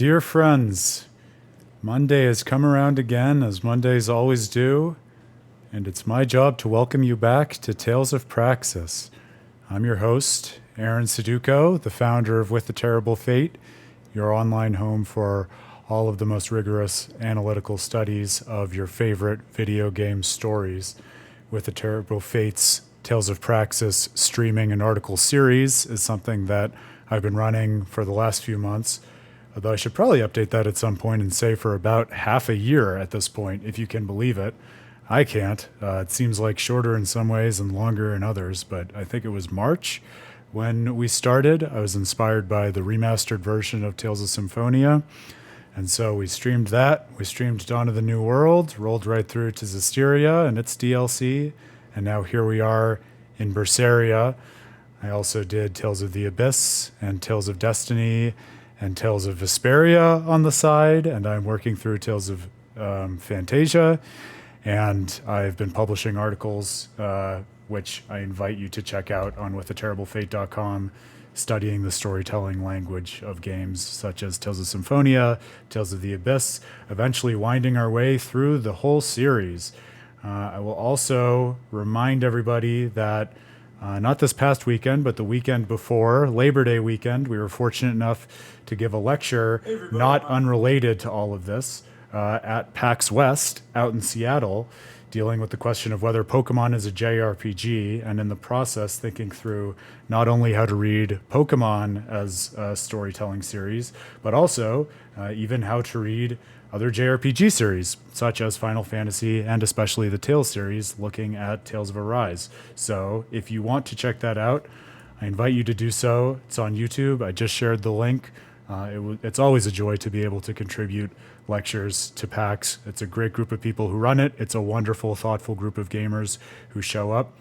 Dear friends, Monday has come around again, as Mondays always do, and it's my job to welcome you back to Tales of Praxis. I'm your host, Aaron Suduko, the founder of With the Terrible Fate, your online home for all of the most rigorous analytical studies of your favorite video game stories. With the Terrible Fate's Tales of Praxis streaming and article series is something that I've been running for the last few months, although I should probably update that at some point and say for about half a year at this point, if you can believe it. I can't. It seems like shorter in some ways and longer in others, but I think it was March when we started. I was inspired by the remastered version of Tales of Symphonia, and so we streamed that. We streamed Dawn of the New World, rolled right through to Zestiria and its DLC, and now here we are in Berseria. I also did Tales of the Abyss and Tales of Destiny and Tales of Vesperia on the side, and I'm working through Tales of Fantasia, and I've been publishing articles, which I invite you to check out on withtheterriblefate.com, studying the storytelling language of games such as Tales of Symphonia, Tales of the Abyss, eventually winding our way through the whole series. I will also remind everybody that not this past weekend, but the weekend before, Labor Day weekend, we were fortunate enough to give a lecture not unrelated to all of this at PAX West out in Seattle, dealing with the question of whether Pokemon is a JRPG, and in the process thinking through not only how to read Pokemon as a storytelling series, but also even how to read other JRPG series, such as Final Fantasy and especially the Tales series, looking at Tales of Arise. So if you want to check that out, I invite you to do so. It's on YouTube. I just shared the link. It's always a joy to be able to contribute lectures to PAX. It's a great group of people who run it. It's a wonderful, thoughtful group of gamers who show up.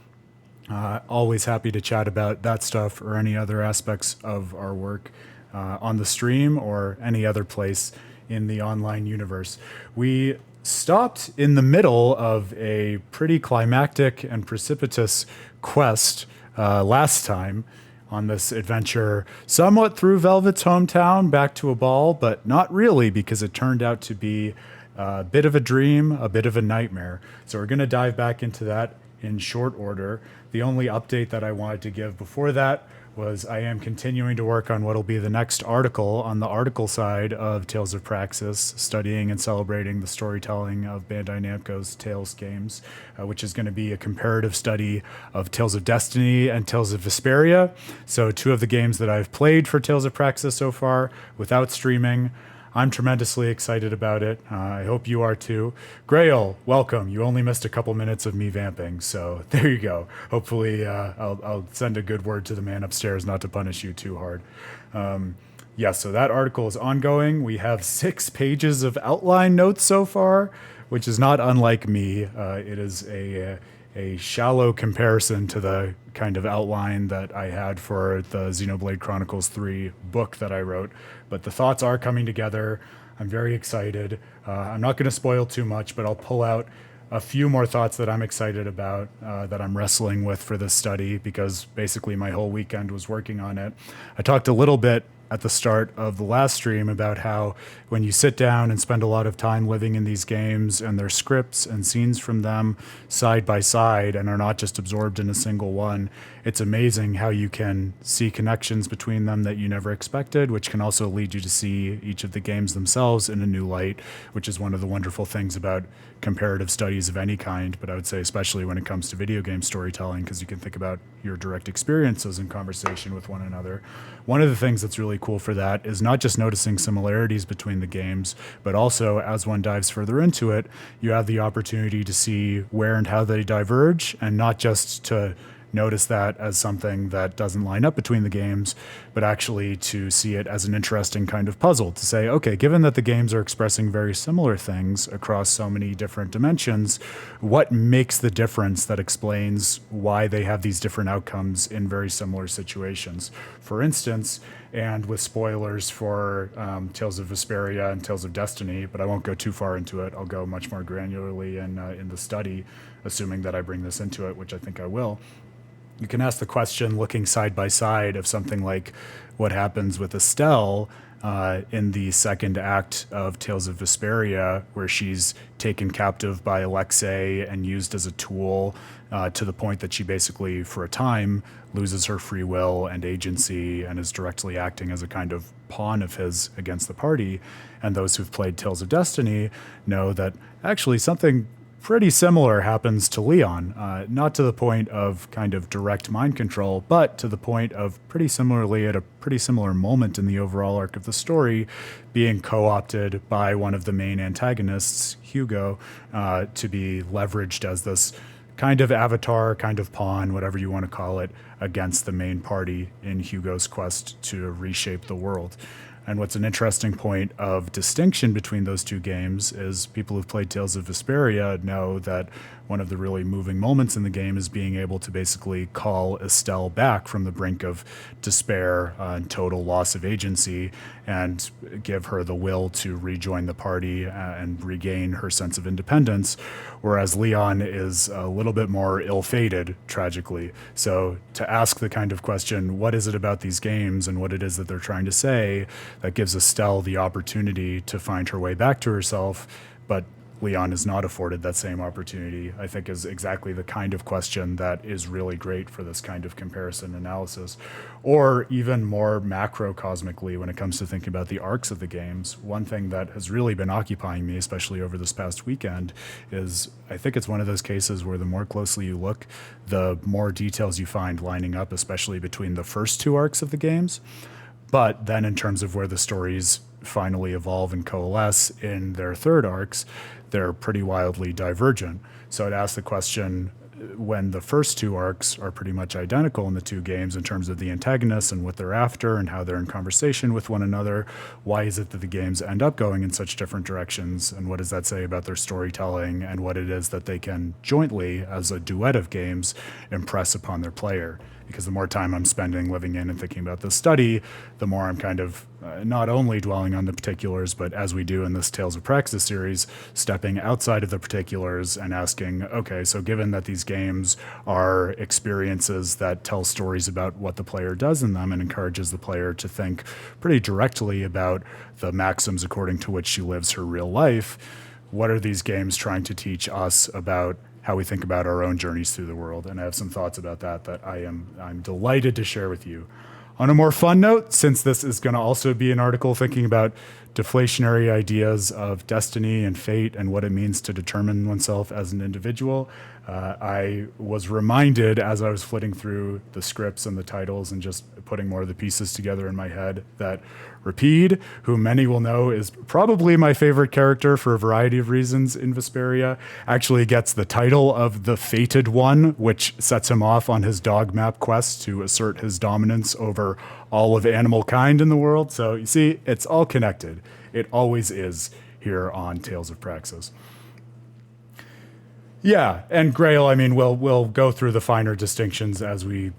Always happy to chat about that stuff or any other aspects of our work on the stream or any other place in the online universe. We stopped in the middle of a pretty climactic and precipitous quest last time on this adventure, somewhat through Velvet's hometown back to Aball, but not really, because it turned out to be a bit of a dream, a bit of a nightmare. So we're going to dive back into that in short order. The only update that I wanted to give before that was I am continuing to work on what will be the next article on the article side of Tales of Praxis, studying and celebrating the storytelling of Bandai Namco's Tales games, which is going to be a comparative study of Tales of Destiny and Tales of Vesperia. So two of the games that I've played for Tales of Praxis so far without streaming. I'm tremendously excited about it. I hope you are too. Grail, welcome. You only missed a couple minutes of me vamping, so there you go. Hopefully, I'll send a good word to the man upstairs not to punish you too hard. So that article is ongoing. We have 6 pages of outline notes so far, which is not unlike me. It is a shallow comparison to the kind of outline that I had for the Xenoblade Chronicles 3 book that I wrote. But the thoughts are coming together. I'm very excited. I'm not going to spoil too much, but I'll pull out a few more thoughts that I'm excited about, that I'm wrestling with for this study, because basically my whole weekend was working on it. I talked a little bit at the start of the last stream about how when you sit down and spend a lot of time living in these games and their scripts and scenes from them side by side and are not just absorbed in a single one, it's amazing how you can see connections between them that you never expected, which can also lead you to see each of the games themselves in a new light, which is one of the wonderful things about comparative studies of any kind, but I would say especially when it comes to video game storytelling, because you can think about your direct experiences in conversation with one another. One of the things that's really cool for that is not just noticing similarities between the games, but also as one dives further into it, you have the opportunity to see where and how they diverge, and not just to notice that as something that doesn't line up between the games, but actually to see it as an interesting kind of puzzle to say, okay, given that the games are expressing very similar things across so many different dimensions, what makes the difference that explains why they have these different outcomes in very similar situations? For instance, and with spoilers for Tales of Vesperia and Tales of Destiny, but I won't go too far into it. I'll go much more granularly in the study, assuming that I bring this into it, which I think I will. You can ask the question looking side by side of something like what happens with Estelle in the second act of Tales of Vesperia, where she's taken captive by Alexei and used as a tool to the point that she basically, for a time, loses her free will and agency and is directly acting as a kind of pawn of his against the party. And those who've played Tales of Destiny know that actually something pretty similar happens to Leon, not to the point of kind of direct mind control, but to the point of pretty similarly at a pretty similar moment in the overall arc of the story, being co-opted by one of the main antagonists, Hugo, to be leveraged as this kind of avatar, kind of pawn, whatever you want to call it, against the main party in Hugo's quest to reshape the world. And what's an interesting point of distinction between those two games is people who've played Tales of Vesperia know that one of the really moving moments in the game is being able to basically call Estelle back from the brink of despair and total loss of agency and give her the will to rejoin the party and regain her sense of independence, whereas Leon is a little bit more ill-fated, tragically. So to ask the kind of question, what is it about these games and what it is that they're trying to say, that gives Estelle the opportunity to find her way back to herself, but Leon is not afforded that same opportunity, I think is exactly the kind of question that is really great for this kind of comparison analysis. Or even more macrocosmically, when it comes to thinking about the arcs of the games, one thing that has really been occupying me, especially over this past weekend, is I think it's one of those cases where the more closely you look, the more details you find lining up, especially between the first two arcs of the games. But then in terms of where the stories finally evolve and coalesce in their third arcs, they're pretty wildly divergent. So I'd ask the question, when the first two arcs are pretty much identical in the two games in terms of the antagonists and what they're after and how they're in conversation with one another, why is it that the games end up going in such different directions? And what does that say about their storytelling and what it is that they can jointly, as a duet of games, impress upon their player? Because the more time I'm spending living in and thinking about this study, the more I'm kind of not only dwelling on the particulars, but as we do in this Tales of Praxis series, stepping outside of the particulars and asking, okay, so given that these games are experiences that tell stories about what the player does in them and encourages the player to think pretty directly about the maxims according to which she lives her real life, what are these games trying to teach us about how we think about our own journeys through the world? And I have some thoughts about that I'm delighted to share with you. On a more fun note, since this is going to also be an article thinking about deflationary ideas of destiny and fate and what it means to determine oneself as an individual, I was reminded as I was flitting through the scripts and the titles and just putting more of the pieces together in my head that Rapide, who many will know is probably my favorite character for a variety of reasons in Vesperia, actually gets the title of the Fated One, which sets him off on his dog map quest to assert his dominance over all of animal kind in the world. So you see, it's all connected. It always is here on Tales of Praxis. Yeah, and Grail, I mean, we'll go through the finer distinctions as we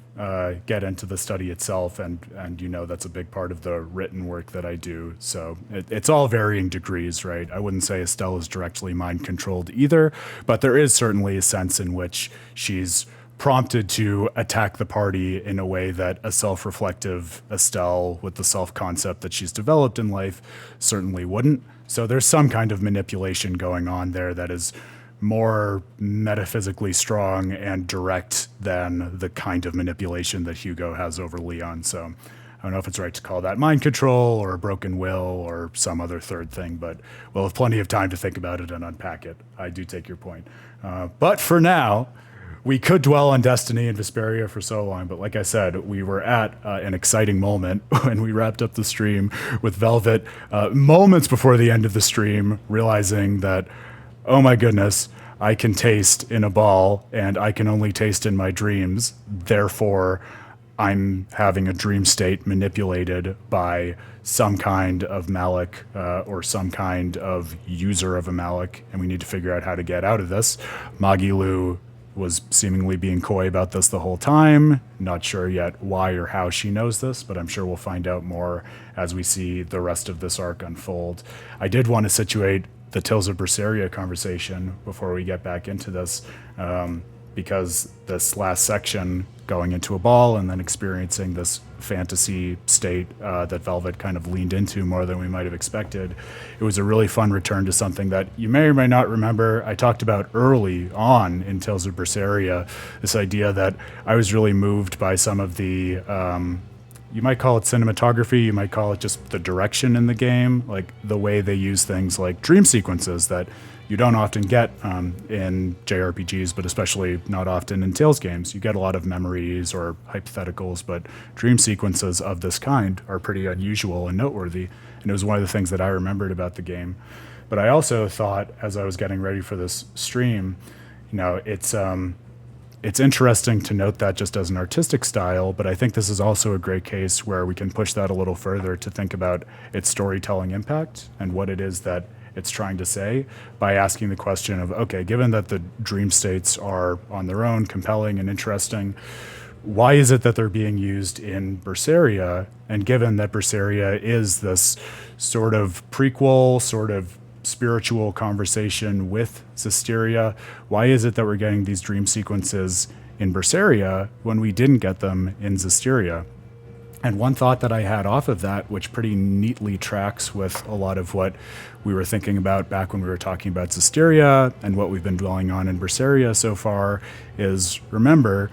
get into the study itself, and you know that's a big part of the written work that I do. So it's all varying degrees, right? I wouldn't say Estelle is directly mind-controlled either, but there is certainly a sense in which she's prompted to attack the party in a way that a self-reflective Estelle with the self-concept that she's developed in life certainly wouldn't. So there's some kind of manipulation going on there that is more metaphysically strong and direct than the kind of manipulation that Hugo has over Leon. So I don't know if it's right to call that mind control or a broken will or some other third thing, but we'll have plenty of time to think about it and unpack it. I do take your point. But for now, we could dwell on Destiny and Vesperia for so long, but like I said, we were at an exciting moment when we wrapped up the stream with Velvet moments before the end of the stream, realizing that, oh my goodness, I can taste in Aball, and I can only taste in my dreams. Therefore, I'm having a dream state manipulated by some kind of Malik or some kind of user of a Malik, and we need to figure out how to get out of this. Magilu was seemingly being coy about this the whole time. Not sure yet why or how she knows this, but I'm sure we'll find out more as we see the rest of this arc unfold. I did want to situate the Tales of Berseria conversation before we get back into this, because this last section going into Aball and then experiencing this fantasy state that Velvet kind of leaned into more than we might have expected. It was a really fun return to something that you may or may not remember I talked about early on in Tales of Berseria, this idea that I was really moved by some of the you might call it cinematography, you might call it just the direction in the game, like the way they use things like dream sequences that you don't often get in JRPGs, but especially not often in Tales games. You get a lot of memories or hypotheticals, but dream sequences of this kind are pretty unusual and noteworthy, and it was one of the things that I remembered about the game. But I also thought, as I was getting ready for this stream, it's interesting to note that just as an artistic style, but I think this is also a great case where we can push that a little further to think about its storytelling impact and what it is that it's trying to say by asking the question of, okay, given that the dream states are on their own compelling and interesting, why is it that they're being used in Berseria? And given that Berseria is this sort of prequel, sort of spiritual conversation with Zestiria, why is it that we're getting these dream sequences in Berseria when we didn't get them in Zestiria? And one thought that I had off of that, which pretty neatly tracks with a lot of what we were thinking about back when we were talking about Zestiria and what we've been dwelling on in Berseria so far, is remember,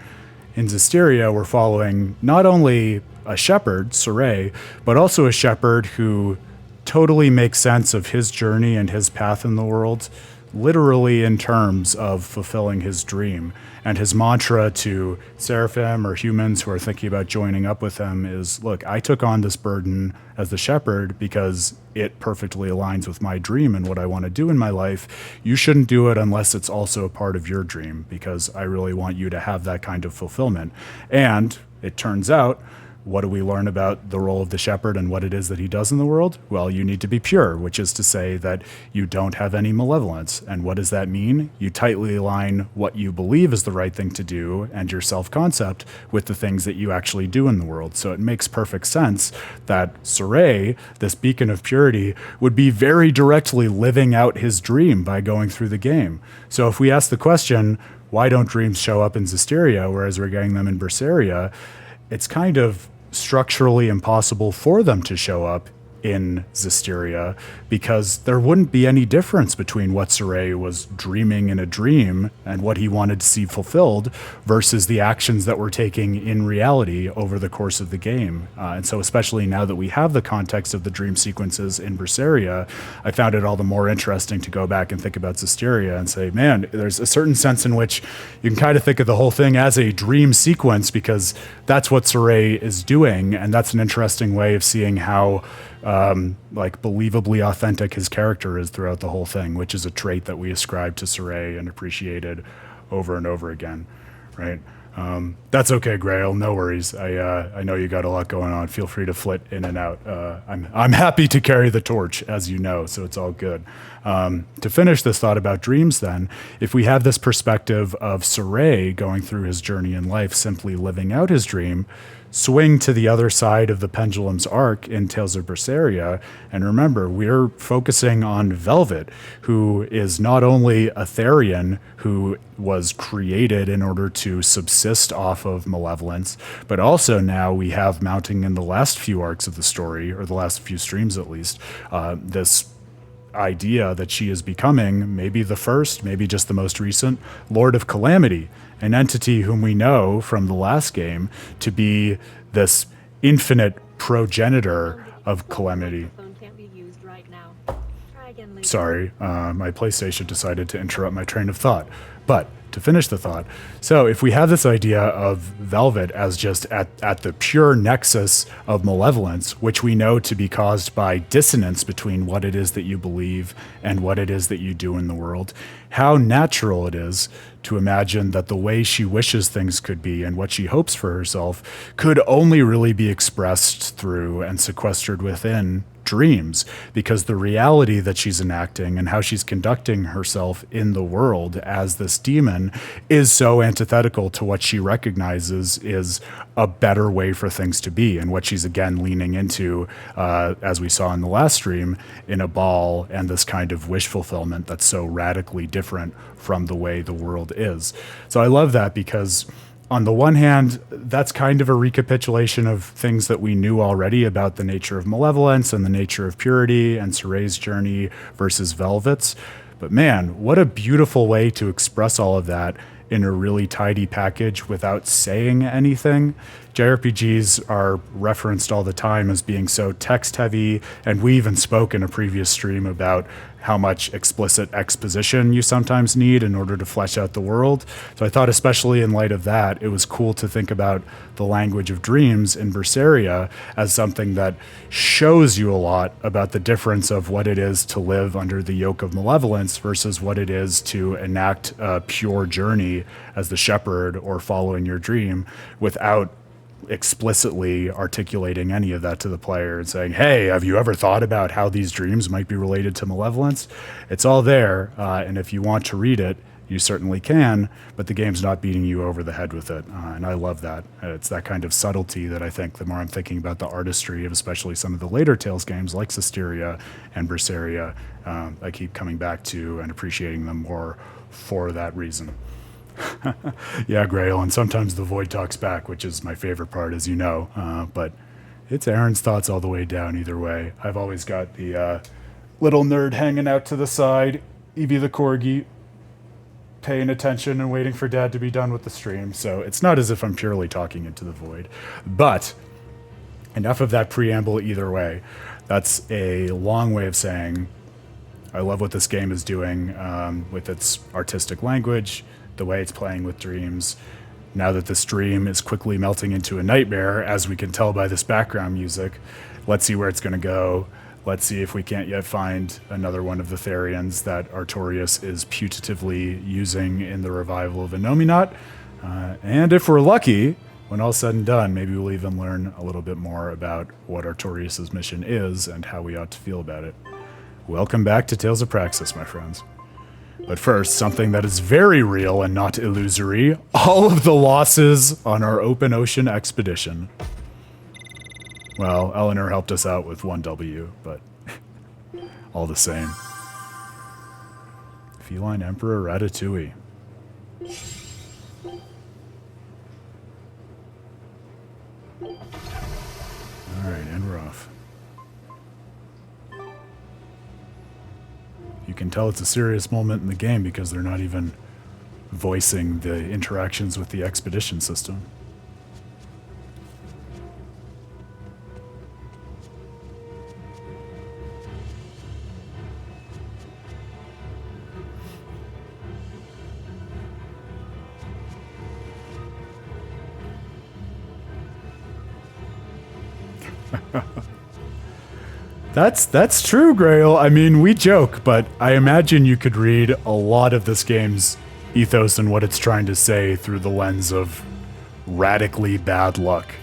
in Zestiria, we're following not only a shepherd, Sorey, but also a shepherd who totally makes sense of his journey and his path in the world, literally in terms of fulfilling his dream. And his mantra to Seraphim or humans who are thinking about joining up with him is, look, I took on this burden as the shepherd because it perfectly aligns with my dream and what I want to do in my life. You shouldn't do it unless it's also a part of your dream, because I really want you to have that kind of fulfillment. And it turns out, what do we learn about the role of the shepherd and what it is that he does in the world? Well, you need to be pure, which is to say that you don't have any malevolence. And what does that mean? You tightly align what you believe is the right thing to do and your self-concept with the things that you actually do in the world. So it makes perfect sense that Sorey, this beacon of purity, would be very directly living out his dream by going through the game. So if we ask the question, why don't dreams show up in Zestiria, whereas we're getting them in Berseria, it's kind of structurally impossible for them to show up in Zestiria, because there wouldn't be any difference between what Sorey was dreaming in a dream and what he wanted to see fulfilled versus the actions that we're taking in reality over the course of the game. And so especially now that we have the context of the dream sequences in Berseria, I found it all the more interesting to go back and think about Zestiria and say, man, there's a certain sense in which you can kind of think of the whole thing as a dream sequence, because that's what Sorey is doing, and that's an interesting way of seeing how believably authentic his character is throughout the whole thing, which is a trait that we ascribe to Sorey and appreciated over and over again, right? That's okay, Grail. No worries. I know you got a lot going on. Feel free to flit in and out. I'm happy to carry the torch, as you know, so it's all good. To finish this thought about dreams, then, if we have this perspective of Sorey going through his journey in life, simply living out his dream, swing to the other side of the pendulum's arc in Tales of Berseria, and remember, we're focusing on Velvet, who is not only a Therion who was created in order to subsist off of malevolence, but also now we have mounting in the last few arcs of the story, or the last few streams at least, this idea that she is becoming maybe the first, maybe just the most recent, Lord of Calamity, an entity whom we know from the last game to be this infinite progenitor of Calamity. Sorry, my PlayStation decided to interrupt my train of thought. But to finish the thought, so if we have this idea of Velvet as just at the pure nexus of malevolence, which we know to be caused by dissonance between what it is that you believe and what it is that you do in the world, how natural it is to imagine that the way she wishes things could be and what she hopes for herself could only really be expressed through and sequestered within dreams, because the reality that she's enacting and how she's conducting herself in the world as this demon is so antithetical to what she recognizes is a better way for things to be, and what she's again leaning into, as we saw in the last stream, in Aball, and this kind of wish fulfillment that's so radically different from the way the world is. So I love that, because on the one hand, that's kind of a recapitulation of things that we knew already about the nature of malevolence and the nature of purity and Soray's journey versus Velvet's. But man, what a beautiful way to express all of that in a really tidy package without saying anything. JRPGs are referenced all the time as being so text heavy, and we even spoke in a previous stream about how much explicit exposition you sometimes need in order to flesh out the world. So I thought, especially in light of that, it was cool to think about the language of dreams in Berseria as something that shows you a lot about the difference of what it is to live under the yoke of malevolence versus what it is to enact a pure journey as the shepherd or following your dream without explicitly articulating any of that to the player and saying, hey, have you ever thought about how these dreams might be related to malevolence? It's all there, and if you want to read it, you certainly can, but the game's not beating you over the head with it, and I love that. It's that kind of subtlety that I think the more I'm thinking about the artistry of especially some of the later Tales games like Systeria and Berseria, I keep coming back to and appreciating them more for that reason. Yeah, Grail, and sometimes the void talks back, which is my favorite part, as you know. But it's Aaron's thoughts all the way down either way. I've always got the little nerd hanging out to the side, Evie the Corgi, paying attention and waiting for Dad to be done with the stream. So it's not as if I'm purely talking into the void. But enough of that preamble either way. That's a long way of saying I love what this game is doing with its artistic language, the way it's playing with dreams. Now that this dream is quickly melting into a nightmare, as we can tell by this background music, let's see where it's going to go. Let's see if we can't yet find another one of the Therions that Artorias is putatively using in the revival of Innominat. And if we're lucky, when all's said and done, maybe we'll even learn a little bit more about what Artorias' mission is and how we ought to feel about it. Welcome back to Tales of Praxis, my friends. But first, something that is very real and not illusory, all of the losses on our open ocean expedition. Well, Eleanor helped us out with 1W, but all the same. Feline Emperor Ratatouille. Alright, and we're off. You can tell it's a serious moment in the game because they're not even voicing the interactions with the expedition system. That's true, Grail. I mean, we joke, but I imagine you could read a lot of this game's ethos and what it's trying to say through the lens of radically bad luck.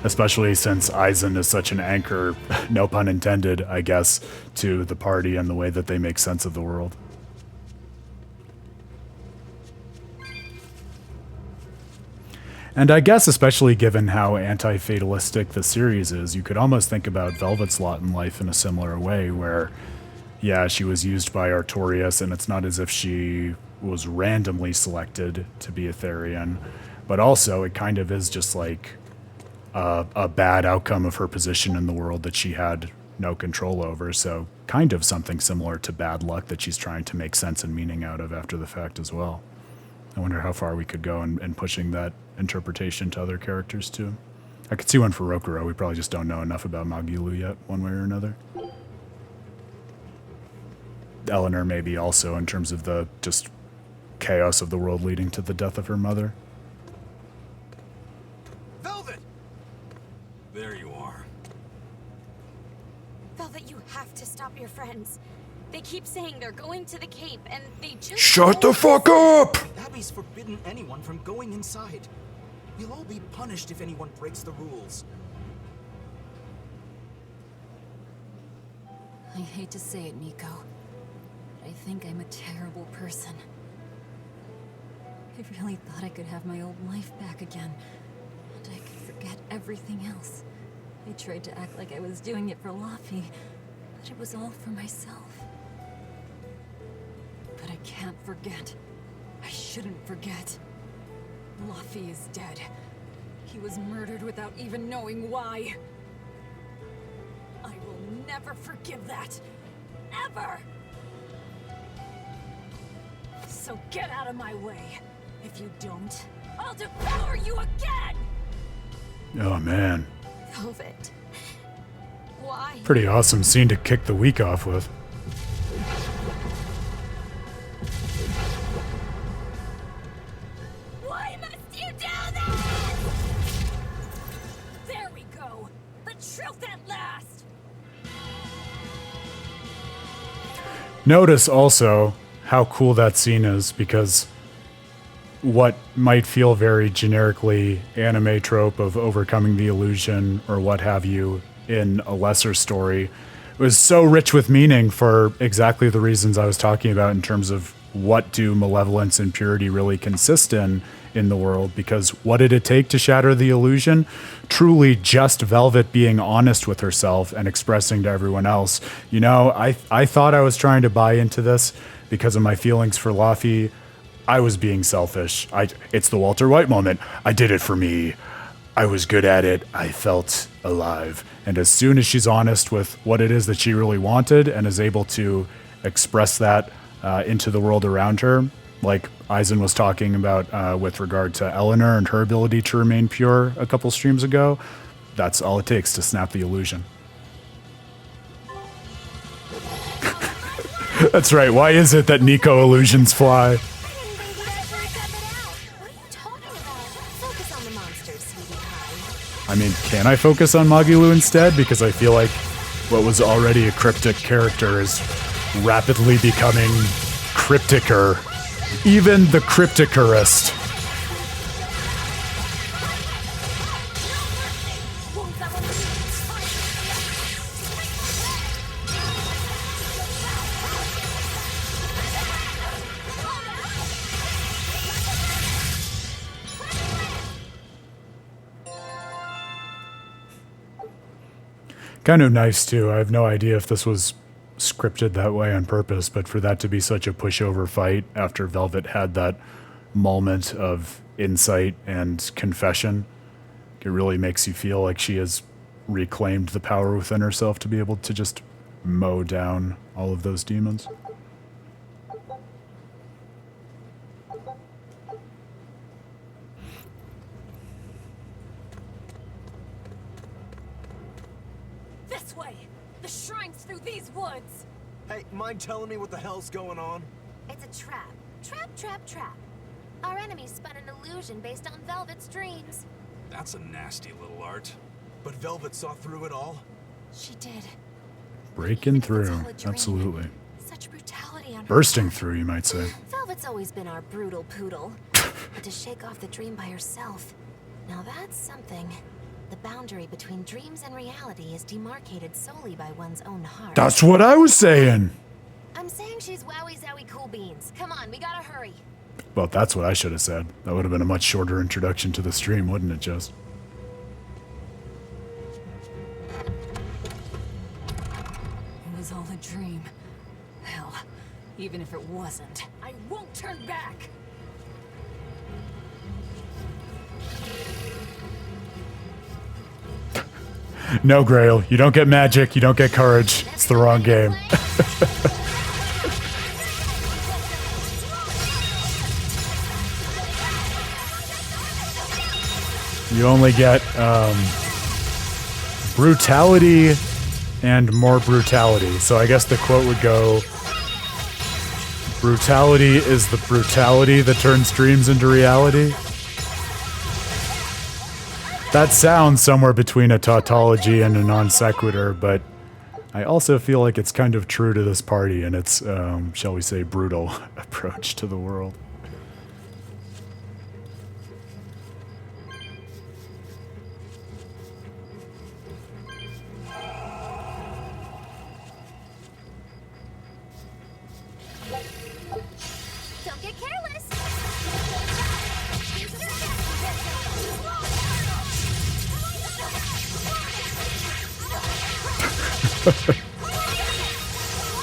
Especially since Eisen is such an anchor, no pun intended, I guess, to the party and the way that they make sense of the world. And I guess especially given how anti-fatalistic the series is, you could almost think about Velvet's lot in life in a similar way where, yeah, she was used by Artorias, and it's not as if she was randomly selected to be a Therion, but also it kind of is just like a bad outcome of her position in the world that she had no control over, so kind of something similar to bad luck that she's trying to make sense and meaning out of after the fact as well. I wonder how far we could go in pushing that interpretation to other characters, too. I could see one for Rokurou. We probably just don't know enough about Magilu yet, one way or another. Eleanor, maybe, also, in terms of the just chaos of the world leading to the death of her mother. Velvet! There you are. Velvet, you have to stop your friends. They keep saying they're going to the Cape, and they just... Shut the fuck up! Abbey's forbidden anyone from going inside. We'll all be punished if anyone breaks the rules. I hate to say it, Nico, but I think I'm a terrible person. I really thought I could have my old life back again, and I could forget everything else. I tried to act like I was doing it for Laffy, but it was all for myself. But I can't forget. I shouldn't forget. Luffy is dead. He was murdered without even knowing why. I will never forgive that. Ever! So get out of my way. If you don't, I'll devour you again! Oh man. Velvet. Why? Pretty awesome scene to kick the week off with. Why must you do this? There we go! The truth at last! Notice also how cool that scene is, because what might feel very generically anime trope of overcoming the illusion or what have you in a lesser story was so rich with meaning for exactly the reasons I was talking about in terms of what do malevolence and purity really consist in the world. Because what did it take to shatter the illusion? Truly just Velvet being honest with herself and expressing to everyone else, you know, I thought I was trying to buy into this because of my feelings for Luffy. I was being selfish. It's the Walter White moment. I did it for me. I was good at it. I felt alive. And as soon as she's honest with what it is that she really wanted and is able to express that into the world around her, like Eisen was talking about with regard to Eleanor and her ability to remain pure a couple streams ago, that's all it takes to snap the illusion. That's right. Why is it that Nico illusions fly? I mean, can I focus on Magilu instead? Because I feel like what was already a cryptic character is rapidly becoming crypticer. Even the crypticerist. Kind of nice too. I have no idea if this was scripted that way on purpose, but for that to be such a pushover fight after Velvet had that moment of insight and confession, it really makes you feel like she has reclaimed the power within herself to be able to just mow down all of those demons. This way! The shrine's through these woods! Hey, mind telling me what the hell's going on? It's a trap. Trap. Our enemy spun an illusion based on Velvet's dreams. That's a nasty little art. But Velvet saw through it all? She did. Breaking through, absolutely. Such brutality on her Bursting part. through, you might say. Velvet's always been our brutal poodle. But to shake off the dream by herself, now that's something. The boundary between dreams and reality is demarcated solely by one's own heart. That's what I was saying. I'm saying she's wowie zowie cool beans. Come on, we gotta hurry. Well, that's what I should have said. That would have been a much shorter introduction to the stream, wouldn't it, just? It was all a dream. Hell, even if it wasn't, I won't turn back! No, Grail. You don't get magic. You don't get courage. It's the wrong game. You only get brutality and more brutality. So I guess the quote would go, brutality is the brutality that turns dreams into reality. That sounds somewhere between a tautology and a non sequitur, but I also feel like it's kind of true to this party and its, shall we say, brutal approach to the world. Don't get careless.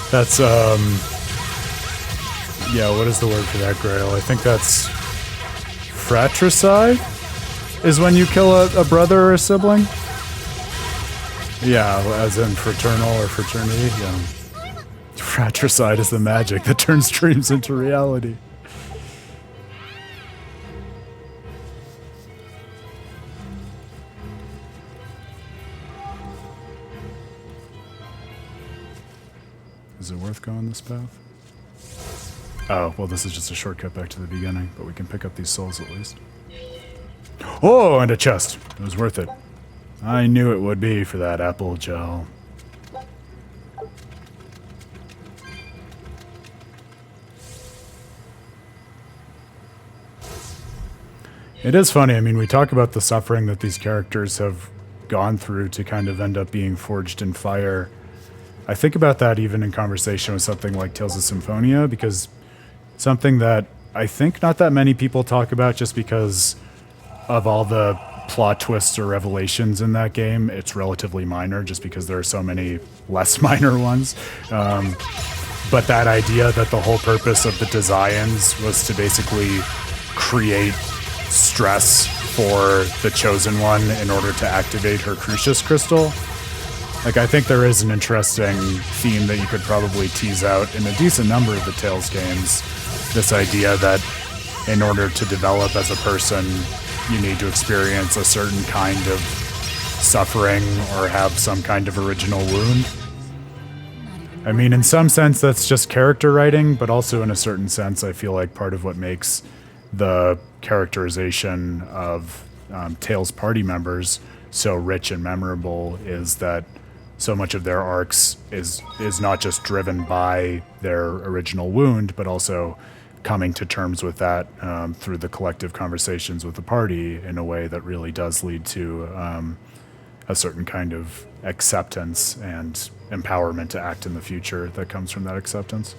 That's, yeah, what is the word for that, Grail? I think that's Fratricide is when you kill a brother or a sibling? Yeah, as in fraternal or fraternity. Yeah. Fratricide is the magic that turns dreams into reality. Is it worth going this path? Oh, well, this is just a shortcut back to the beginning, but we can pick up these souls at least. Oh, and a chest. It was worth it. I knew it would be for that apple gel. It is funny. I mean, we talk about the suffering that these characters have gone through to kind of end up being forged in fire. I think about that even in conversation with something like Tales of Symphonia, because something that I think not that many people talk about just because of all the plot twists or revelations in that game. It's relatively minor just because there are so many less minor ones. But that idea that the whole purpose of the designs was to basically create stress for the Chosen One in order to activate her Crucius Crystal. Like, I think there is an interesting theme that you could probably tease out in a decent number of the Tales games. This idea that in order to develop as a person, you need to experience a certain kind of suffering or have some kind of original wound. I mean, in some sense, that's just character writing, but also in a certain sense, I feel like part of what makes the characterization of Tales party members so rich and memorable is that so much of their arcs is not just driven by their original wound, but also coming to terms with that through the collective conversations with the party in a way that really does lead to a certain kind of acceptance and empowerment to act in the future that comes from that acceptance.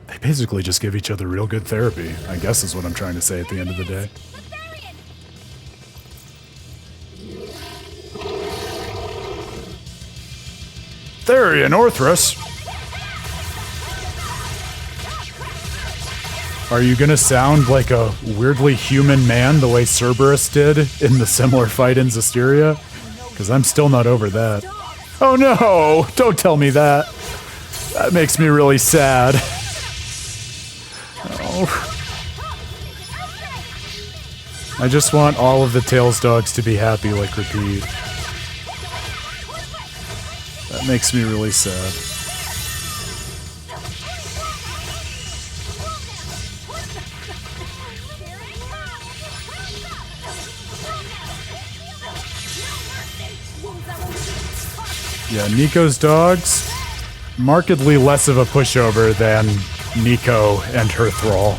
They basically just give each other real good therapy, I guess is what I'm trying to say at the end of the day. Therion Orthrus! Are you gonna sound like a weirdly human man the way Cerberus did in the similar fight in Zestiria? Because I'm still not over that. Oh no! Don't tell me that! That makes me really sad. Oh. I just want all of the Tales dogs to be happy like Repeat. That makes me really sad. Yeah, Nico's dogs, markedly less of a pushover than Nico and her thrall.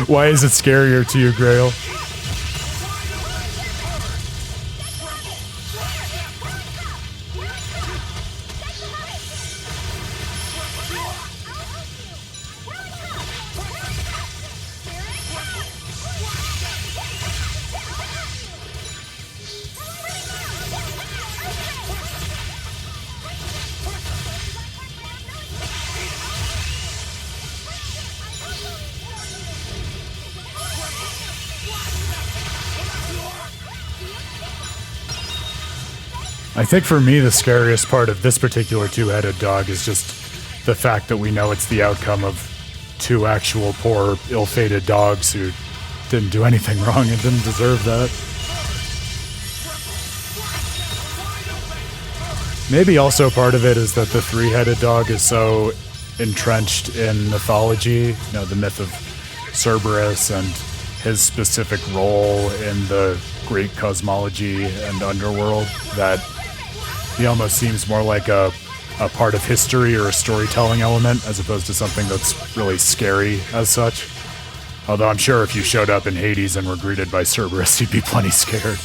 Why is it scarier to you, Grail? I think for me, the scariest part of this particular two-headed dog is just the fact that we know it's the outcome of two actual poor, ill-fated dogs who didn't do anything wrong and didn't deserve that. Maybe also part of it is that the three-headed dog is so entrenched in mythology, you know, the myth of Cerberus and his specific role in the Greek cosmology and underworld, that he almost seems more like a part of history or a storytelling element as opposed to something that's really scary as such. Although I'm sure if you showed up in Hades and were greeted by Cerberus, you'd be plenty scared.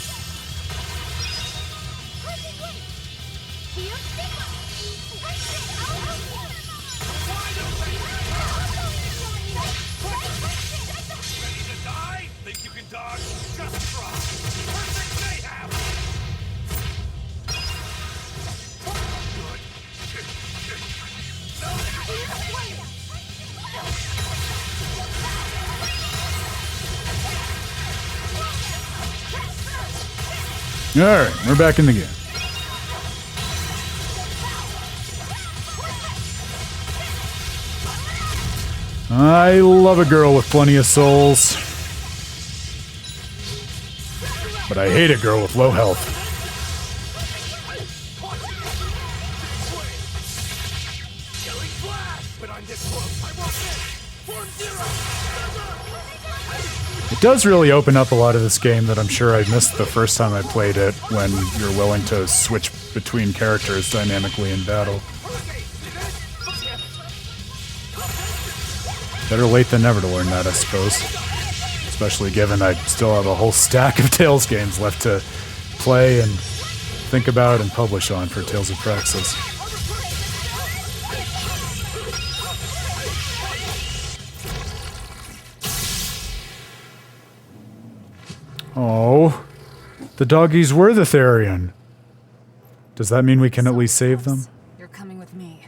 dog. Just try. First thing they have. Alright, we're back in the game. I love a girl with plenty of souls. But I hate a girl with low health. It does really open up a lot of this game that I'm sure I missed the first time I played it, when you're willing to switch between characters dynamically in battle. Better late than never to learn that, I suppose. Especially given I still have a whole stack of Tales games left to play and think about and publish on for Tales of Praxis. Oh, the doggies were the Therion. Does that mean we can at least save them? You're coming with me.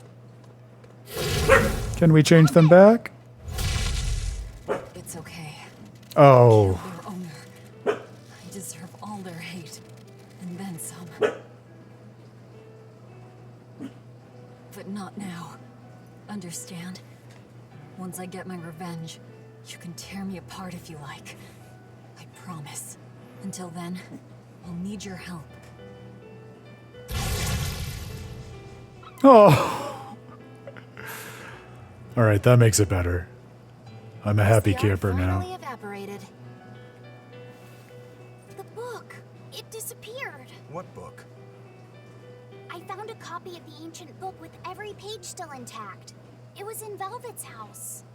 Can we change them back? It's okay. Oh. Their owner. I deserve all their hate. And then some. But not now. Understand? Once I get my revenge, you can tear me apart if you like. I promise. Until then, I'll need your help. Oh. All right, that makes it better. I'm a happy The art camper now. finally evaporated. The book. It disappeared. What book? I found a copy of the ancient book with every page still intact. It was in Velvet's house.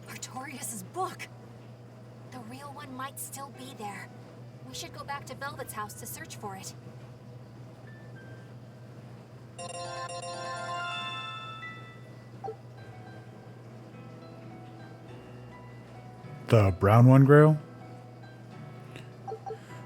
Artorias' book! The real one might still be there. We should go back to Velvet's house to search for it. The brown one, Grail?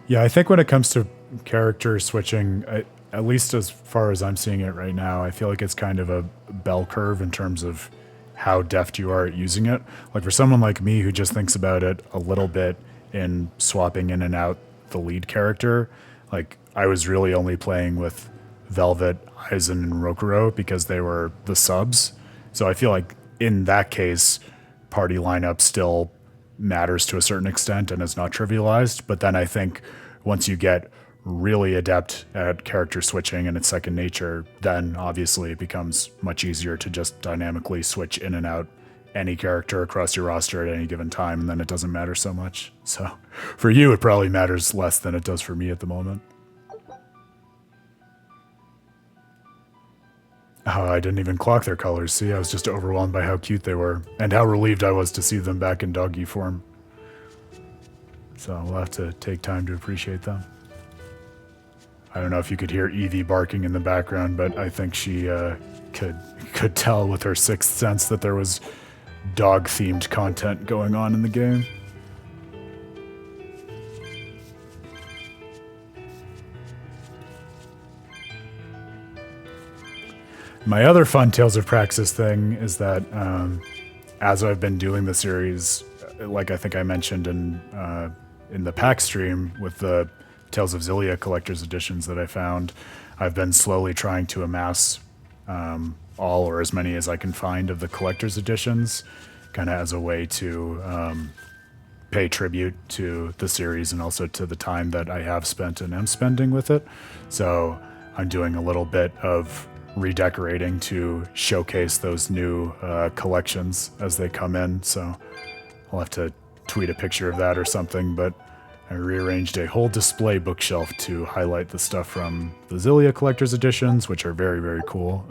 Yeah, I think when it comes to character switching, at least as far as I'm seeing it right now, I feel like it's kind of a bell curve in terms of how deft you are at using it. Like for someone like me who just thinks about it a little bit in swapping in and out the lead character, like I was really only playing with Velvet, Aizen, and Rokurou because they were the subs. So I feel like in that case, party lineup still matters to a certain extent and is not trivialized. But then I think once you get really adept at character switching and it's second nature, then obviously it becomes much easier to just dynamically switch in and out any character across your roster at any given time, and then it doesn't matter so much. So for you, it probably matters less than it does for me at the moment. Oh, I didn't even clock their colors. See, I was just overwhelmed by how cute they were and how relieved I was to see them back in doggy form. So we'll have to take time to appreciate them. I don't know if you could hear Evie barking in the background, but I think she could tell with her sixth sense that there was dog-themed content going on in the game. My other fun Tales of Praxis thing is that as I've been doing the series, like I think I mentioned in the pack stream with the Tales of Xillia collector's editions that I found, I've been slowly trying to amass all or as many as I can find of the collector's editions, kind of as a way to pay tribute to the series and also to the time that I have spent and am spending with it. So I'm doing a little bit of redecorating to showcase those new collections as they come in. So I'll have to tweet a picture of that or something, but I rearranged a whole display bookshelf to highlight the stuff from the Xillia collector's editions, which are very, very cool,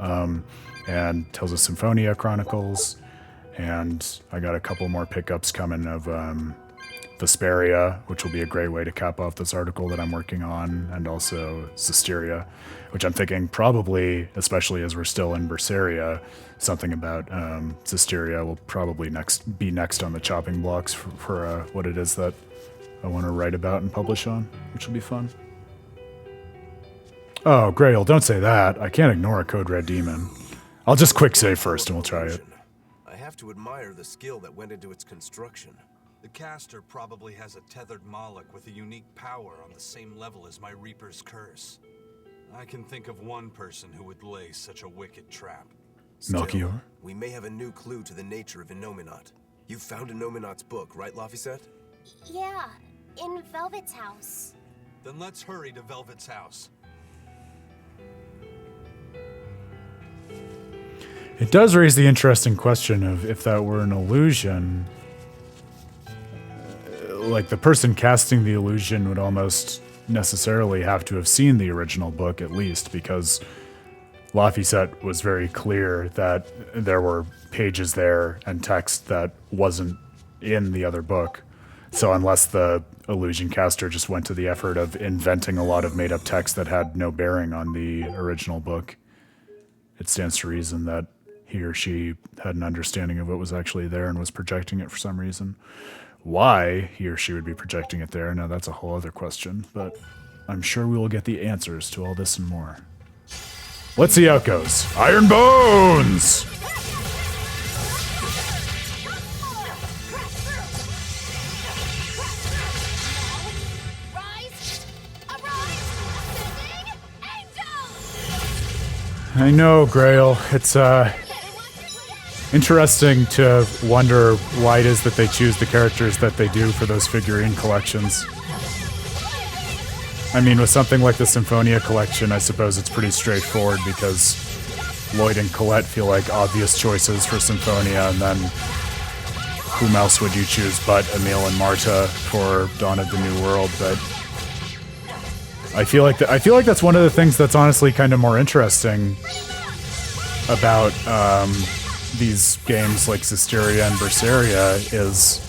and Tales of Symphonia Chronicles, and I got a couple more pickups coming of Berseria, which will be a great way to cap off this article that I'm working on, and also Zisteria, which I'm thinking probably, especially as we're still in Berseria, something about Zisteria will probably be next on the chopping blocks for what it is that I want to write about and publish on, which will be fun. Oh, Grail, don't say that. I can't ignore a Code Red Demon. I'll just quick save first and we'll try it. I have to admire the skill that went into its construction. The caster probably has a tethered Moloch with a unique power on the same level as my Reaper's curse. I can think of one person who would lay such a wicked trap. Still, Melchior? we may have a new clue to the nature of Innominat. You found Innominat's book, right, Laphicet? Yeah, in Velvet's house. Then let's hurry to Velvet's house. It does raise the interesting question of if that were an illusion, like the person casting the illusion would almost necessarily have to have seen the original book at least, because Laphicet was very clear that there were pages there and text that wasn't in the other book. So unless the illusion caster just went to the effort of inventing a lot of made-up text that had no bearing on the original book, it stands to reason that he or she had an understanding of what was actually there and was projecting it for some reason. Why he or she would be projecting it there, now that's a whole other question, but I'm sure we will get the answers to all this and more. Let's see how it goes. Iron Bones! I know, Grail. It's, interesting to wonder why it is that they choose the characters that they do for those figurine collections. I mean, with something like the Symphonia collection, I suppose it's pretty straightforward because Lloyd and Colette feel like obvious choices for Symphonia, and then whom else would you choose but Emil and Marta for Dawn of the New World? But I feel like that's one of the things that's honestly kind of more interesting about these games like Zisteria and Berseria is,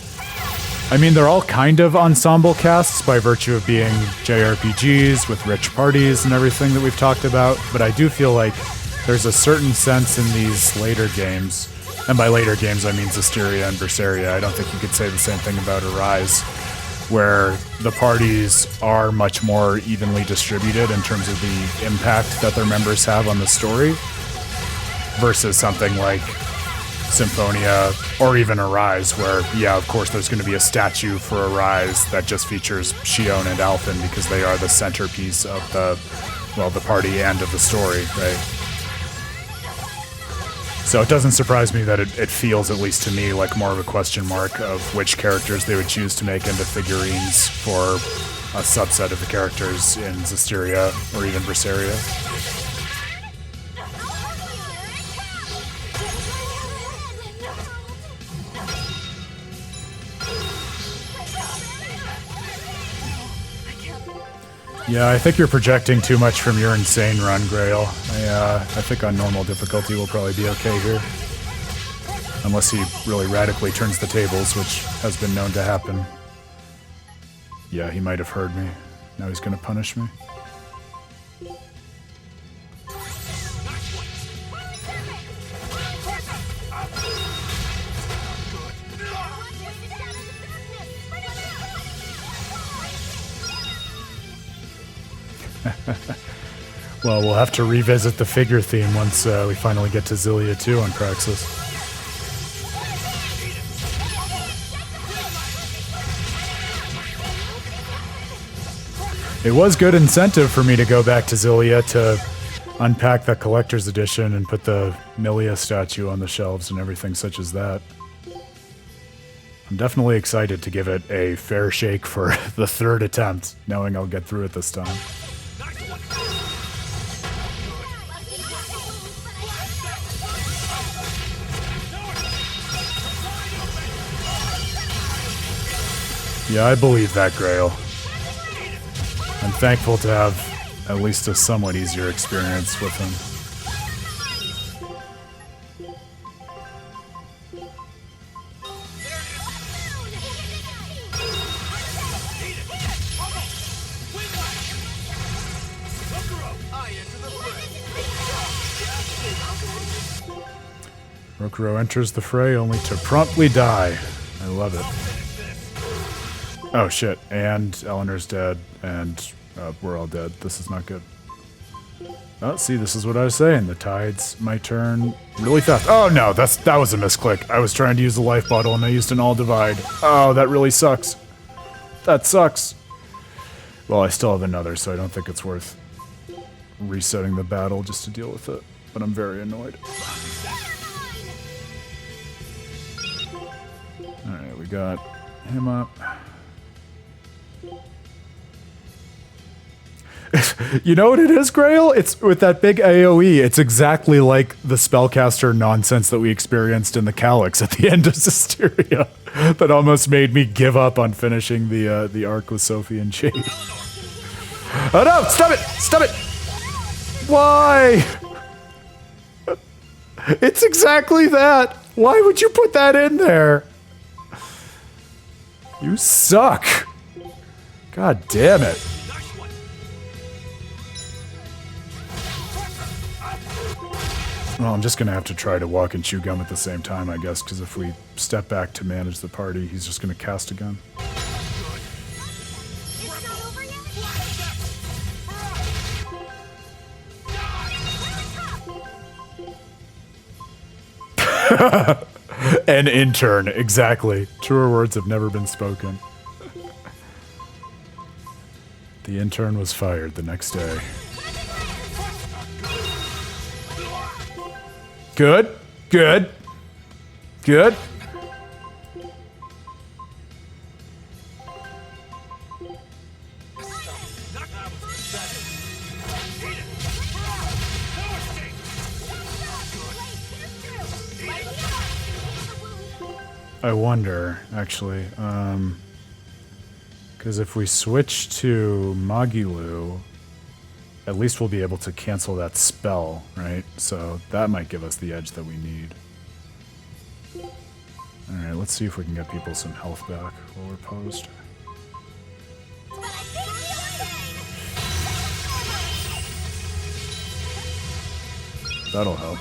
I mean, they're all kind of ensemble casts by virtue of being JRPGs with rich parties and everything that we've talked about, but I do feel like there's a certain sense in these later games, and by later games I mean Zisteria and Berseria, I don't think you could say the same thing about Arise, where the parties are much more evenly distributed in terms of the impact that their members have on the story, versus something like Symphonia or even Arise, where, yeah, of course there's going to be a statue for Arise that just features Shion and Alphen because they are the centerpiece of the party and of the story, right? So it doesn't surprise me that it feels, at least to me, like more of a question mark of which characters they would choose to make into figurines for a subset of the characters in Zisteria or even Berseria. Yeah, I think you're projecting too much from your insane run, Grail. I think on normal difficulty we'll probably be okay here. Unless he really radically turns the tables, which has been known to happen. Yeah, he might have heard me. Now he's gonna punish me. Well, we'll have to revisit the figure theme once we finally get to Xillia 2 on Praxis. It was good incentive for me to go back to Xillia to unpack the collector's edition and put the Milia statue on the shelves and everything such as that. I'm definitely excited to give it a fair shake for the third attempt, knowing I'll get through it this time. Yeah, I believe that, Grail. I'm thankful to have at least a somewhat easier experience with him. Rokurou enters the fray only to promptly die. I love it. Oh shit, and Eleanor's dead, and we're all dead. This is not good. Oh, see, this is what I was saying. The tides might turn really fast. Oh no, that was a misclick. I was trying to use a life bottle and I used an all divide. Oh, that really sucks. That sucks. Well, I still have another, so I don't think it's worth resetting the battle just to deal with it. But I'm very annoyed. Alright, we got him up. You know what it is, Grail? It's with that big AoE. It's exactly like the spellcaster nonsense that we experienced in the Calyx at the end of Systeria. That almost made me give up on finishing the arc with Sophie and Jade. Oh no! Stop it! Stop it! Why? It's exactly that. Why would you put that in there? You suck. God damn it. Well, I'm just going to have to try to walk and chew gum at the same time, I guess, because if we step back to manage the party, he's just going to cast a gun. An intern, exactly. Truer words have never been spoken. The intern was fired the next day. Good, good, good. I wonder, actually, because if we switch to Magilu, at least we'll be able to cancel that spell, right? So that might give us the edge that we need. Alright, let's see if we can get people some health back while we're posed. That'll help.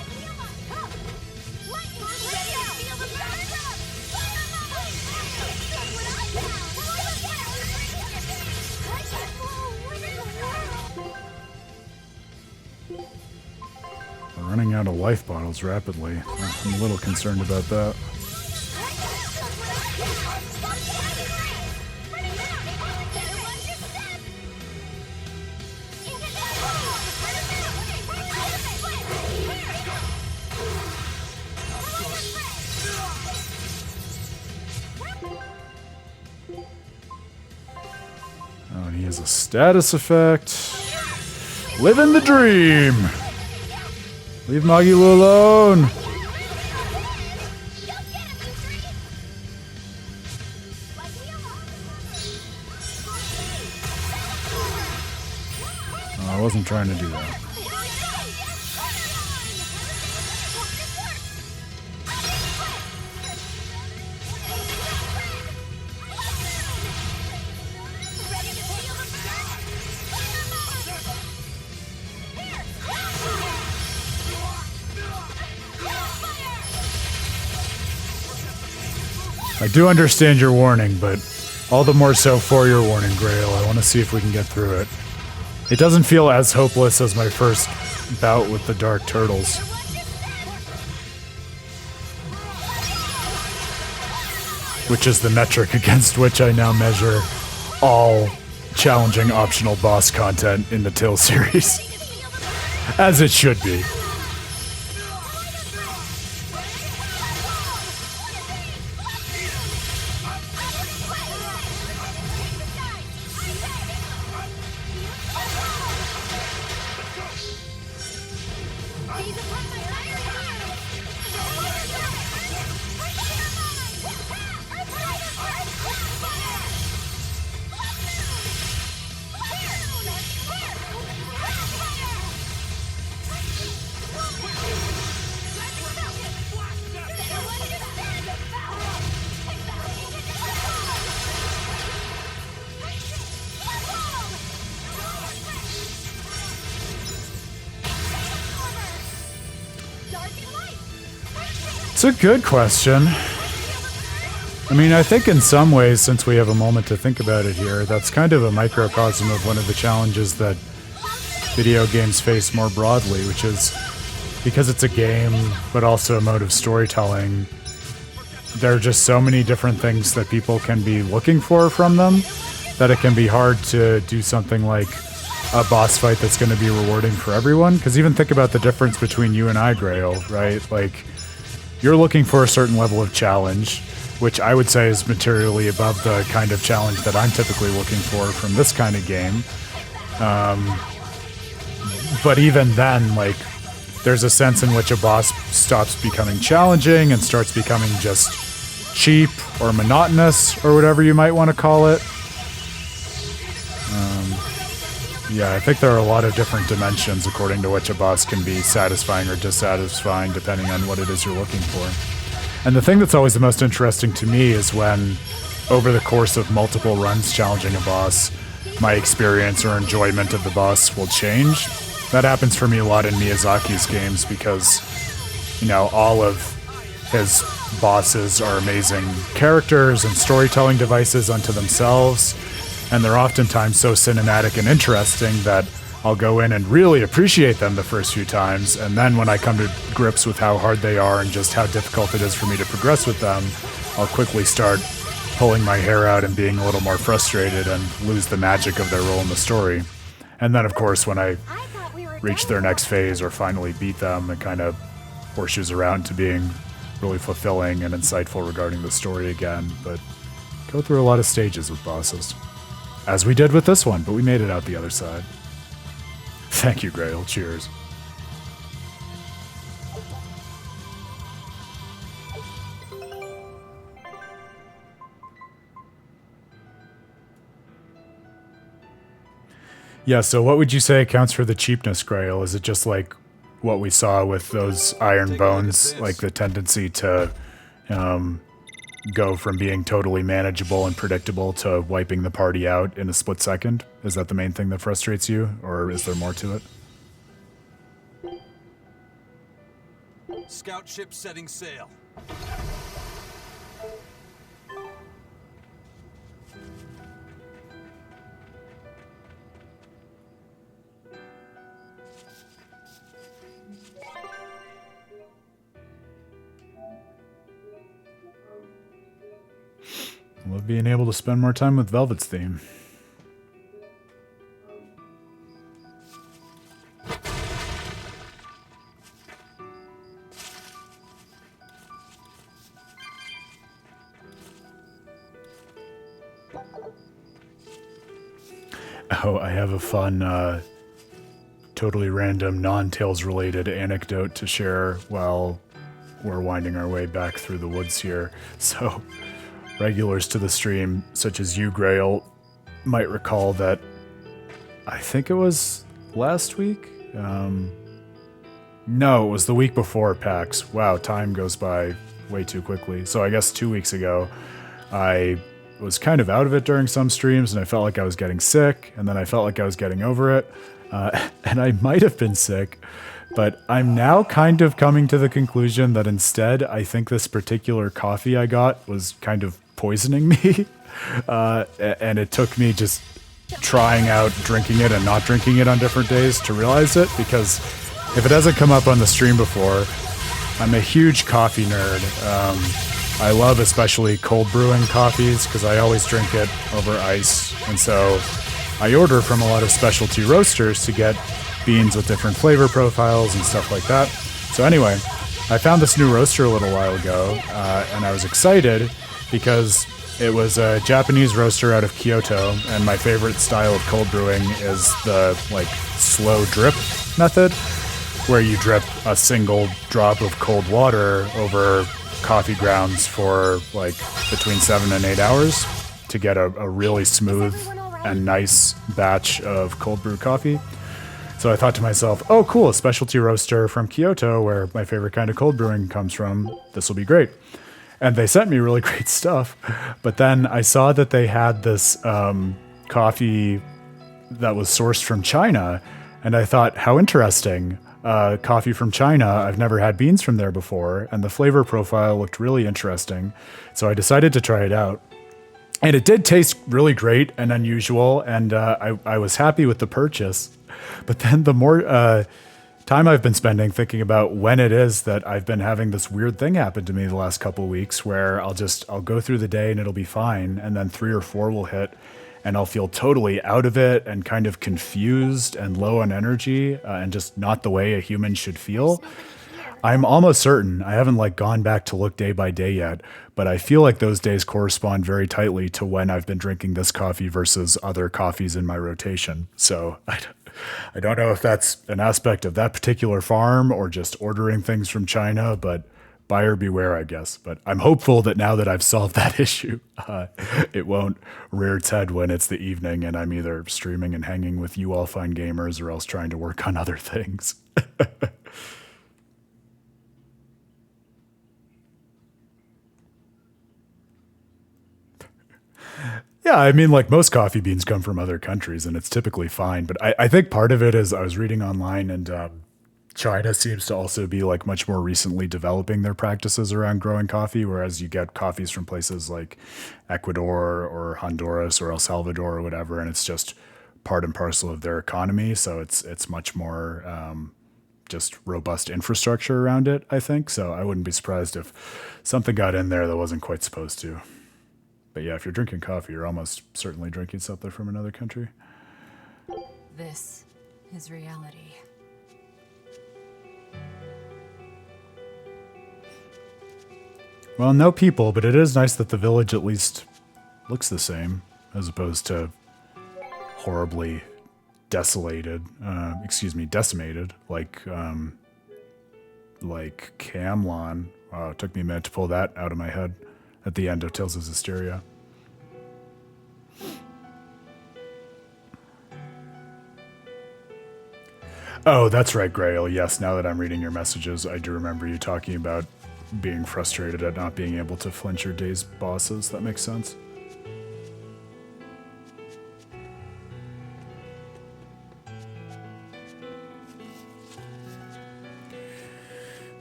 We're running out of life bottles rapidly. I'm a little concerned about that. Oh, and he has a status effect. Living the dream! Leave Magilu alone! Oh, I wasn't trying to do that. I do understand your warning, but all the more so for your warning, Grail. I want to see if we can get through it. It doesn't feel as hopeless as my first bout with the Dark Turtles. Which is the metric against which I now measure all challenging optional boss content in the Tales series. As it should be. It's a good question. I mean, I think in some ways, since we have a moment to think about it here, that's kind of a microcosm of one of the challenges that video games face more broadly, which is because it's a game, but also a mode of storytelling, there are just so many different things that people can be looking for from them that it can be hard to do something like a boss fight that's going to be rewarding for everyone. Because even think about the difference between you and I, Grail, right? Like, you're looking for a certain level of challenge, which I would say is materially above the kind of challenge that I'm typically looking for from this kind of game. But even then, like, there's a sense in which a boss stops becoming challenging and starts becoming just cheap or monotonous or whatever you might want to call it. Yeah, I think there are a lot of different dimensions according to which a boss can be satisfying or dissatisfying depending on what it is you're looking for. And the thing that's always the most interesting to me is when, over the course of multiple runs challenging a boss, my experience or enjoyment of the boss will change. That happens for me a lot in Miyazaki's games because, you know, all of his bosses are amazing characters and storytelling devices unto themselves, and they're oftentimes so cinematic and interesting that I'll go in and really appreciate them the first few times, and then when I come to grips with how hard they are and just how difficult it is for me to progress with them, I'll quickly start pulling my hair out and being a little more frustrated and lose the magic of their role in the story. And then, of course, when I reach their next phase or finally beat them, it kind of horseshoes around to being really fulfilling and insightful regarding the story again. But go through a lot of stages with bosses. As we did with this one, but we made it out the other side. Thank you, Grail. Cheers. Yeah, so what would you say accounts for the cheapness, Grail? Is it just like what we saw with those iron bones, like the tendency to go from being totally manageable and predictable to wiping the party out in a split second? Is that the main thing that frustrates you, or is there more to it? Scout ship setting sail. I love being able to spend more time with Velvet's theme. Oh, I have a fun, totally random, non-Tales related anecdote to share while we're winding our way back through the woods here. So, regulars to the stream, such as you, Grail, might recall that I think it was last week? No, it was the week before PAX. Wow, time goes by way too quickly. So I guess 2 weeks ago, I was kind of out of it during some streams, and I felt like I was getting sick, and then I felt like I was getting over it, and I might have been sick, but I'm now kind of coming to the conclusion that instead, I think this particular coffee I got was kind of poisoning me, and it took me just trying out drinking it and not drinking it on different days to realize it, because if it hasn't come up on the stream before, I'm a huge coffee nerd. I love especially cold brewing coffees because I always drink it over ice, and so I order from a lot of specialty roasters to get beans with different flavor profiles and stuff like that. So anyway, I found this new roaster a little while ago, and I was excited because it was a Japanese roaster out of Kyoto, and my favorite style of cold brewing is the slow drip method, where you drip a single drop of cold water over coffee grounds for between 7 and 8 hours to get a really smooth and nice batch of cold brew coffee. So I thought to myself, oh cool, a specialty roaster from Kyoto where my favorite kind of cold brewing comes from. This will be great. And they sent me really great stuff. But then I saw that they had this coffee that was sourced from China, and I thought, how interesting. coffee from China. I've never had beans from there before, and the flavor profile looked really interesting. So I decided to try it out. And it did taste really great and unusual, and I was happy with the purchase. But then the more time I've been spending thinking about when it is that I've been having this weird thing happen to me the last couple of weeks where I'll go through the day and it'll be fine, and then 3 or 4 will hit and I'll feel totally out of it and kind of confused and low on energy and just not the way a human should feel. I'm almost certain, I haven't like gone back to look day by day yet, but I feel like those days correspond very tightly to when I've been drinking this coffee versus other coffees in my rotation. So I don't know if that's an aspect of that particular farm or just ordering things from China, but buyer beware, I guess. But I'm hopeful that now that I've solved that issue, it won't rear its head when it's the evening and I'm either streaming and hanging with you all fine gamers or else trying to work on other things. Yeah, I mean, like most coffee beans come from other countries and it's typically fine. But I think part of it is I was reading online and China seems to also be like much more recently developing their practices around growing coffee, whereas you get coffees from places like Ecuador or Honduras or El Salvador or whatever, and it's just part and parcel of their economy. So it's much more just robust infrastructure around it, I think. So I wouldn't be surprised if something got in there that wasn't quite supposed to. But yeah, if you're drinking coffee, you're almost certainly drinking something from another country. This is reality. Well, no people, but it is nice that the village at least looks the same, as opposed to horribly decimated, like Camlon. Wow, it took me a minute to pull that out of my head at the end of Tales of Zestiria. Oh, that's right, Grail. Yes, now that I'm reading your messages, I do remember you talking about being frustrated at not being able to flinch your day's bosses. That makes sense.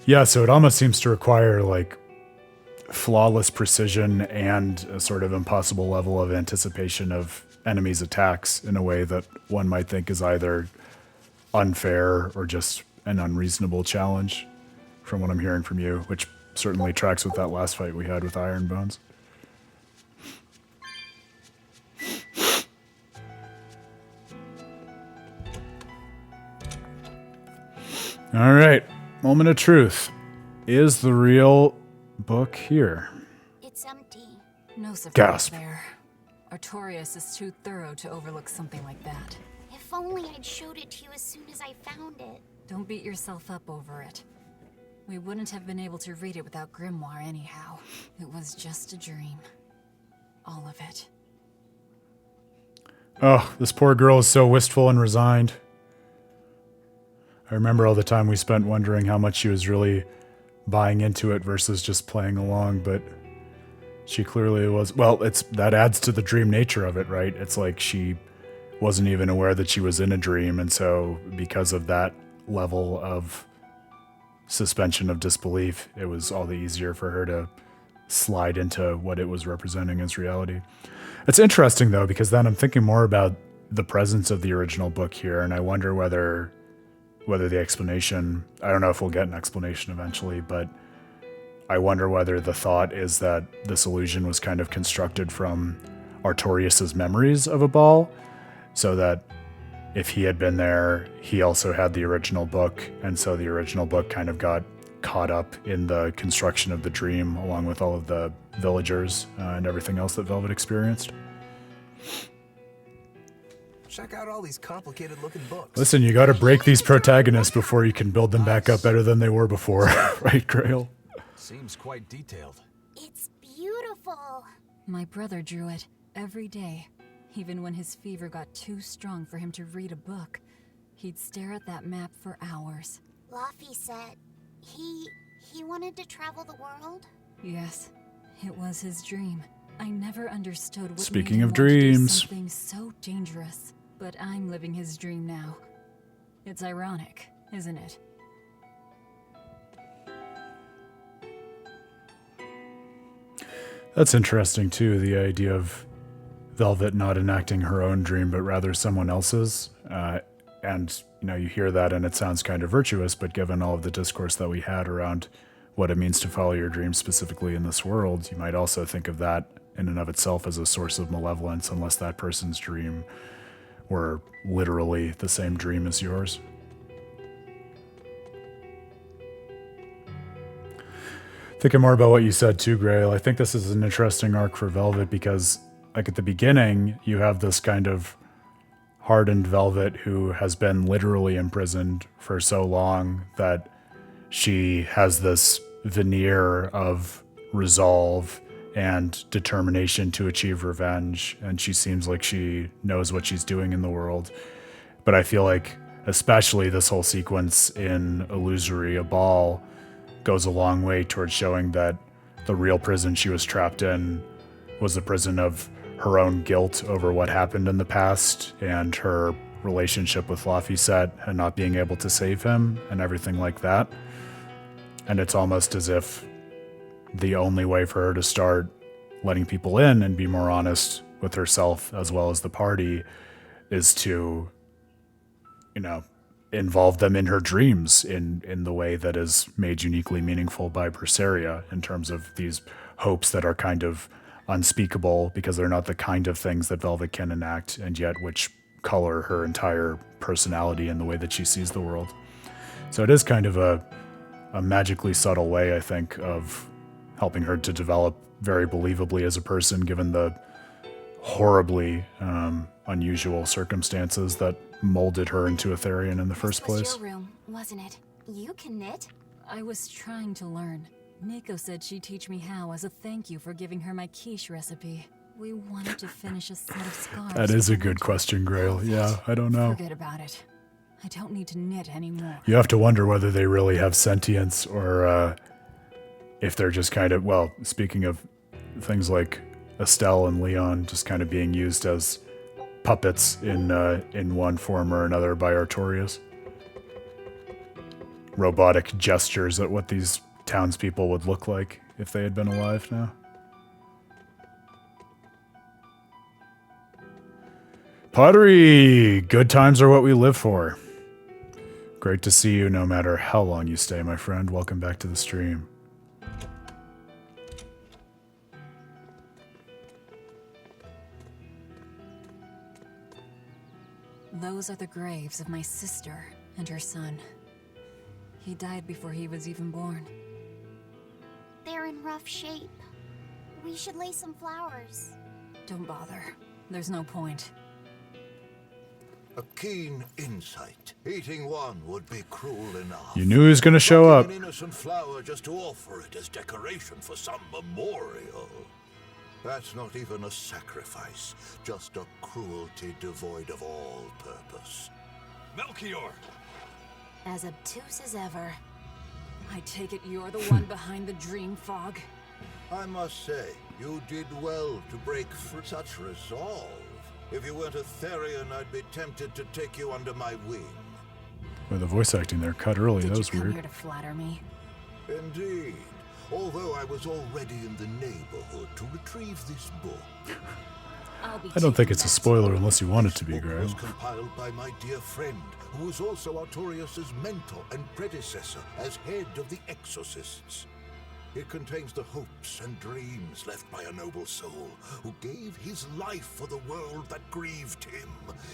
Yeah, so it almost seems to require like flawless precision and a sort of impossible level of anticipation of enemies' attacks in a way that one might think is either unfair or just an unreasonable challenge from what I'm hearing from you, which certainly tracks with that last fight we had with Iron Bones. All right, moment of truth. Is the real book here? It's empty. No surprise Gasp. there. Artorias is too thorough to overlook something like that. If only I'd showed it to you as soon as I found it. Don't beat yourself up over it. We wouldn't have been able to read it without Grimoire anyhow. It was just a dream. All of it. Oh, this poor girl is so wistful and resigned. I remember all the time we spent wondering how much she was really buying into it versus just playing along, but she clearly was. Well, that adds to the dream nature of it, right? It's like she wasn't even aware that she was in a dream, and so because of that level of suspension of disbelief, it was all the easier for her to slide into what it was representing as reality. It's interesting, though, because then I'm thinking more about the presence of the original book here, and I wonder whether the explanation, I don't know if we'll get an explanation eventually, but I wonder whether the thought is that this illusion was kind of constructed from Artorias' memories of Aball, so that if he had been there, he also had the original book, and so the original book kind of got caught up in the construction of the dream, along with all of the villagers and everything else that Velvet experienced. Check out all these complicated-looking books. Listen, you gotta break these protagonists before you can build them back up better than they were before, right, Grail? Seems quite detailed. It's beautiful. My brother drew it every day. Even when his fever got too strong for him to read a book, he'd stare at that map for hours. Laffy said he wanted to travel the world. Yes, it was his dream. I never understood what Speaking made him of want to do dreams. something so dangerous. But I'm living his dream now. It's ironic, isn't it? That's interesting, too, the idea of Velvet not enacting her own dream, but rather someone else's. And, you hear that and it sounds kind of virtuous, but given all of the discourse that we had around what it means to follow your dream specifically in this world, you might also think of that in and of itself as a source of malevolence, unless that person's dream were literally the same dream as yours. Thinking more about what you said too, Grail, I think this is an interesting arc for Velvet because, like, at the beginning, you have this kind of hardened Velvet who has been literally imprisoned for so long that she has this veneer of resolve and determination to achieve revenge, and she seems like she knows what she's doing in the world. But I feel like, especially this whole sequence in Illusory Aball, goes a long way towards showing that the real prison she was trapped in was the prison of her own guilt over what happened in the past and her relationship with Laphicet and not being able to save him and everything like that. And it's almost as if the only way for her to start letting people in and be more honest with herself as well as the party is to, involve them in her dreams in the way that is made uniquely meaningful by Berseria, in terms of these hopes that are kind of unspeakable because they're not the kind of things that Velvet can enact, and yet which color her entire personality and the way that she sees the world. So it is kind of a magically subtle way, I think, of helping her to develop very believably as a person, given the horribly unusual circumstances that molded her into a Therion in the first place. This was your room, wasn't it? You can knit. I was trying to learn. Nico said she'd teach me how as a thank you for giving her my quiche recipe. We wanted to finish a set of scarves. That is a good question, Grail. Yeah, I don't know. Forget about it. I don't need to knit anymore. You have to wonder whether they really have sentience or if they're just kind of, well, speaking of things like Estelle and Leon just kind of being used as puppets in one form or another by Artorias. Robotic gestures at what these townspeople would look like if they had been alive now. Pottery! Good times are what we live for. Great to see you no matter how long you stay, my friend. Welcome back to the stream. Those are the graves of my sister and her son. He died before he was even born. They're in rough shape. We should lay some flowers. Don't bother. There's no point. A keen insight. Eating one would be cruel enough. You knew he was going to show up. An innocent flower just to offer it as decoration for some memorial. That's not even a sacrifice, just a cruelty devoid of all purpose. Melchior! As obtuse as ever. I take it you're the one behind the dream fog? I must say, you did well to break through such resolve. If you weren't a Therion, I'd be tempted to take you under my wing. Well, the voice acting there cut early. Did That was you come weird. here to flatter me? Indeed. Although I was already in the neighborhood to retrieve this book. I don't think it's a spoiler unless you want it to be, This book Grail. was compiled by my dear friend, who was also Artorias' mentor and predecessor as head of the Exorcists. It contains the hopes and dreams left by a noble soul who gave his life for the world that grieved him.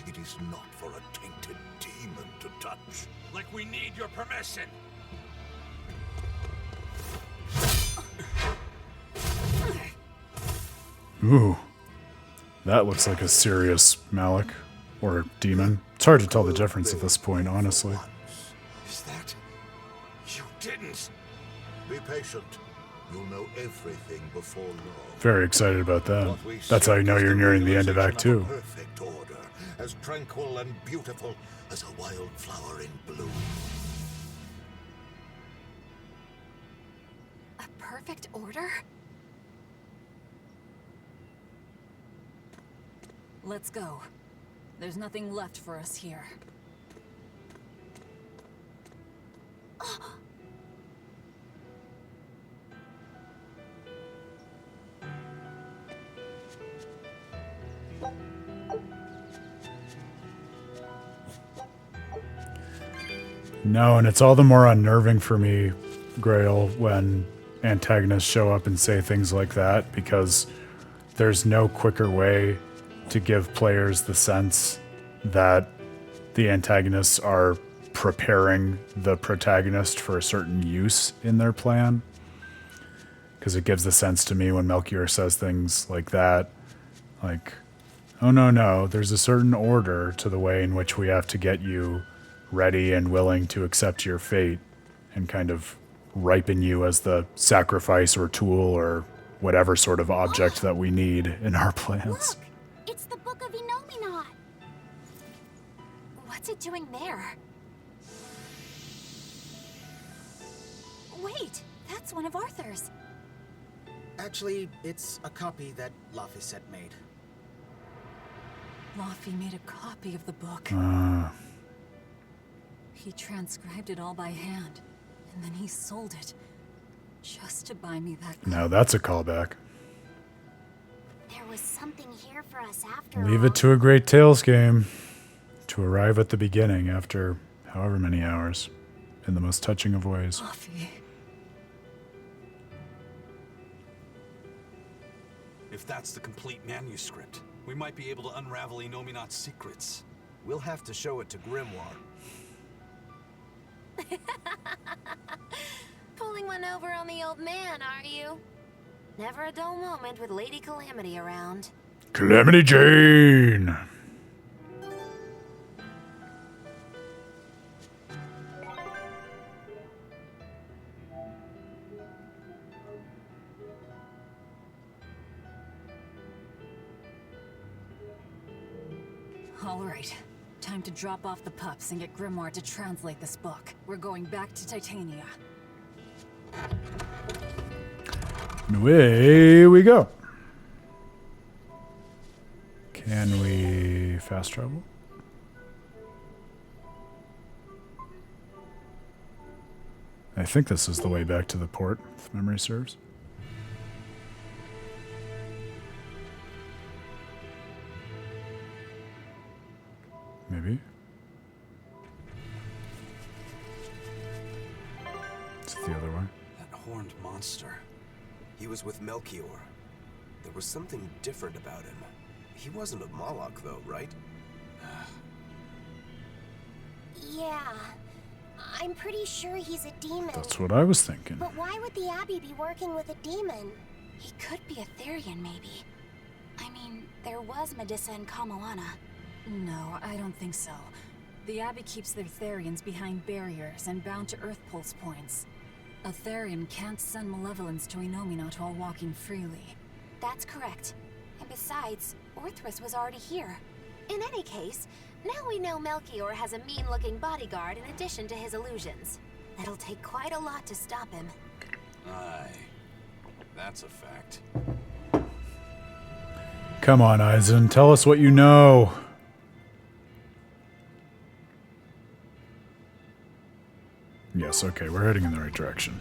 It is not for a tainted demon to touch. Like we need your permission! Ooh. That looks like a serious Malik. Or demon. It's hard to tell the difference at this point, honestly. Is that... You didn't... Be patient. You'll know everything before long. Very excited about that. What we That's how you seek know is you're nearing the end of Act 2. Perfect order, as tranquil and beautiful as a wildflower in bloom. A perfect order? Let's go. There's nothing left for us here. No, and it's all the more unnerving for me, Grail, when antagonists show up and say things like that, because there's no quicker way to give players the sense that the antagonists are preparing the protagonist for a certain use in their plan. Because it gives the sense to me when Melchior says things like that, like, oh no, there's a certain order to the way in which we have to get you ready and willing to accept your fate and kind of ripen you as the sacrifice or tool or whatever sort of object that we need in our plans. Look! It's the Book of Innominat! What's it doing there? Wait, that's one of Arthur's. Actually, it's a copy that Laphicet made. Laffy made a copy of the book. He transcribed it all by hand, and then he sold it. Just to buy me that. Now that's a callback. There was something here for us after Leave all. it to a great Tales game to arrive at the beginning after however many hours in the most touching of ways. Laffy. If that's the complete manuscript, we might be able to unravel Innominat's secrets. We'll have to show it to Grimoire. Pulling one over on the old man, are you? Never a dull moment with Lady Calamity around. Calamity Jane! All right. Time to drop off the pups and get Grimoire to translate this book. We're going back to Titania. Away we go. Can we fast travel? I think this is the way back to the port, if memory serves. Maybe. It's the other way. That horned monster. He was with Melchior. There was something different about him. He wasn't a Moloch, though, right? Yeah. I'm pretty sure he's a demon. That's what I was thinking. But why would the Abbey be working with a demon? He could be a Therion, maybe. I mean, there was Medusa and Kamalana. No, I don't think so. The Abbey keeps their Therions behind barriers and bound to Earth Pulse points. A Therion can't send malevolence to Innominat while walking freely. That's correct. And besides, Orthrus was already here. In any case, now we know Melchior has a mean-looking bodyguard in addition to his illusions. That'll take quite a lot to stop him. Aye. That's a fact. Come on, Eisen, tell us what you know. Yes, okay, we're heading in the right direction.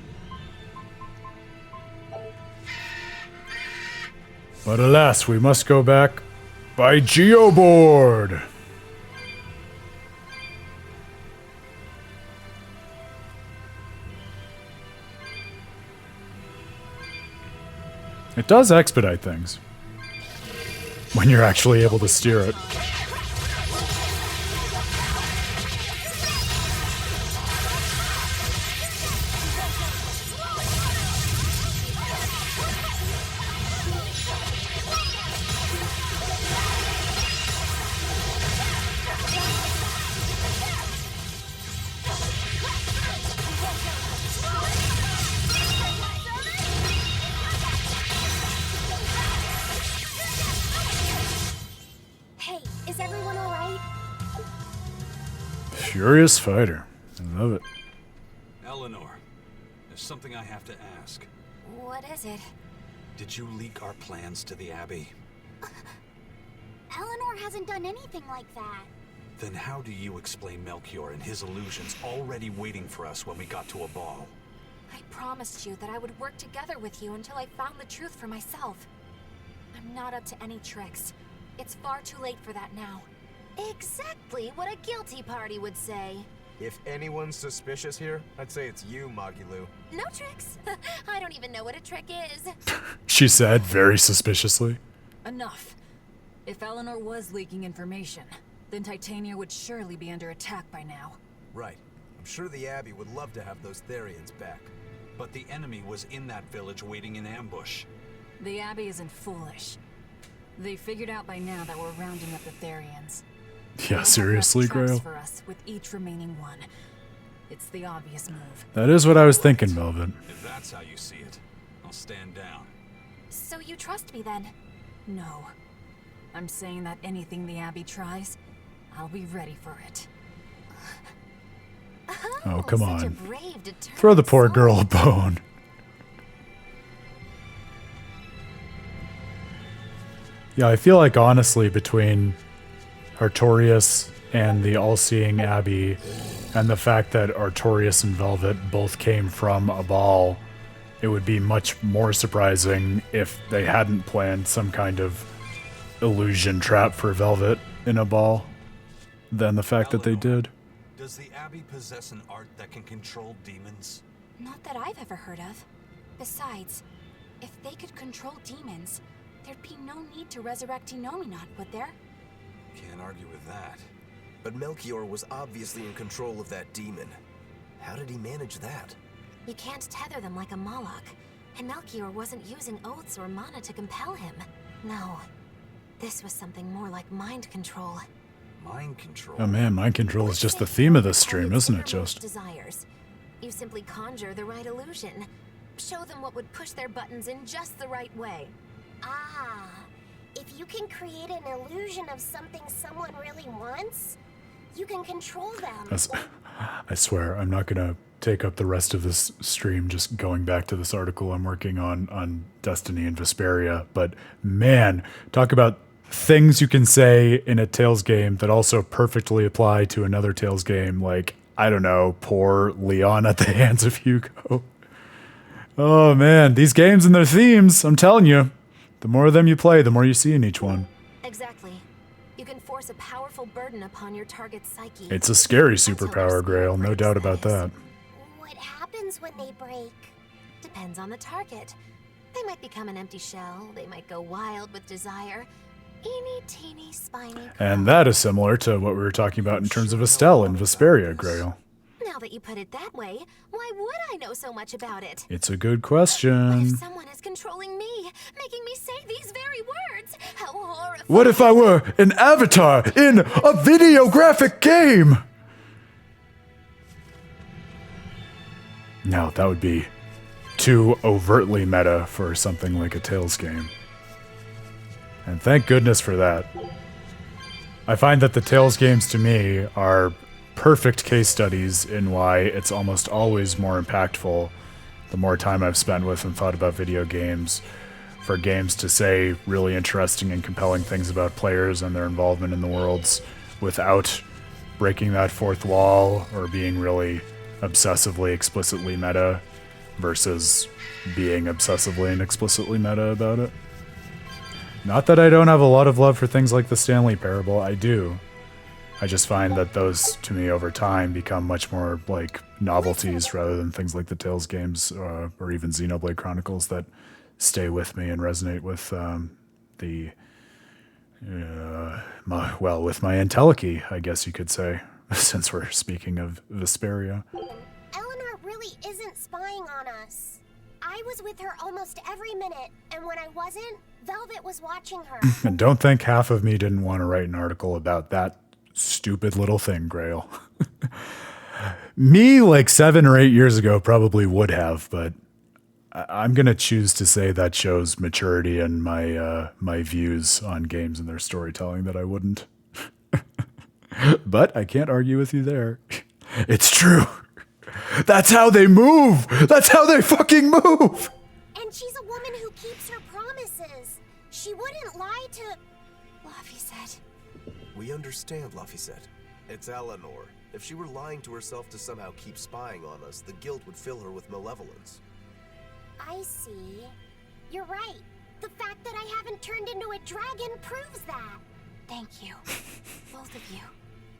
But alas, we must go back by geoboard. It does expedite things when you're actually able to steer it. Hey, is everyone alright? Furious fighter. I love it. Eleanor, there's something I have to ask. What is it? Did you leak our plans to the Abbey? Eleanor hasn't done anything like that. Then how do you explain Melchior and his illusions already waiting for us when we got to Aball? I promised you that I would work together with you until I found the truth for myself. I'm not up to any tricks. It's far too late for that now. Exactly what a guilty party would say. If anyone's suspicious here, I'd say it's you, Magilu. No tricks. I don't even know what a trick is. She said, very suspiciously. Enough. If Eleanor was leaking information, then Titania would surely be under attack by now. Right. I'm sure the Abbey would love to have those Therions back. But the enemy was in that village waiting in ambush. The Abbey isn't foolish. They figured out by now that we're rounding up the Therions. Yeah, seriously, Grail. For us with each remaining one. It's the obvious move. That is what I was thinking, Velvet. If that's how you see it, I'll stand down. So you trust me then? No. I'm saying that anything the Abbey tries, I'll be ready for it. Oh, come such on. A brave, determined Throw the poor soul. girl a bone. Yeah, I feel like honestly between Artorias and the all-seeing Abbey and the fact that Artorias and Velvet both came from Aball, it would be much more surprising if they hadn't planned some kind of illusion trap for Velvet in Aball than the fact that they did. Does the Abbey possess an art that can control demons? Not that I've ever heard of. Besides, if they could control demons, there'd be no need to resurrect Inominat, would there? Can't argue with that. But Melchior was obviously in control of that demon. How did he manage that? You can't tether them like a Moloch, and Melchior wasn't using oaths or mana to compel him. No, this was something more like mind control. Mind control? Oh man, mind control is just the theme of this stream, isn't it, just? Desires. You simply conjure the right illusion. Show them what would push their buttons in just the right way. Ah, if you can create an illusion of something someone really wants, you can control them. I swear, I'm not gonna take up the rest of this stream just going back to this article I'm working on Destiny and Vesperia, but man, talk about things you can say in a Tales game that also perfectly apply to another Tales game, like, I don't know, poor Leon at the hands of Hugo. Oh man, these games and their themes, I'm telling you, the more of them you play, the more you see in each one. Exactly. You can force a powerful burden upon your target's psyche. It's a scary superpower, Grail, no doubt about that. What happens when they break? Depends on the target. They might become an empty shell, they might go wild with desire. Eeny, teeny, spiny. And that is similar to what we were talking about in terms of Estelle and Vesperia, Grail. Now that you put it that way, why would I know so much about it? It's a good What question. if someone is controlling me, making me say these very words? How horrifying. What if I were an avatar in a video graphic game? No, that would be too overtly meta for something like a Tales game. And thank goodness for that. I find that the Tales games to me are perfect case studies in why it's almost always more impactful the more time I've spent with and thought about video games, for games to say really interesting and compelling things about players and their involvement in the worlds without breaking that fourth wall or being really obsessively explicitly meta versus being obsessively and explicitly meta about it. Not that I don't have a lot of love for things like the Stanley Parable, I do. I just find that those, to me, over time, become much more like novelties rather than things like the Tales games or even Xenoblade Chronicles that stay with me and resonate with with my entelechy, I guess you could say, since we're speaking of Vesperia. Eleanor really isn't spying on us. I was with her almost every minute, and when I wasn't, Velvet was watching her. And don't think half of me didn't want to write an article about that stupid little thing, Grail. Me, like 7 or 8 years ago, probably would have, but I'm going to choose to say that shows maturity and my views on games and their storytelling that I wouldn't. But I can't argue with you there. It's true. That's how they move. That's how they fucking move. And she's a woman who keeps her promises. She wouldn't lie to... Laphicet. We understand, Laphicet. It's Eleanor. If she were lying to herself to somehow keep spying on us, the guilt would fill her with malevolence. I see. You're right. The fact that I haven't turned into a dragon proves that. Thank you. Both of you.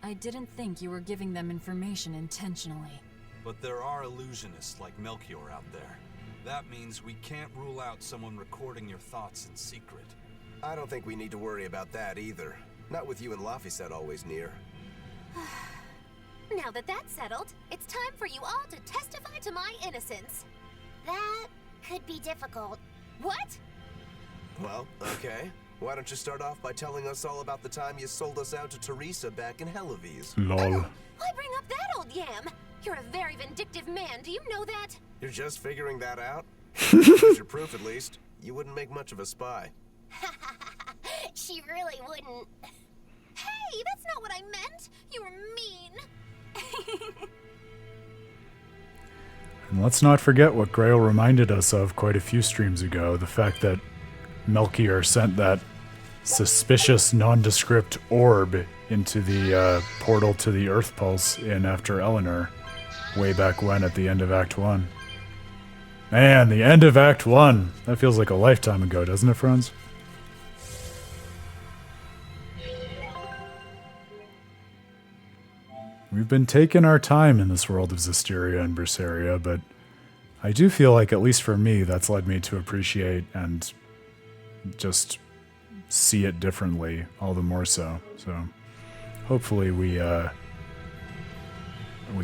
I didn't think you were giving them information intentionally. But there are illusionists like Melchior out there. That means we can't rule out someone recording your thoughts in secret. I don't think we need to worry about that either. Not with you and Laphicet always near. Now that that's settled, it's time for you all to testify to my innocence. That could be difficult. What? Well, okay. Why don't you start off by telling us all about the time you sold us out to Teresa back in Helives? Lol. Why bring up that old yam? You're a very vindictive man, do you know that? You're just figuring that out? There's your proof, at least. You wouldn't make much of a spy. She really wouldn't. Hey, that's not what I meant. You were mean. And let's not forget what Grail reminded us of quite a few streams ago, the fact that Melchior sent that suspicious nondescript orb into the portal to the Earth Pulse in after Eleanor, way back when at the end of Act 1. Man, the end of Act 1! That feels like a lifetime ago, doesn't it, friends? We've been taking our time in this world of Zestiria and Berseria, but I do feel like, at least for me, that's led me to appreciate and just see it differently, all the more so. So hopefully we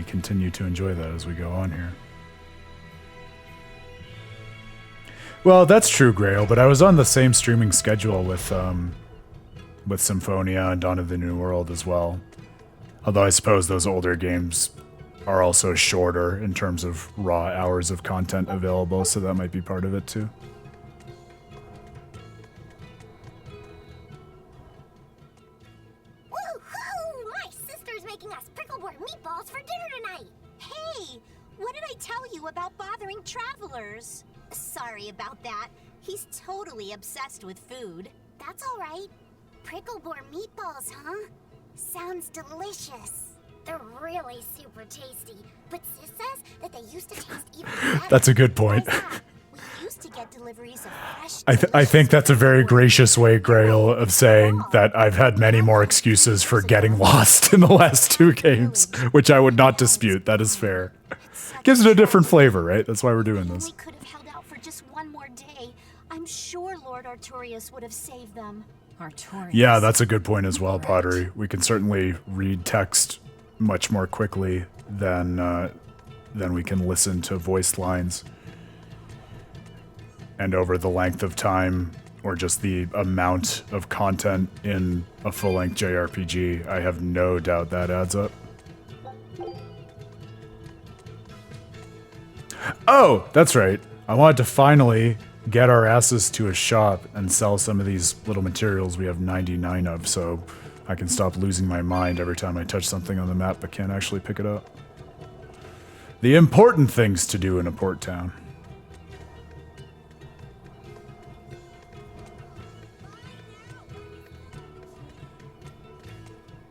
continue to enjoy that as we go on here. Well, that's true, Grail, but I was on the same streaming schedule with Symphonia and Dawn of the New World as well. Although I suppose those older games are also shorter in terms of raw hours of content available, so that might be part of it too. Woo-hoo! My sister's making us pickleboard meatballs for dinner tonight! Hey! What did I tell you about bothering travelers? Sorry about that. He's totally obsessed with food. That's alright. Pickleboard meatballs, huh? Sounds delicious. They're really super tasty, but Sis says that they used to taste even better. That's a good point. We used to get deliveries of fresh. I think that's a very gracious way, Grail, of saying that I've had many more excuses for getting lost in the last two games, which I would not dispute. That is fair. Gives it a different flavor, right? That's why we're doing this. We could have held out for just one more day. I'm sure Lord Artorias would have saved them. Artorias. Yeah, that's a good point as well, Pottery. We can certainly read text much more quickly than we can listen to voiced lines. And over the length of time, or just the amount of content in a full-length JRPG, I have no doubt that adds up. Oh, that's right. I wanted to finally get our asses to a shop and sell some of these little materials we have 99 of, so I can stop losing my mind every time I touch something on the map but can't actually pick it up. The important things to do in a port town.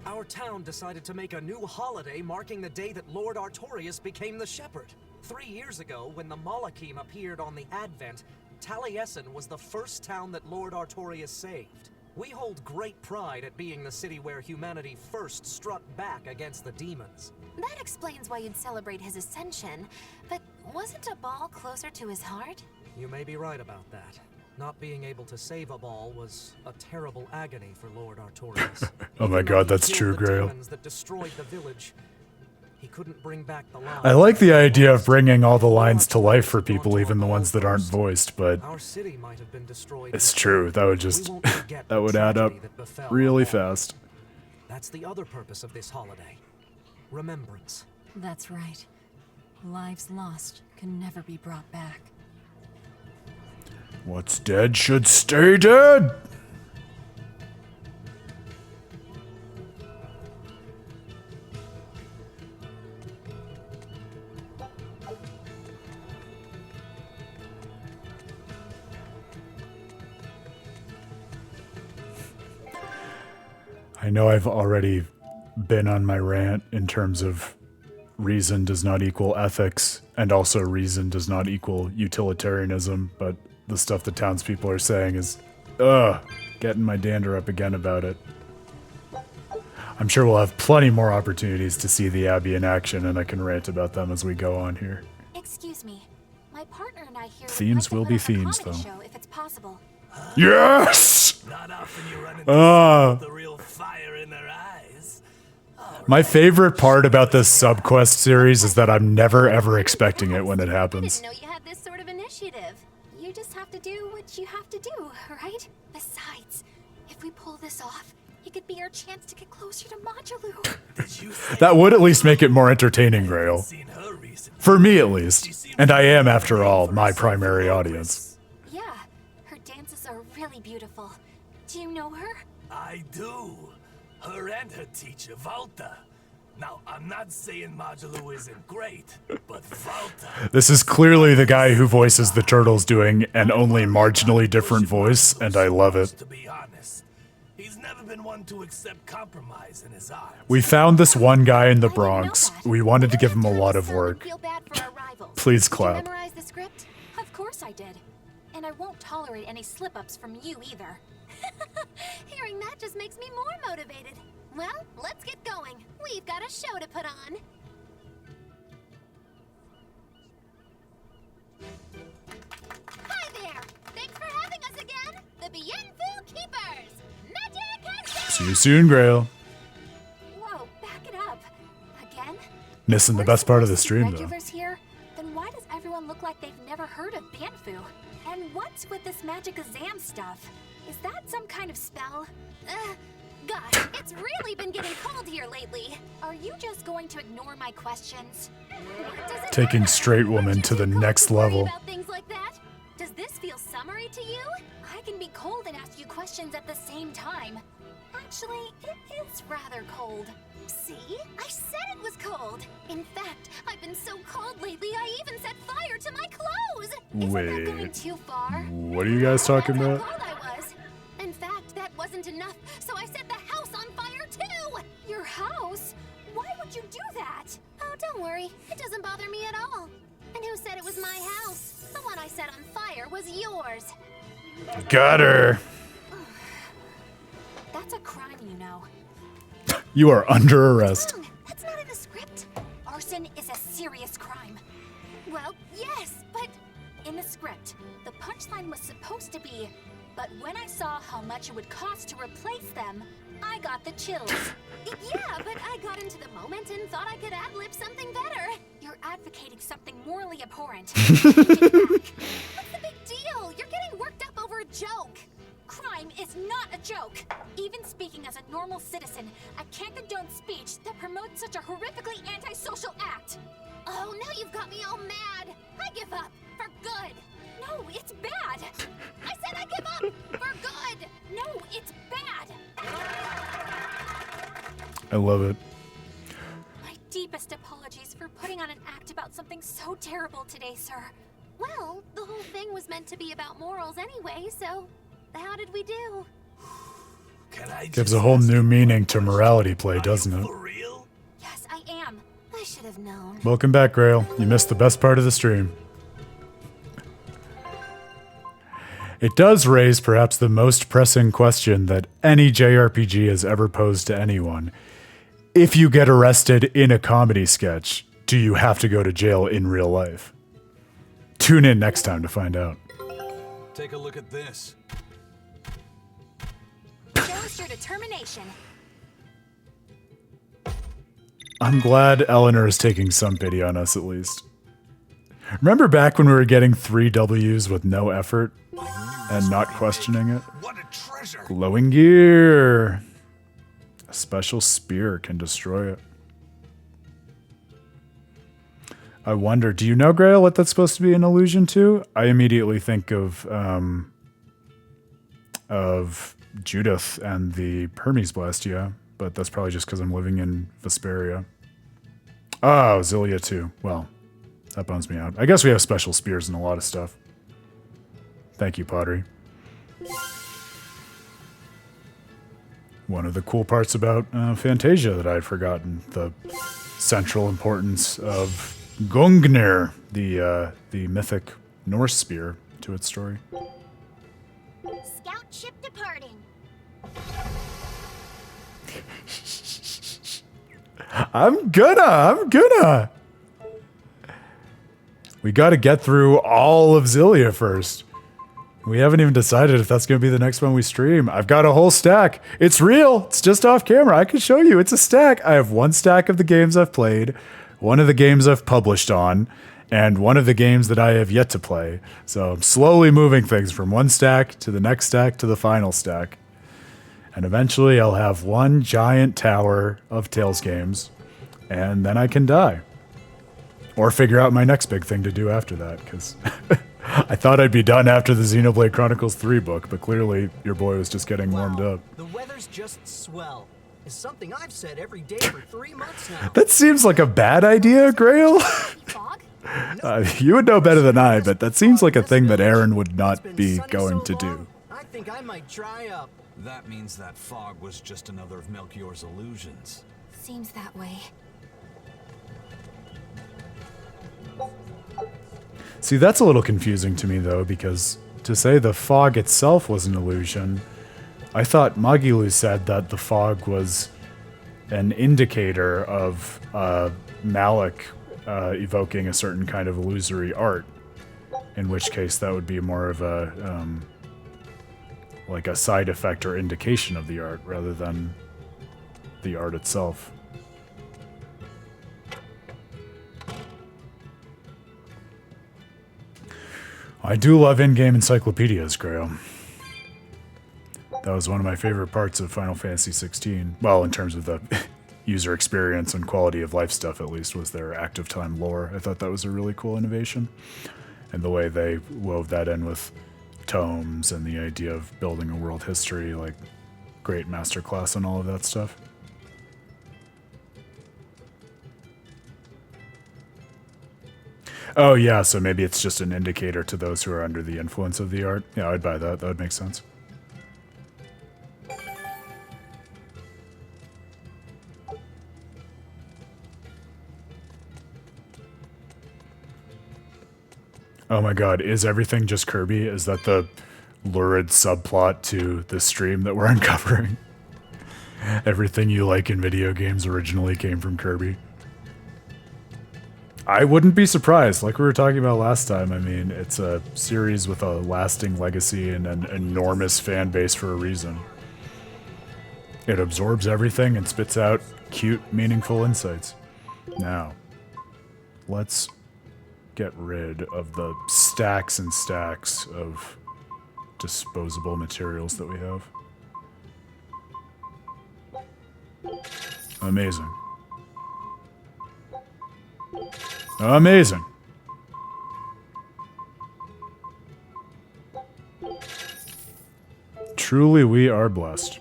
Our town decided to make a new holiday marking the day that Lord Artorias became the Shepherd. 3 years ago, when the Malachim appeared on the Advent, Taliesin was the first town that Lord Artorias saved. We hold great pride at being the city where humanity first struck back against the demons. That explains why you'd celebrate his ascension, but wasn't Aball closer to his heart? You may be right about that. Not being able to save Aball was a terrible agony for Lord Artorias. Oh my god, that's true, Grail. That destroyed the village. He couldn't bring back the lines. I like the idea of bringing all the lines to life for people, even the ones that aren't voiced, but Our city might have been destroyed. it's true. That would just, that would add up really fast. That's the other purpose of this holiday. Remembrance. That's right. Lives lost can never be brought back. What's dead should stay dead! I know I've already been on my rant in terms of reason does not equal ethics, and also reason does not equal utilitarianism, but the stuff the townspeople are saying is, getting my dander up again about it. I'm sure we'll have plenty more opportunities to see the Abbey in action, and I can rant about them as we go on here. Excuse me. My partner and I here Themes will be themes, though. show if it's possible. Yes! Not often you run into someone with the real fire in their eyes. My favorite part about this subquest series is that I'm never ever expecting it when it happens. I didn't know you had this sort of initiative. You just have to do what you have to do, right? Besides, if we pull this off, it could be our chance to get closer to Modulou. That would at least make it more entertaining, Grail. For me, at least. And I am, after all, my primary audience. Yeah, her dances are really beautiful. Do you know her? I do. Her and her teacher, Valta. Now, I'm not saying Modulou isn't great, but Valta... This is clearly the guy who voices the turtles doing an only marginally different voice, and I love it. To be honest, he's never been one to accept compromise in his eyes. We found this one guy in the Bronx. We wanted to give him a lot of work. Please clap. Did you memorize the script? Of course I did. And I won't tolerate any slip-ups from you either. Hearing that just makes me more motivated. Well, let's get going. We've got a show to put on. Hi there! Thanks for having us again! The Bienfu Keepers! Magic has... See you soon, Grail. Whoa, back it up. Again? Missing the best part of the stream, though. Regulars here? Then why does everyone look like they've never heard of Bienfu? And what's with this magic exam stuff? Is that some kind of spell? Gosh, it's really been getting cold here lately. Are you just going to ignore my questions? Taking straight woman to the next level. About things like that? Does this feel summery to you? I can be cold and ask you questions at the same time. Actually, it is rather cold. See? I said it was cold. In fact, I've been so cold lately, I even set fire to my clothes. Isn't that going too far? What are you guys talking about? How cold I was. In fact, that wasn't enough, so I set the house on fire too! Your house? Why would you do that? Oh, don't worry. It doesn't bother me at all. And who said it was my house? The one I set on fire was yours. Got her. That's a crime, you know. You are under arrest. That's not in the script. Arson is a serious crime. Well, yes, but in the script, the punchline was supposed to be, but when I saw how much it would cost to replace them, I got the chills. Yeah, but I got into the moment and thought I could ad-lib something better. You're advocating something morally abhorrent. What's the big deal? You're getting worked up over a joke. Crime is not a joke. Even speaking as a normal citizen, I can't condone speech that promotes such a horrifically antisocial act. Oh, now you've got me all mad. I give up. For good. No, it's bad. I said I give up. For good. No, it's bad. I love it. My deepest apologies for putting on an act about something so terrible today, sir. Well, the whole thing was meant to be about morals anyway, so how did we do? Gives a whole new meaning to morality play, doesn't it? Yes, I am. I should have known. Welcome back, Grail. You missed the best part of the stream. It does raise perhaps the most pressing question that any JRPG has ever posed to anyone. If you get arrested in a comedy sketch, do you have to go to jail in real life? Tune in next time to find out. Take a look at this. Show us your determination. I'm glad Eleanor is taking some pity on us at least. Remember back when we were getting 3 W's with no effort and not questioning it? What a treasure! Glowing gear! A special spear can destroy it. I wonder, do you know, Grail, what that's supposed to be an allusion to? I immediately think of Judith and the Hermes Blastia, but that's probably just because I'm living in Vesperia. Oh, Zilia too. Well, that bums me out. I guess we have special spears in a lot of stuff. Thank you, Pottery. One of the cool parts about Fantasia that I'd forgotten, the central importance of Gungnir, the mythic Norse spear, to its story. Scout ship departing. I'm gonna. We got to get through all of Zillia first. We haven't even decided if that's going to be the next one we stream. I've got a whole stack. It's real. It's just off camera. I can show you. It's a stack. I have one stack of the games I've played, one of the games I've published on, and one of the games that I have yet to play. So I'm slowly moving things from one stack to the next stack to the final stack. And eventually I'll have one giant tower of Tales games, and then I can die. Or figure out my next big thing to do after that, because I thought I'd be done after the Xenoblade Chronicles 3 book, but clearly your boy was just getting warmed up. The weather's just swell. It's something I've said every day for 3 months now. That seems like a bad idea, Grail. You would know better than I, but that seems like a thing that Aaron would not be going to do. I think I might dry up. That means that fog was just another of Melchior's illusions. Seems that way. See, that's a little confusing to me, though, because to say the fog itself was an illusion, I thought Magilu said that the fog was an indicator of Malik evoking a certain kind of illusory art, in which case that would be more of a, like a side effect or indication of the art, rather than the art itself. I do love in-game encyclopedias, Grail. That was one of my favorite parts of Final Fantasy XVI. Well, in terms of the user experience and quality of life stuff, at least, was their active time lore. I thought that was a really cool innovation. And the way they wove that in with tomes and the idea of building a world history, like great masterclass and all of that stuff. Oh yeah, so maybe it's just an indicator to those who are under the influence of the art. Yeah, I'd buy that. That would make sense. Oh my god, is everything just Kirby? Is that the lurid subplot to the stream that we're uncovering? Everything you like in video games originally came from Kirby. I wouldn't be surprised. Like we were talking about last time, I mean, it's a series with a lasting legacy and an enormous fan base for a reason. It absorbs everything and spits out cute, meaningful insights. Now, let's get rid of the stacks and stacks of disposable materials that we have. Amazing. Amazing. Truly, we are blessed.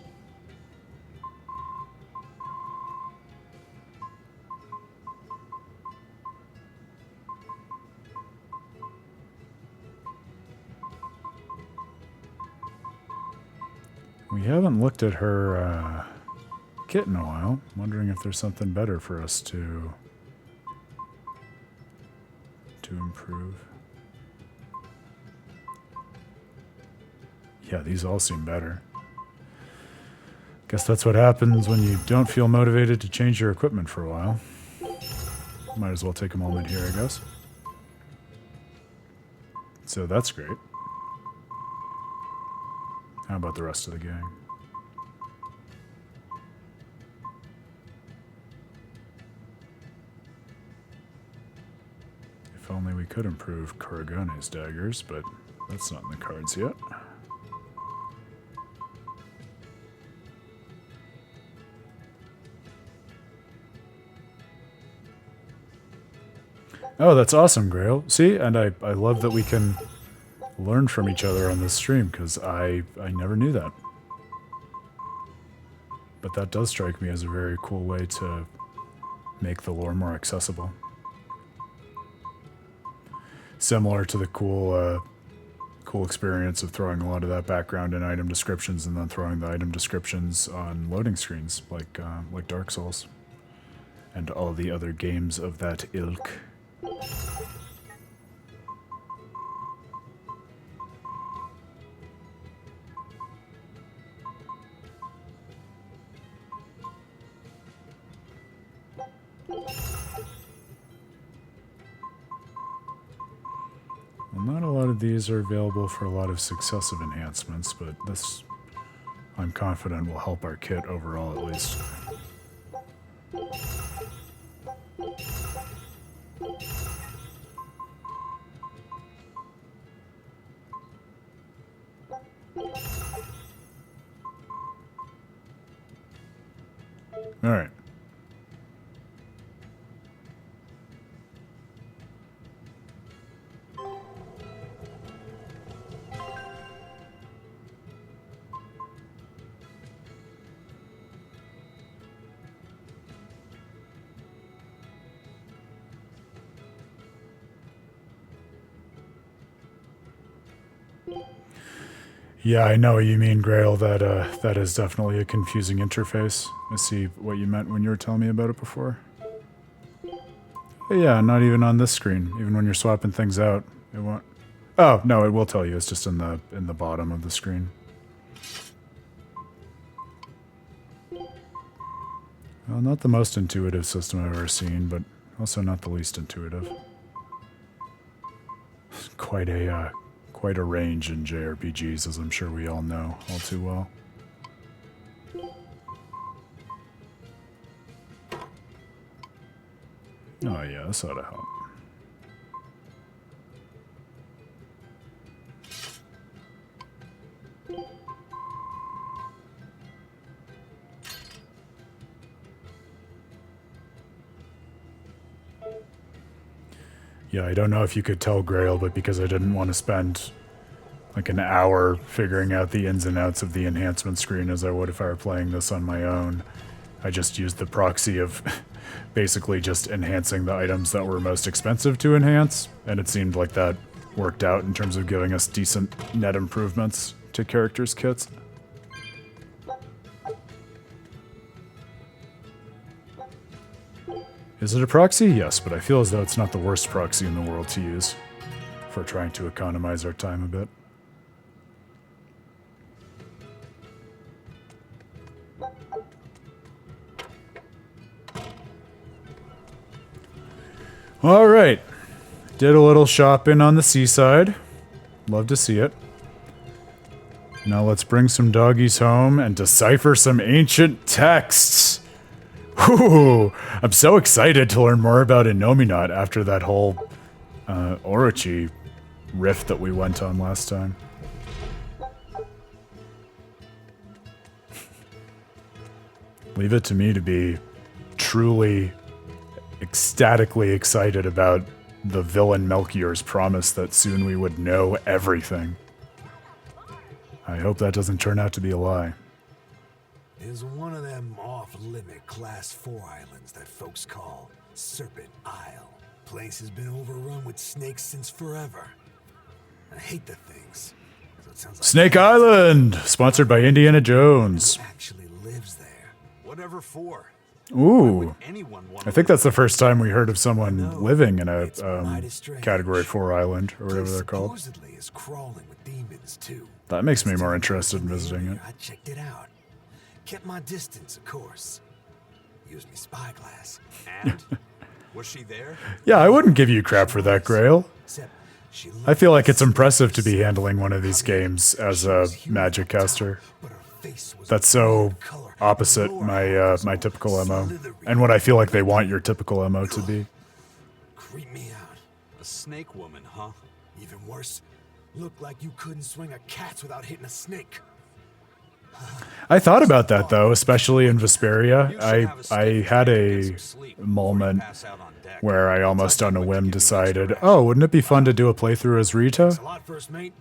We haven't looked at her kit in a while. Wondering if there's something better for us to improve. Yeah, these all seem better. Guess that's what happens when you don't feel motivated to change your equipment for a while. Might as well take a moment here, I guess. So that's great. How about the rest of the gang? If only we could improve Kuragone's daggers, but that's not in the cards yet. Oh, that's awesome, Grail. See, and I love that we can learn from each other on this stream, because I never knew that. But that does strike me as a very cool way to make the lore more accessible. Similar to the cool experience of throwing a lot of that background in item descriptions and then throwing the item descriptions on loading screens, like Dark Souls and all the other games of that ilk. Well, not a lot of these are available for a lot of successive enhancements, but this, I'm confident, will help our kit overall at least. All right. Yeah, I know what you mean, Grail. That is definitely a confusing interface. I see what you meant when you were telling me about it before. But yeah, not even on this screen. Even when you're swapping things out, it won't. Oh no, it will tell you. It's just in the bottom of the screen. Well, not the most intuitive system I've ever seen, but also not the least intuitive. Quite a range in JRPGs, as I'm sure we all know all too well. Oh yeah, this ought to help. Yeah, I don't know if you could tell, Grail, but because I didn't want to spend like an hour figuring out the ins and outs of the enhancement screen as I would if I were playing this on my own, I just used the proxy of basically just enhancing the items that were most expensive to enhance, and it seemed like that worked out in terms of giving us decent net improvements to characters' kits. Is it a proxy? Yes, but I feel as though it's not the worst proxy in the world to use for trying to economize our time a bit. All right. Did a little shopping on the seaside. Love to see it. Now let's bring some doggies home and decipher some ancient texts. Ooh, I'm so excited to learn more about Innominat after that whole Orochi rift that we went on last time. Leave it to me to be truly ecstatically excited about the villain Melchior's promise that soon we would know everything. I hope that doesn't turn out to be a lie. Is one of them off-limit Class 4 islands that folks call Serpent Isle. Place has been overrun with snakes since forever. I hate the things. So it sounds like Snake Island, sponsored by Indiana Jones. actually lives there. Whatever for? Ooh, Anyone want I think that's the first time we heard of someone living in a Category 4 island, or whatever they're called. Supposedly is crawling with demons too. That makes me more interested in visiting it. I checked it out. Kept my distance, of course. Used me spyglass. And? Was she there? Yeah, I wouldn't give you crap for that, Grail. Except she I feel like it's impressive to be handling one of these games as a magic caster. but her face was That's so color. opposite my typical MO, and what I feel like they want your typical MO to be. Creep me out. A snake woman, huh? Even worse, looked like you couldn't swing a cat without hitting a snake. I thought about that though, especially in Vesperia. I had a moment where I almost on a whim decided, oh, wouldn't it be fun to do a playthrough as Rita? A lot, first mate.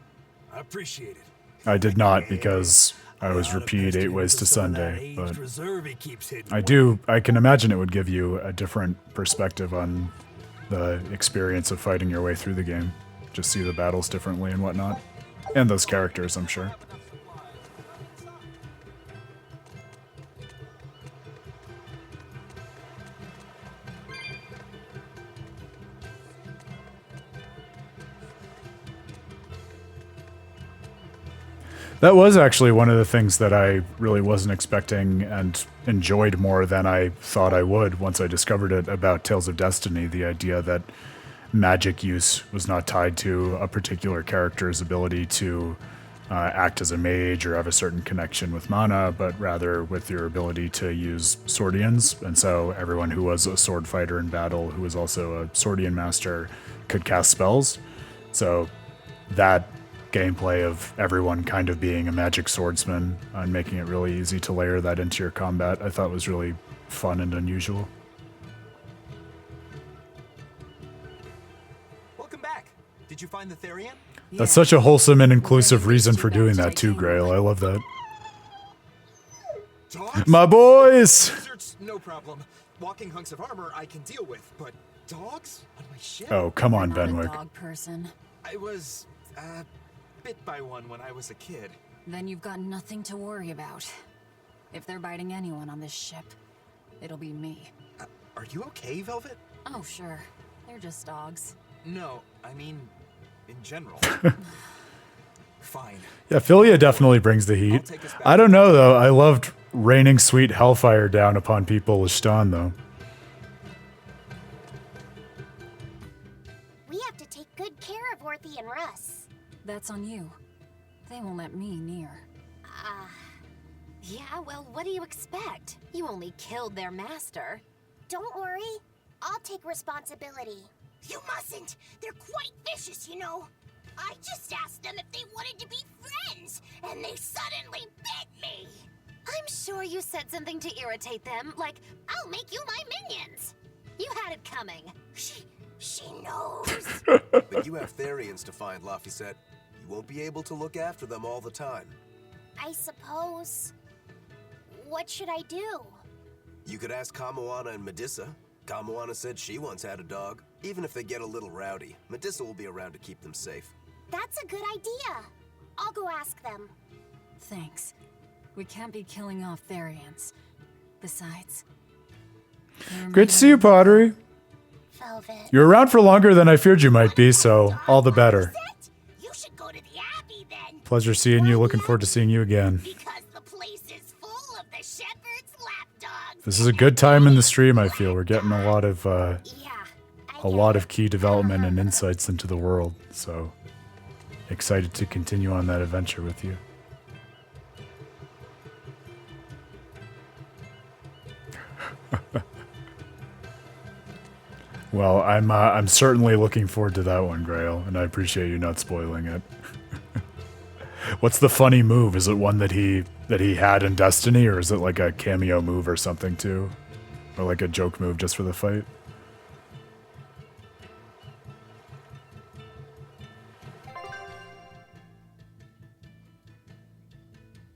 I appreciate it. I did not because I was repeat 8 Ways to Sunday, but Reserve he keeps hidden I can imagine it would give you a different perspective on the experience of fighting your way through the game. Just see the battles differently and whatnot. And those characters, I'm sure. That was actually one of the things that I really wasn't expecting and enjoyed more than I thought I would once I discovered it about Tales of Destiny, the idea that magic use was not tied to a particular character's ability to act as a mage or have a certain connection with mana, but rather with your ability to use swordians. And so everyone who was a sword fighter in battle, who was also a swordian master, could cast spells. So that gameplay of everyone kind of being a magic swordsman and making it really easy to layer that into your combat, I thought was really fun and unusual. Welcome back. Did you find the Therion? That's such a wholesome and inclusive reason for doing that too, Grail. I love that. Dogs? My boys! Lizards, no problem. Walking hunks of armor I can deal with, but dogs on my ship? Oh, come on, Not a Benwick. dog person. I was bit by one when I was a kid. Then you've got nothing to worry about. If they're biting anyone on this ship, it'll be me. Are you okay, Velvet? Oh, sure. They're just dogs. No, I mean, in general. Fine. Yeah, Philia definitely brings the heat. I don't know, though. I loved raining sweet hellfire down upon people with Stan, though. We have to take good care of Orthy and Russ. That's on you. They won't let me near. Yeah, well, what do you expect? You only killed their master. Don't worry. I'll take responsibility. You mustn't. They're quite vicious, you know. I just asked them if they wanted to be friends, and they suddenly bit me. I'm sure you said something to irritate them, like, I'll make you my minions. You had it coming. She knows. But you have Therions to find, Laphicet. You won't be able to look after them all the time. I suppose. What should I do? You could ask Kamoana and Medissa. Kamoana said she once had a dog. Even if they get a little rowdy, Medissa will be around to keep them safe. That's a good idea. I'll go ask them. Thanks. We can't be killing off Therions. Besides... Great to see you, Pottery. Velvet. You're around for longer than I feared you might be, so all the better. You should go to the Abbey then. Pleasure seeing you. Looking forward to seeing you again. Because the place is full of the shepherd's lapdogs. This is a good time in the stream, I feel. We're getting a lot of key development and insights into the world, so excited to continue on that adventure with you. Well, I'm certainly looking forward to that one, Grail, and I appreciate you not spoiling it. What's the funny move? Is it one that he had in Destiny, or is it like a cameo move or something too? Or like a joke move just for the fight?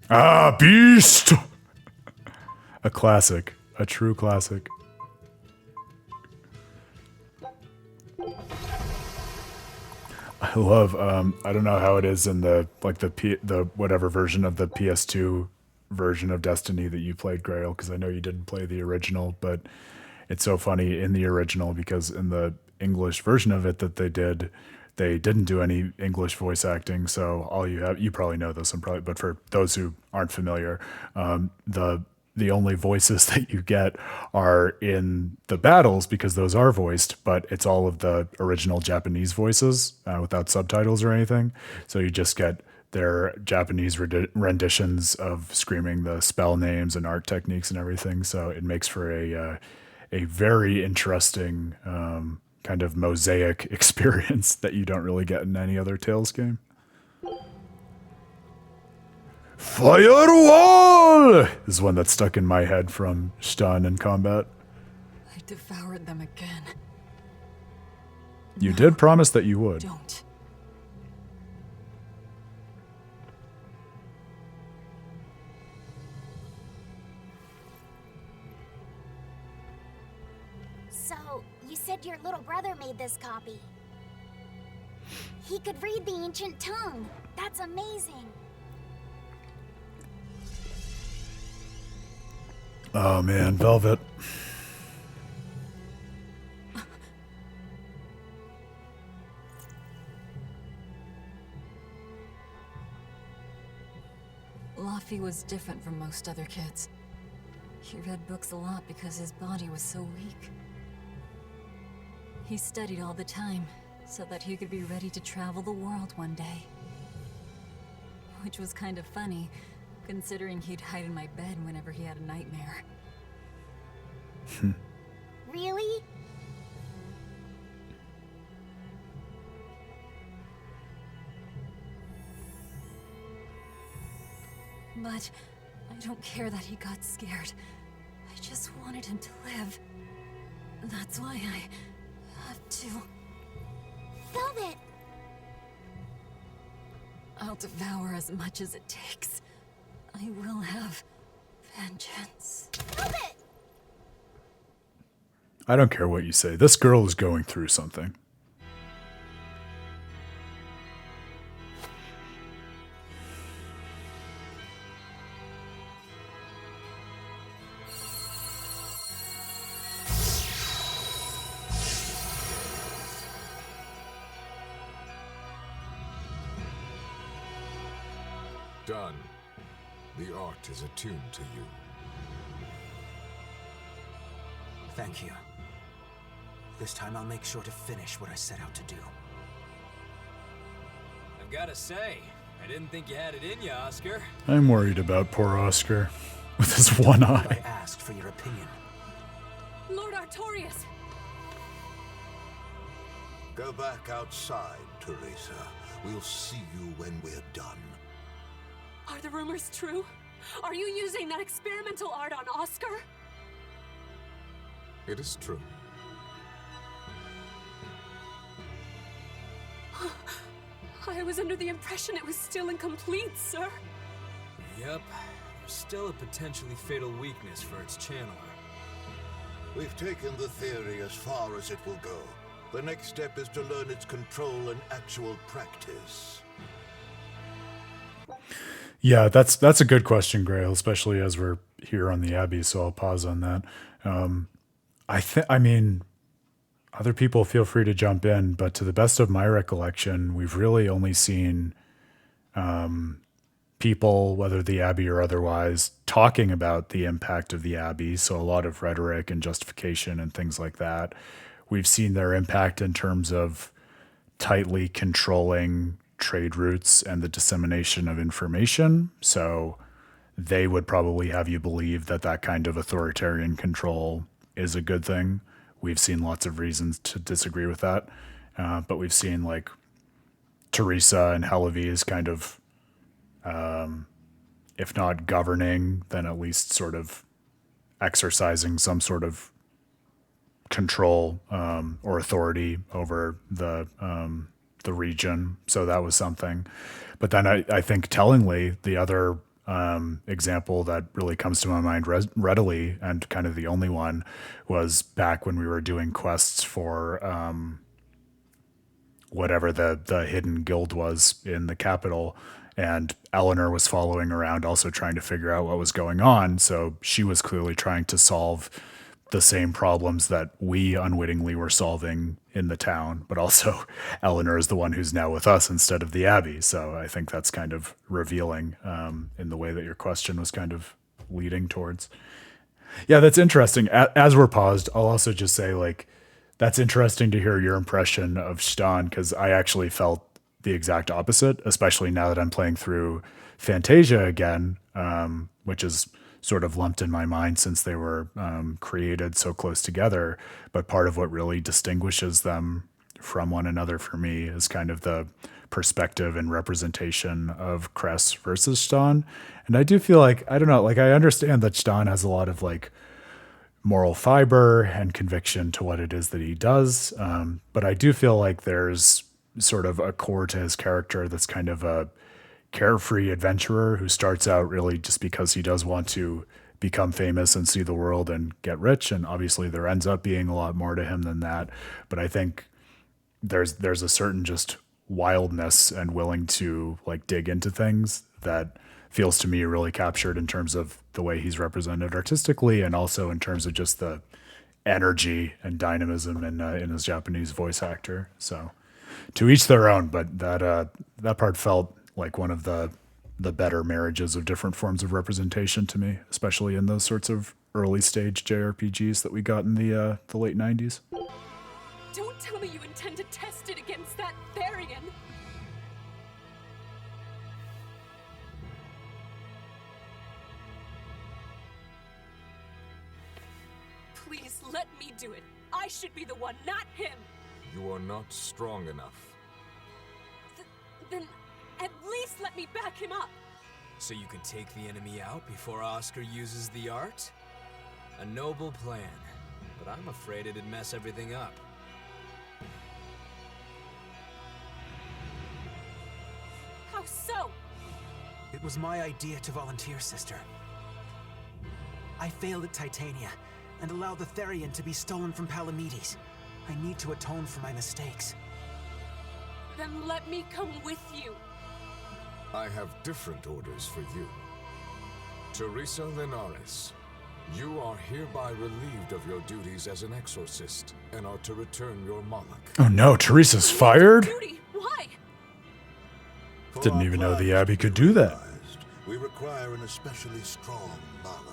Ah, Beast! A classic. A true classic. I love, I don't know how it is in the whatever version of the PS2 version of Destiny that you played, Grail, because I know you didn't play the original, but it's so funny in the original because in the English version of it that they didn't do any English voice acting, so all you probably know this, but for those who aren't familiar, the only voices that you get are in the battles because those are voiced, but it's all of the original Japanese voices without subtitles or anything. So you just get their Japanese renditions of screaming the spell names and art techniques and everything. So it makes for a very interesting kind of mosaic experience that you don't really get in any other Tales game. Firewall is one that stuck in my head from Stan in combat. I devoured them again. You did promise that you would. Don't. So, you said your little brother made this copy. He could read the ancient tongue. That's amazing. Oh man, Velvet. Luffy was different from most other kids. He read books a lot because his body was so weak. He studied all the time, so that he could be ready to travel the world one day. Which was kind of funny, considering he'd hide in my bed whenever he had a nightmare. Really? But I don't care that he got scared. I just wanted him to live. That's why I have to... Velvet! I'll devour as much as it takes. I will have vengeance. Velvet! I don't care what you say. This girl is going through something. Done. The art is attuned to you. Thank you. This time I'll make sure to finish what I set out to do. I've gotta say, I didn't think you had it in you, Oscar. I'm worried about poor Oscar with his one I eye. asked for your opinion. Lord Artorias! Go back outside, Teresa. We'll see you when we're done. Are the rumors true? Are you using that experimental art on Oscar? It is true. I was under the impression it was still incomplete, sir. Yep. There's still a potentially fatal weakness for its channeler. We've taken the theory as far as it will go. The next step is to learn its control and actual practice. Yeah, that's a good question, Grail, especially as we're here on the Abbey, so I'll pause on that. I mean, other people feel free to jump in, but to the best of my recollection, we've really only seen people, whether the Abbey or otherwise, talking about the impact of the Abbey, so a lot of rhetoric and justification and things like that. We've seen their impact in terms of tightly controlling trade routes and the dissemination of information. So they would probably have you believe that that kind of authoritarian control is a good thing. We've seen lots of reasons to disagree with that. But we've seen like Teresa and Hellevy is kind of, if not governing, then at least sort of exercising some sort of control or authority over the region. So that was something. But then I think tellingly, the other example that really comes to my mind readily, and kind of the only one, was back when we were doing quests for whatever the hidden guild was in the capital, and Eleanor was following around also trying to figure out what was going on. So she was clearly trying to solve the same problems that we unwittingly were solving in the town, but also Eleanor is the one who's now with us instead of the Abbey. So I think that's kind of revealing in the way that your question was kind of leading towards. Yeah, that's interesting. As we're paused, I'll also just say, like, that's interesting to hear your impression of Stan, because I actually felt the exact opposite, especially now that I'm playing through Fantasia again, which is sort of lumped in my mind since they were created so close together. But part of what really distinguishes them from one another for me is kind of the perspective and representation of Cress versus Stan. And I do feel like, I don't know, like I understand that Stan has a lot of like moral fiber and conviction to what it is that he does. But I do feel like there's sort of a core to his character that's kind of a carefree adventurer who starts out really just because he does want to become famous and see the world and get rich. And obviously there ends up being a lot more to him than that. But I think there's a certain just wildness and willing to like dig into things that feels to me really captured in terms of the way he's represented artistically, and also in terms of just the energy and dynamism in his Japanese voice actor. So to each their own, but that part felt like one of the the better marriages of different forms of representation to me, especially in those sorts of early stage JRPGs that we got in the late 90s. Don't tell me you intend to test it against that Therion. Please let me do it. I should be the one, not him. You are not strong enough. Then at least let me back him up. So you can take the enemy out before Oscar uses the art? A noble plan, but I'm afraid it'd mess everything up. How so? It was my idea to volunteer, sister. I failed at Titania and allowed the Therion to be stolen from Palamedes. I need to atone for my mistakes. Then let me come with you. I have different orders for you. Teresa Linares, you are hereby relieved of your duties as an exorcist and are to return your Moloch. Oh no, Teresa's fired? Duty? Why? Didn't even know the Abbey could do that. We require an especially strong Moloch.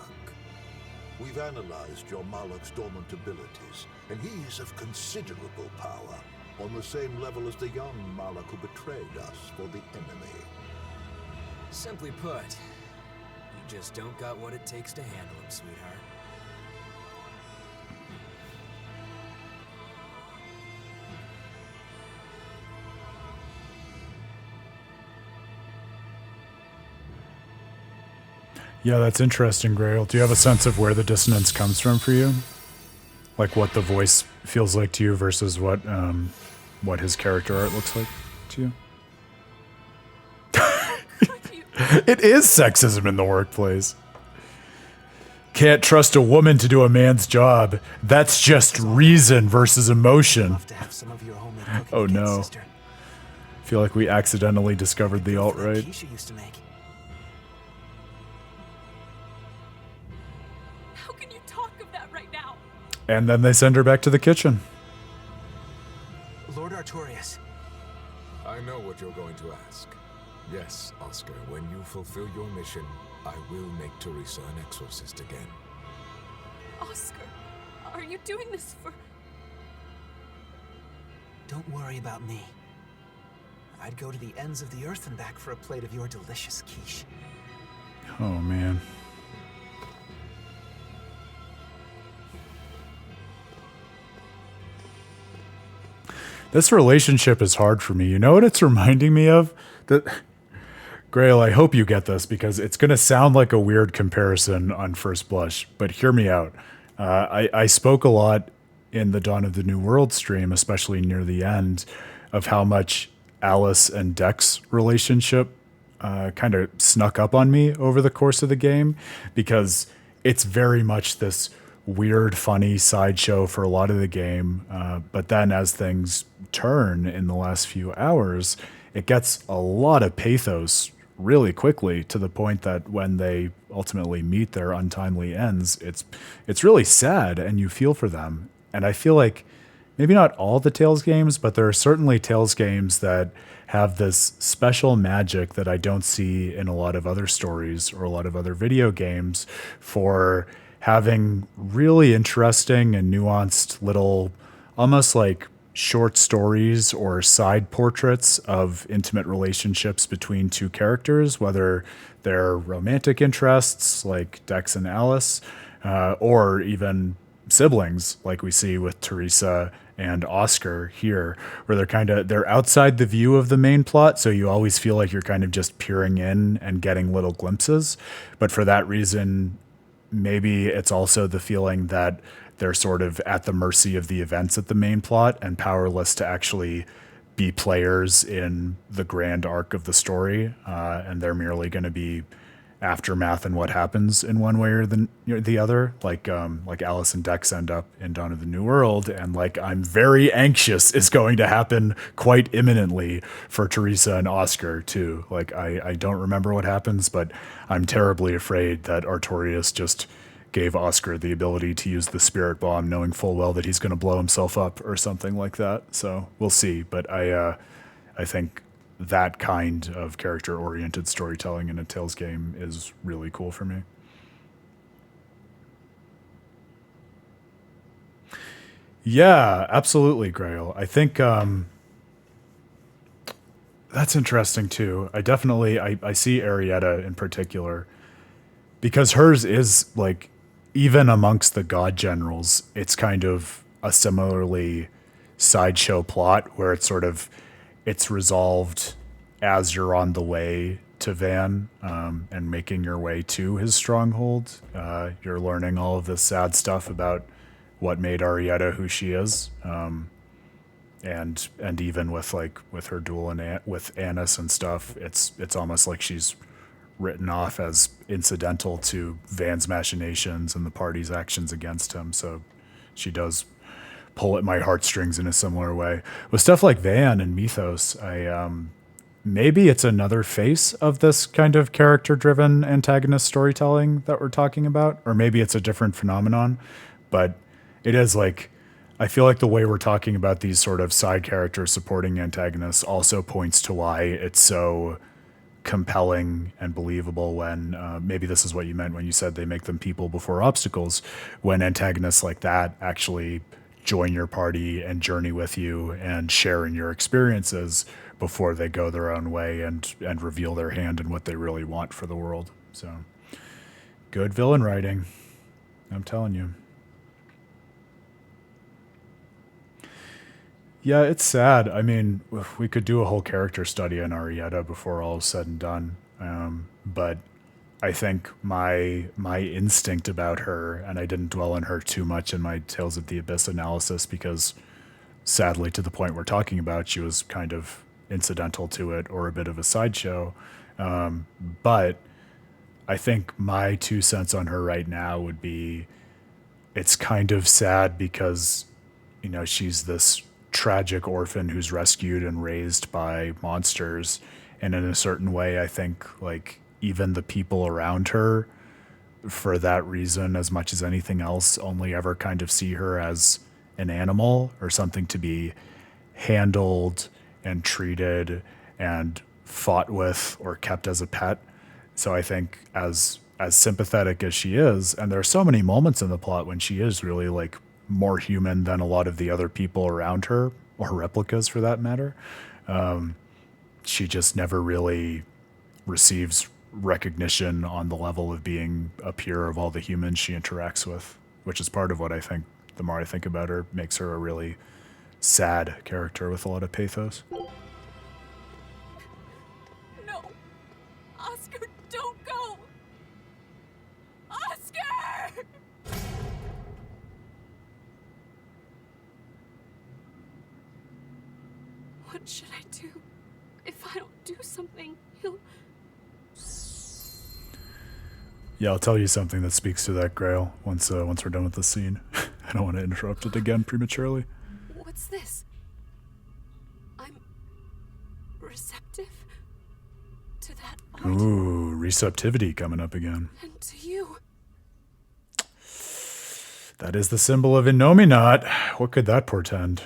We've analyzed your Moloch's dormant abilities, and he is of considerable power, on the same level as the young Moloch who betrayed us for the enemy. Simply put, you just don't got what it takes to handle him, sweetheart. Yeah, that's interesting, Grail. Do you have a sense of where the dissonance comes from for you? Like what the voice feels like to you versus what his character art looks like to you? It is sexism in the workplace. Can't trust a woman to do a man's job. That's just reason versus emotion. Oh no. I feel like we accidentally discovered the alt-right. How can you talk of that right now? And then they send her back to the kitchen. Lord Artorias. I know what you're going to ask. Yes, Oscar, when you fulfill your mission, I will make Teresa an exorcist again. Oscar, are you doing this for... Don't worry about me. I'd go to the ends of the earth and back for a plate of your delicious quiche. Oh, man. This relationship is hard for me. You know what it's reminding me of? Grail, I hope you get this because it's going to sound like a weird comparison on first blush, but hear me out. I spoke a lot in the Dawn of the New World stream, especially near the end, of how much Alice and Dex relationship kind of snuck up on me over the course of the game, because it's very much this weird, funny sideshow for a lot of the game. But then as things turn in the last few hours, it gets a lot of pathos really quickly, to the point that when they ultimately meet their untimely ends, it's really sad and you feel for them. And I feel like maybe not all the Tales games, but there are certainly Tales games that have this special magic that I don't see in a lot of other stories or a lot of other video games, for having really interesting and nuanced little, almost like short stories or side portraits of intimate relationships between two characters, whether they're romantic interests like Dex and Alice, or even siblings like we see with Teresa and Oscar here, where they're outside the view of the main plot, so you always feel like you're kind of just peering in and getting little glimpses. But for that reason, maybe it's also the feeling that they're sort of at the mercy of the events at the main plot and powerless to actually be players in the grand arc of the story. And they're merely going to be aftermath and what happens in one way or the other. Like Alice and Dex end up in Dawn of the New World, and like I'm very anxious is going to happen quite imminently for Teresa and Oscar too. Like I don't remember what happens, but I'm terribly afraid that Artorias just gave Oscar the ability to use the spirit bomb, knowing full well that he's going to blow himself up or something like that. So we'll see. But I think that kind of character-oriented storytelling in a Tales game is really cool for me. Yeah, absolutely, Grail. I think that's interesting too. I see Arietta in particular because hers is like, even amongst the god generals, it's kind of a similarly sideshow plot where it's resolved as you're on the way to Van and making your way to his stronghold. You're learning all of this sad stuff about what made Arietta who she is, and even with her duel with Annis and stuff, it's almost like she's written off as incidental to Van's machinations and the party's actions against him. So she does pull at my heartstrings in a similar way. With stuff like Van and Mythos, maybe it's another face of this kind of character-driven antagonist storytelling that we're talking about, or maybe it's a different phenomenon, but it is like, I feel like the way we're talking about these sort of side characters supporting antagonists also points to why it's so compelling and believable when maybe this is what you meant when you said they make them people before obstacles, when antagonists like that actually join your party and journey with you and share in your experiences before they go their own way and reveal their hand and what they really want for the world. So good villain writing, I'm telling you. Yeah, it's sad. I mean, we could do a whole character study on Arietta before all is said and done. But I think my instinct about her, and I didn't dwell on her too much in my Tales of the Abyss analysis because sadly, to the point we're talking about, she was kind of incidental to it or a bit of a sideshow. But I think my 2 cents on her right now would be, it's kind of sad because, you know, she's this tragic orphan who's rescued and raised by monsters. And in a certain way, I think like even the people around her, for that reason, as much as anything else, only ever kind of see her as an animal or something to be handled and treated and fought with or kept as a pet. So I think as sympathetic as she is, and there are so many moments in the plot when she is really like more human than a lot of the other people around her, or replicas for that matter, she just never really receives recognition on the level of being a peer of all the humans she interacts with, which is part of what I think, the more I think about her, makes her a really sad character with a lot of pathos. No! Oscar, don't go! Oscar! What should I do? If I don't do something, he'll... Yeah, I'll tell you something that speaks to that, Grail, once we're done with the scene. I don't want to interrupt it again prematurely. What's this? I'm receptive to that art. Ooh, receptivity coming up again. And to you. That is the symbol of Innominat. What could that portend?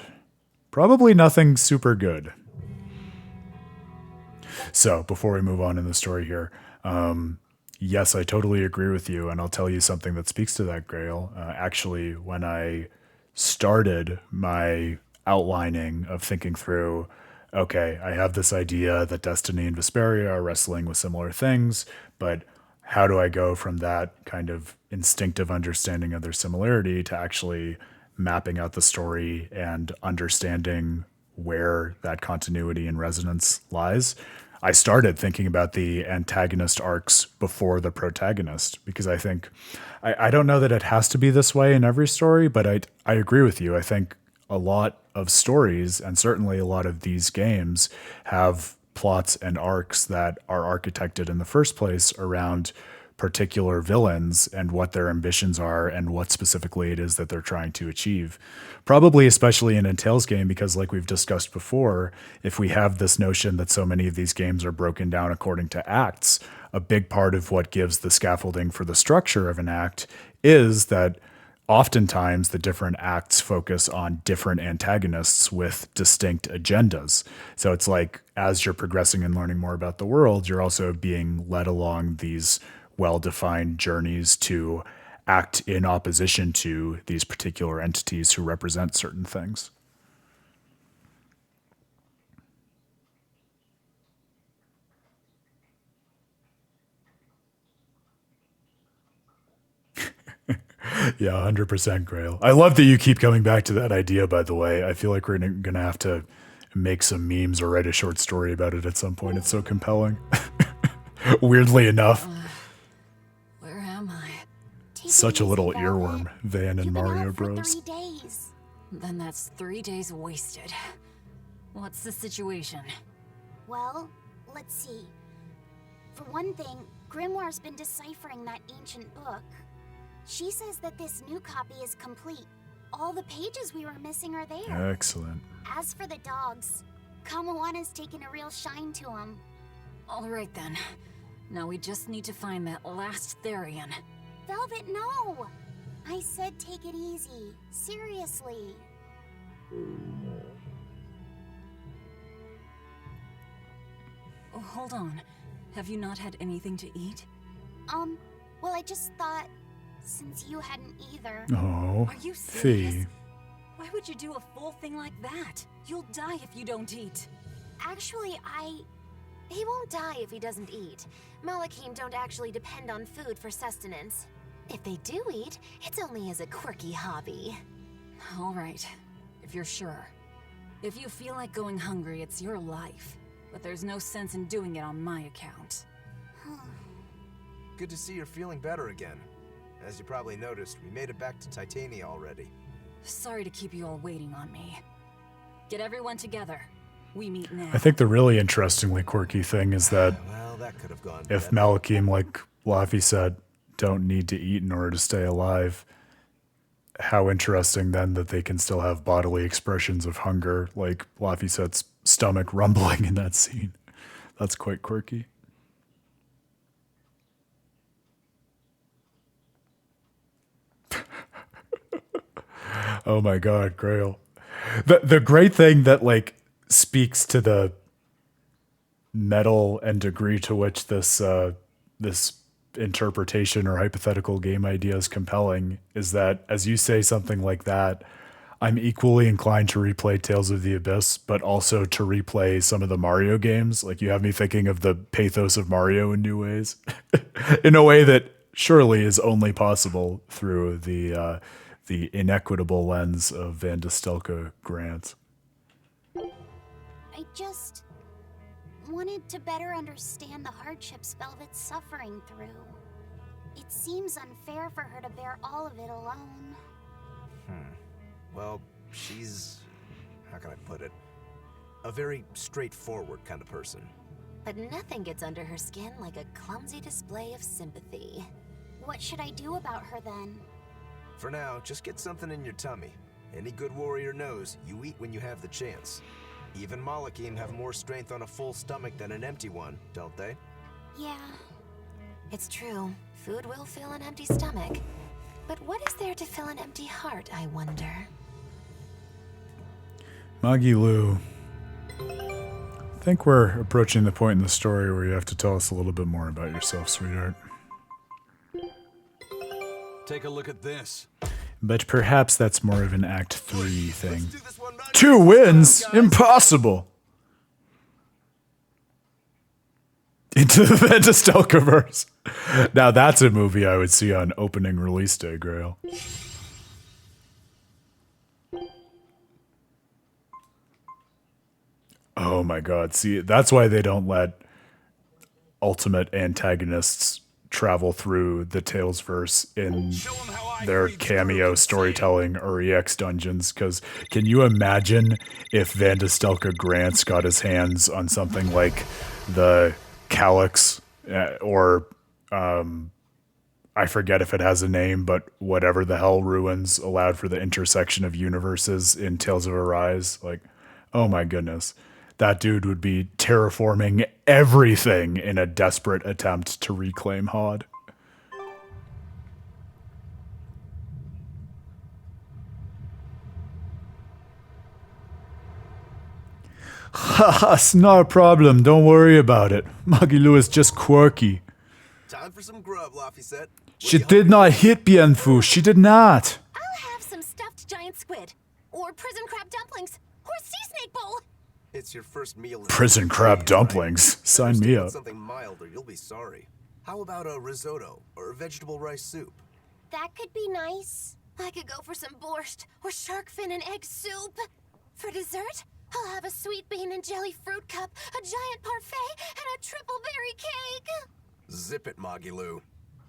Probably nothing super good. So, before we move on in the story here, yes, I totally agree with you, and I'll tell you something that speaks to that, Grail. Actually, when I started my outlining of thinking through, okay, I have this idea that Destiny and Vesperia are wrestling with similar things, but how do I go from that kind of instinctive understanding of their similarity to actually mapping out the story and understanding where that continuity and resonance lies? I started thinking about the antagonist arcs before the protagonist, because I think, I don't know that it has to be this way in every story, but I agree with you. I think a lot of stories, and certainly a lot of these games, have plots and arcs that are architected in the first place around particular villains and what their ambitions are and what specifically it is that they're trying to achieve. Probably especially in a Tales game, because like we've discussed before, if we have this notion that so many of these games are broken down according to acts, a big part of what gives the scaffolding for the structure of an act is that oftentimes the different acts focus on different antagonists with distinct agendas. So it's like as you're progressing and learning more about the world, you're also being led along these well-defined journeys to act in opposition to these particular entities who represent certain things. Yeah, 100% Grail. I love that you keep coming back to that idea, by the way. I feel like we're going to have to make some memes or write a short story about it at some point. It's so compelling. Weirdly enough. Where am I? Such a little earworm, Van and Mario Bros. 3 days. Then that's 3 days wasted. What's the situation? Well, let's see. For one thing, Grimoire's been deciphering that ancient book. She says that this new copy is complete. All the pages we were missing are there. Excellent. As for the dogs, Kamawana's taken a real shine to them. All right then. Now we just need to find that last Therion. Velvet, no! I said take it easy. Seriously. Oh, hold on. Have you not had anything to eat? Well, I just thought, since you hadn't either. Oh, Are you serious? Fee. Why would you do a full thing like that? You'll die if you don't eat. Actually, He won't die if he doesn't eat. Malachim don't actually depend on food for sustenance. If they do eat, it's only as a quirky hobby. All right, if you're sure. If you feel like going hungry, it's your life. But there's no sense in doing it on my account. Good to see you're feeling better again. As you probably noticed, we made it back to Titania already. Sorry to keep you all waiting on me. Get everyone together. We meet now. I think the really interestingly quirky thing is that, Well, that could have gone if better. Malachim, like Laffy said, don't need to eat in order to stay alive, how interesting then that they can still have bodily expressions of hunger, like Laffy said's stomach rumbling in that scene. That's quite quirky. Oh my God, Grail. The great thing that like speaks to the metal and degree to which this this interpretation or hypothetical game idea is compelling is that as you say something like that, I'm equally inclined to replay Tales of the Abyss, but also to replay some of the Mario games. Like you have me thinking of the pathos of Mario in new ways, in a way that surely is only possible through the inequitable lens of Van de Stelke Grant. I just wanted to better understand the hardships Velvet's suffering through. It seems unfair for her to bear all of it alone. Well, she's... how can I put it? A very straightforward kind of person. But nothing gets under her skin like a clumsy display of sympathy. What should I do about her then? For now, just get something in your tummy. Any good warrior knows you eat when you have the chance. Even Malachim have more strength on a full stomach than an empty one, don't they? Yeah, it's true. Food will fill an empty stomach. But what is there to fill an empty heart, I wonder? Magi Lu, I think we're approaching the point in the story where you have to tell us a little bit more about yourself, sweetheart. Take a look at this. But perhaps that's more of an Act 3 thing. 2 wins? Impossible! Into the Van de Stelkeverse. Now that's a movie I would see on opening release day, Grail. Oh my God. See, that's why they don't let ultimate antagonists travel through the Talesverse in their cameo storytelling or EX dungeons. Because can you imagine if Van de Stelke Grants got his hands on something like the Calyx or I forget if it has a name, but whatever the hell ruins allowed for the intersection of universes in Tales of Arise? Like, oh my goodness. That dude would be terraforming everything in a desperate attempt to reclaim Hod. It's not a problem. Don't worry about it. Magilu is just quirky. Time for some grub, Laphicet. She did not hit Bienfu. She did not. I'll have some stuffed giant squid, or prison crab dumplings, or sea snake bowl. It's your first meal. Prison crab dumplings. Sign me up. Something mild, or you'll be sorry. How about a risotto or vegetable rice soup? That could be nice. I could go for some borscht or shark fin and egg soup. For dessert, I'll have a sweet bean and jelly fruit cup, a giant parfait, and a triple berry cake. Zip it, Magilu.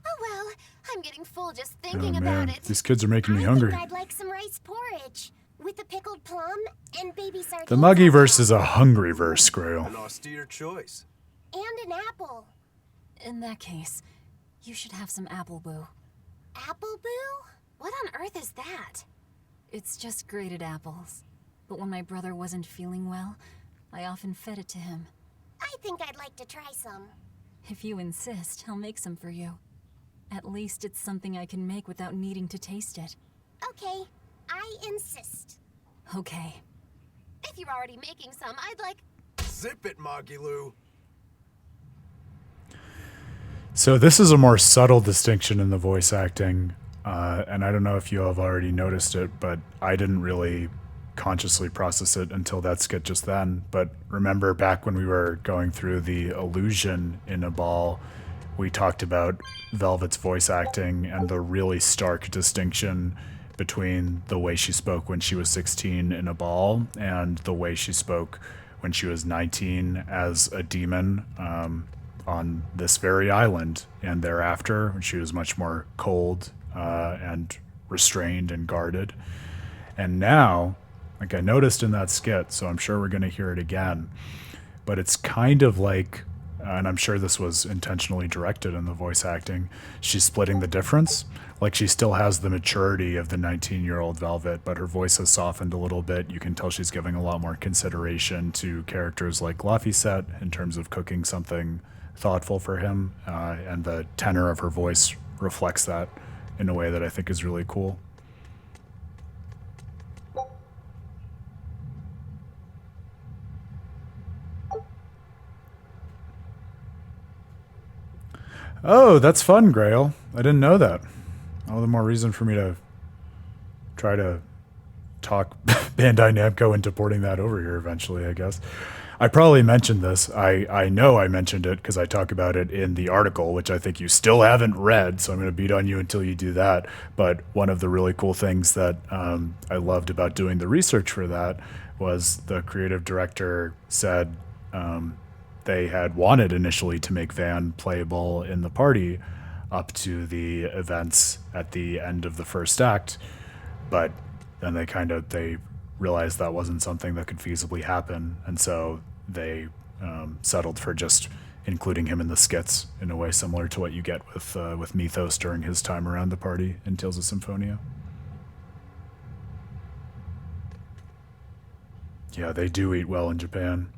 Oh well, I'm getting full just Oh thinking man, about it. these kids are making me I hungry. think I'd like some rice porridge with a pickled plum and baby sardines. The Muggy verse is a hungry verse, Grail. An austere choice. And an apple. In that case, you should have some apple boo. Apple boo? What on earth is that? It's just grated apples. But when my brother wasn't feeling well, I often fed it to him. I think I'd like to try some. If you insist, I'll make some for you. At least it's something I can make without needing to taste it. Okay, I insist. Okay. If you're already making some, I'd like... Zip it, Magilu. So this is a more subtle distinction in the voice acting, and I don't know if you have already noticed it, but I didn't really consciously process it until that skit just then. But remember back when we were going through the illusion in Aball, we talked about Velvet's voice acting and the really stark distinction between the way she spoke when she was 16 in Aball and the way she spoke when she was 19 as a demon on this very island, and thereafter when she was much more cold and restrained and guarded. And now, like I noticed in that skit, so I'm sure we're going to hear it again, but it's kind of like, and I'm sure this was intentionally directed in the voice acting, she's splitting the difference. Like she still has the maturity of the 19-year-old Velvet, but her voice has softened a little bit. You can tell she's giving a lot more consideration to characters like Laphicet in terms of cooking something thoughtful for him, and the tenor of her voice reflects that in a way that I think is really cool. Oh, that's fun, Grail. I didn't know that. All the more reason for me to try to talk Bandai Namco into porting that over here eventually, I guess. I probably mentioned this. I know I mentioned it because I talk about it in the article, which I think you still haven't read, so I'm going to beat on you until you do that. But one of the really cool things that I loved about doing the research for that was the creative director said they had wanted initially to make Van playable in the party up to the events at the end of the first act, but then they realized that wasn't something that could feasibly happen, and so they settled for just including him in the skits in a way similar to what you get with Mythos during his time around the party in Tales of Symphonia. Yeah, they do eat well in Japan.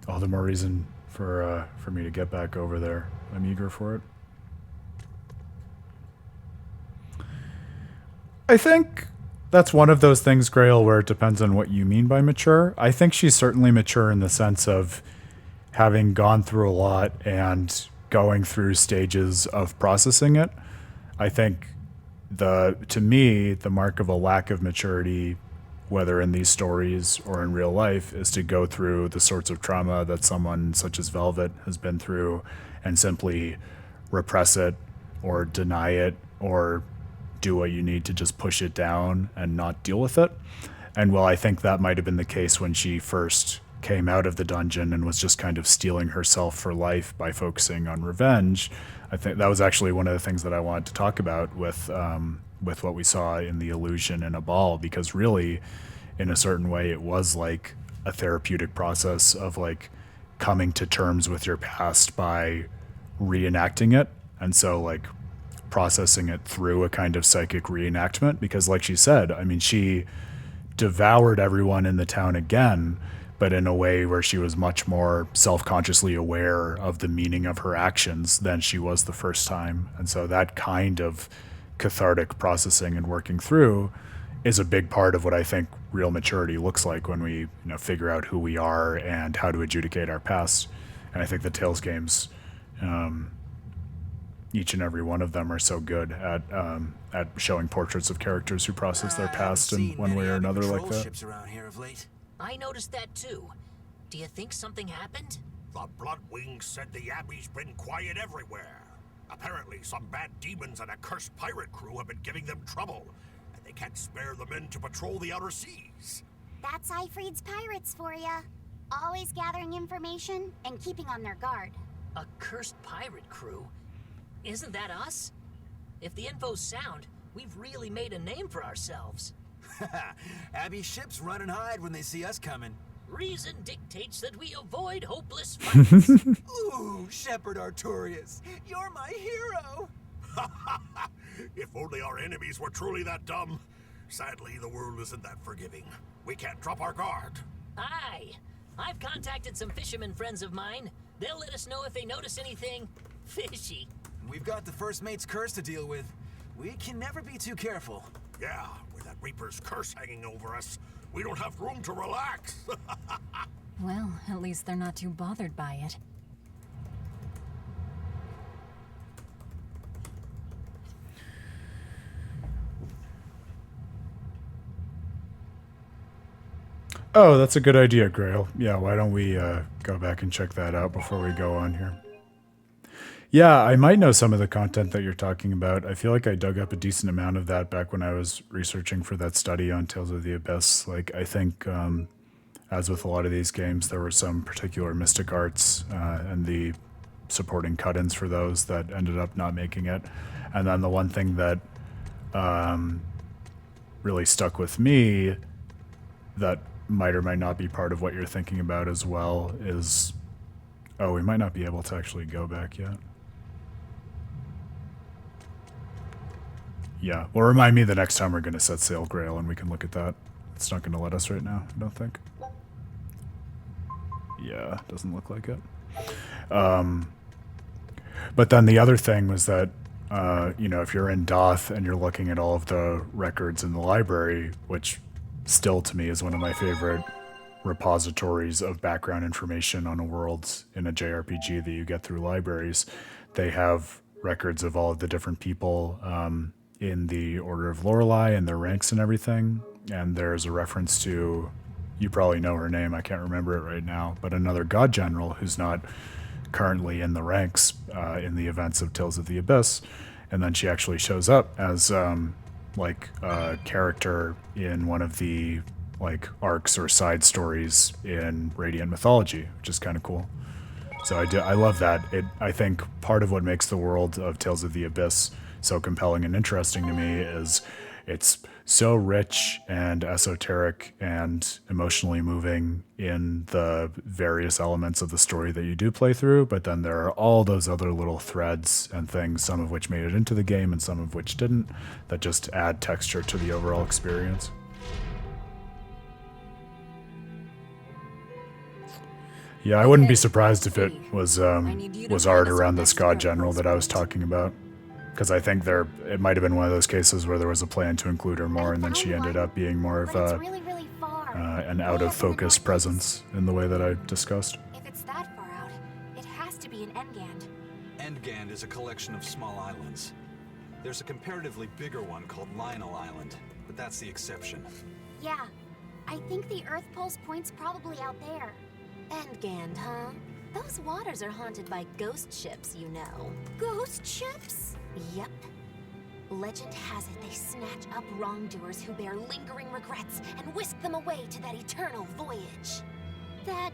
All the more reason for me to get back over there. I'm eager for it. I think that's one of those things, Grail, where it depends on what you mean by mature. I think she's certainly mature in the sense of having gone through a lot and going through stages of processing it. I think to me, the mark of a lack of maturity, whether in these stories or in real life, is to go through the sorts of trauma that someone such as Velvet has been through and simply repress it or deny it or do what you need to just push it down and not deal with it. And while I think that might have been the case when she first came out of the dungeon and was just kind of steeling herself for life by focusing on revenge, I think that was actually one of the things that I wanted to talk about with what we saw in the illusion in Aball, because really, in a certain way, it was like a therapeutic process of like coming to terms with your past by reenacting it. And so like processing it through a kind of psychic reenactment, because like she said, I mean, she devoured everyone in the town again, but in a way where she was much more self-consciously aware of the meaning of her actions than she was the first time. And so that kind of cathartic processing and working through is a big part of what I think real maturity looks like when we, figure out who we are and how to adjudicate our past. And I think the Tales games, each and every one of them are so good at showing portraits of characters who process their past in one way or another like that. Ships around here of late. I noticed that too. Do you think something happened? The Bloodwings said the Abbey's been quiet everywhere. Apparently, some bad demons and a cursed pirate crew have been giving them trouble, and they can't spare the men to patrol the outer seas. That's Ifrid's pirates for ya. Always gathering information and keeping on their guard. A cursed pirate crew? Isn't that us? If the info's sound, we've really made a name for ourselves. Abbey ships run and hide when they see us coming. Reason dictates that we avoid hopeless fights. Ooh, Shepherd Artorias, you're my hero! If only our enemies were truly that dumb. Sadly, the world isn't that forgiving. We can't drop our guard. Aye. I've contacted some fishermen friends of mine. They'll let us know if they notice anything fishy. We've got the First Mate's curse to deal with. We can never be too careful. Yeah, with that Reaper's curse hanging over us, we don't have room to relax. Well, at least they're not too bothered by it. Oh, that's a good idea, Grail. Yeah, why don't we go back and check that out before we go on here? Yeah, I might know some of the content that you're talking about. I feel like I dug up a decent amount of that back when I was researching for that study on Tales of the Abyss. Like, I think, as with a lot of these games, there were some particular mystic arts and the supporting cut-ins for those that ended up not making it. And then the one thing that really stuck with me that might or might not be part of what you're thinking about as well is... Oh, we might not be able to actually go back yet. Yeah, well, remind me the next time we're going to set sail, Grail, and we can look at that. It's not going to let us right now, I don't think. Yeah, doesn't look like it. But then the other thing was that, if you're in Doth and you're looking at all of the records in the library, which still to me is one of my favorite repositories of background information on a world in a JRPG that you get through libraries, they have records of all of the different people in the Order of Lorelei and their ranks and everything. And there's a reference to, you probably know her name, I can't remember it right now, but another god general who's not currently in the ranks in the events of Tales of the Abyss. And then she actually shows up as a character in one of the arcs or side stories in Radiant mythology, which is kind of cool. So I love that. I think part of what makes the world of Tales of the Abyss so compelling and interesting to me is it's so rich and esoteric and emotionally moving in the various elements of the story that you do play through, but then there are all those other little threads and things, some of which made it into the game and some of which didn't, that just add texture to the overall experience. Yeah, I wouldn't be surprised if it was art around this god general that I was talking about. Because I think it might have been one of those cases where there was a plan to include her more, and then she ended up being more of an out-of-focus presence in the way that I discussed. If it's that far out, it has to be in Endgand. Endgand is a collection of small islands. There's a comparatively bigger one called Lionel Island, but that's the exception. Yeah, I think the Earth Pulse point's probably out there. Endgand, huh? Those waters are haunted by ghost ships, you know. Ghost ships? Yep. Legend has it they snatch up wrongdoers who bear lingering regrets and whisk them away to that eternal voyage. That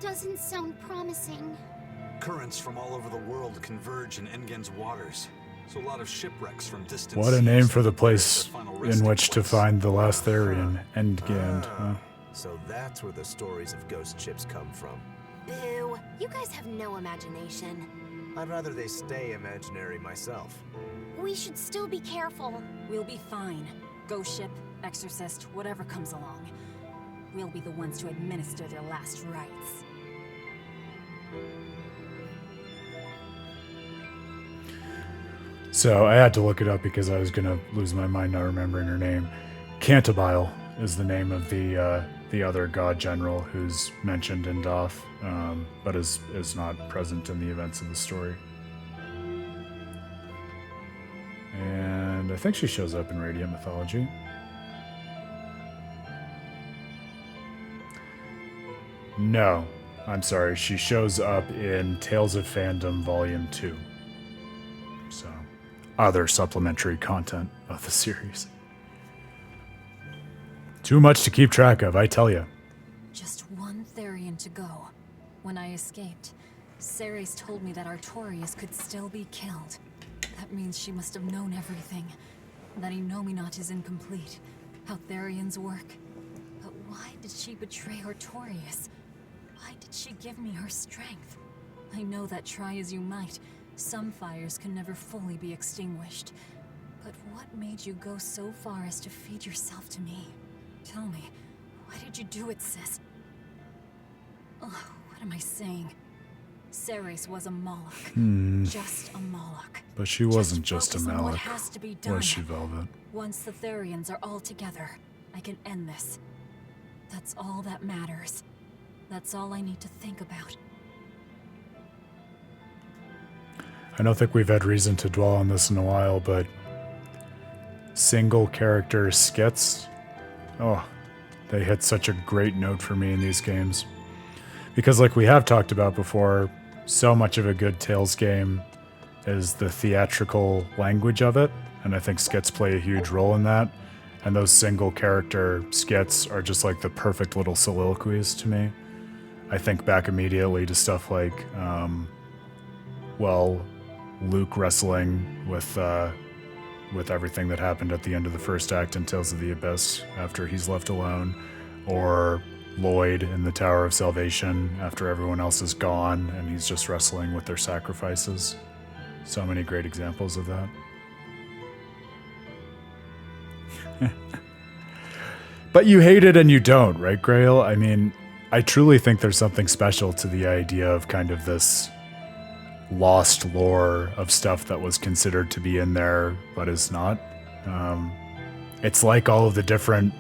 doesn't sound promising. Currents from all over the world converge in Endgand's waters, so a lot of shipwrecks from distant What a name for the place seas in which to find the last Therion, Endgand, huh? So that's where the stories of ghost ships come from. Boo! You guys have no imagination. I'd rather they stay imaginary myself. We should still be careful. We'll be fine. Ghost ship, exorcist, whatever comes along. We'll be the ones to administer their last rites. So I had to look it up because I was going to lose my mind not remembering her name. Aball is the name of the other god general who's mentioned in Doth, but is not present in the events of the story. And I think she shows up in Radiant Mythology. No, I'm sorry. She shows up in Tales of Fandom Volume 2. So, other supplementary content of the series. Too much to keep track of, I tell you. Just one Therion to go. When I escaped, Ceres told me that Artorias could still be killed. That means she must have known everything. That Innominat is incomplete. How Therions work. But why did she betray Artorias? Why did she give me her strength? I know that try as you might, some fires can never fully be extinguished. But what made you go so far as to feed yourself to me? Tell me, why did you do it, sis? Oh, what am I saying? Ceres was a Moloch. Just a Moloch. But she wasn't just a focus on what Moloch, has to be done. was she, Velvet? Once the Therions are all together, I can end this. That's all that matters. That's all I need to think about. I don't think we've had reason to dwell on this in a while, but single character skits, oh, they hit such a great note for me in these games. Because like we have talked about before, so much of a good Tales game is the theatrical language of it, and I think skits play a huge role in that. And those single character skits are just like the perfect little soliloquies to me. I think back immediately to stuff like, Luke wrestling with everything that happened at the end of the first act in Tales of the Abyss after he's left alone, or Lloyd in the Tower of Salvation after everyone else is gone and he's just wrestling with their sacrifices. So many great examples of that. But you hate it and you don't, right, Grail? I mean, I truly think there's something special to the idea of kind of this lost lore of stuff that was considered to be in there but is not. It's like all of the different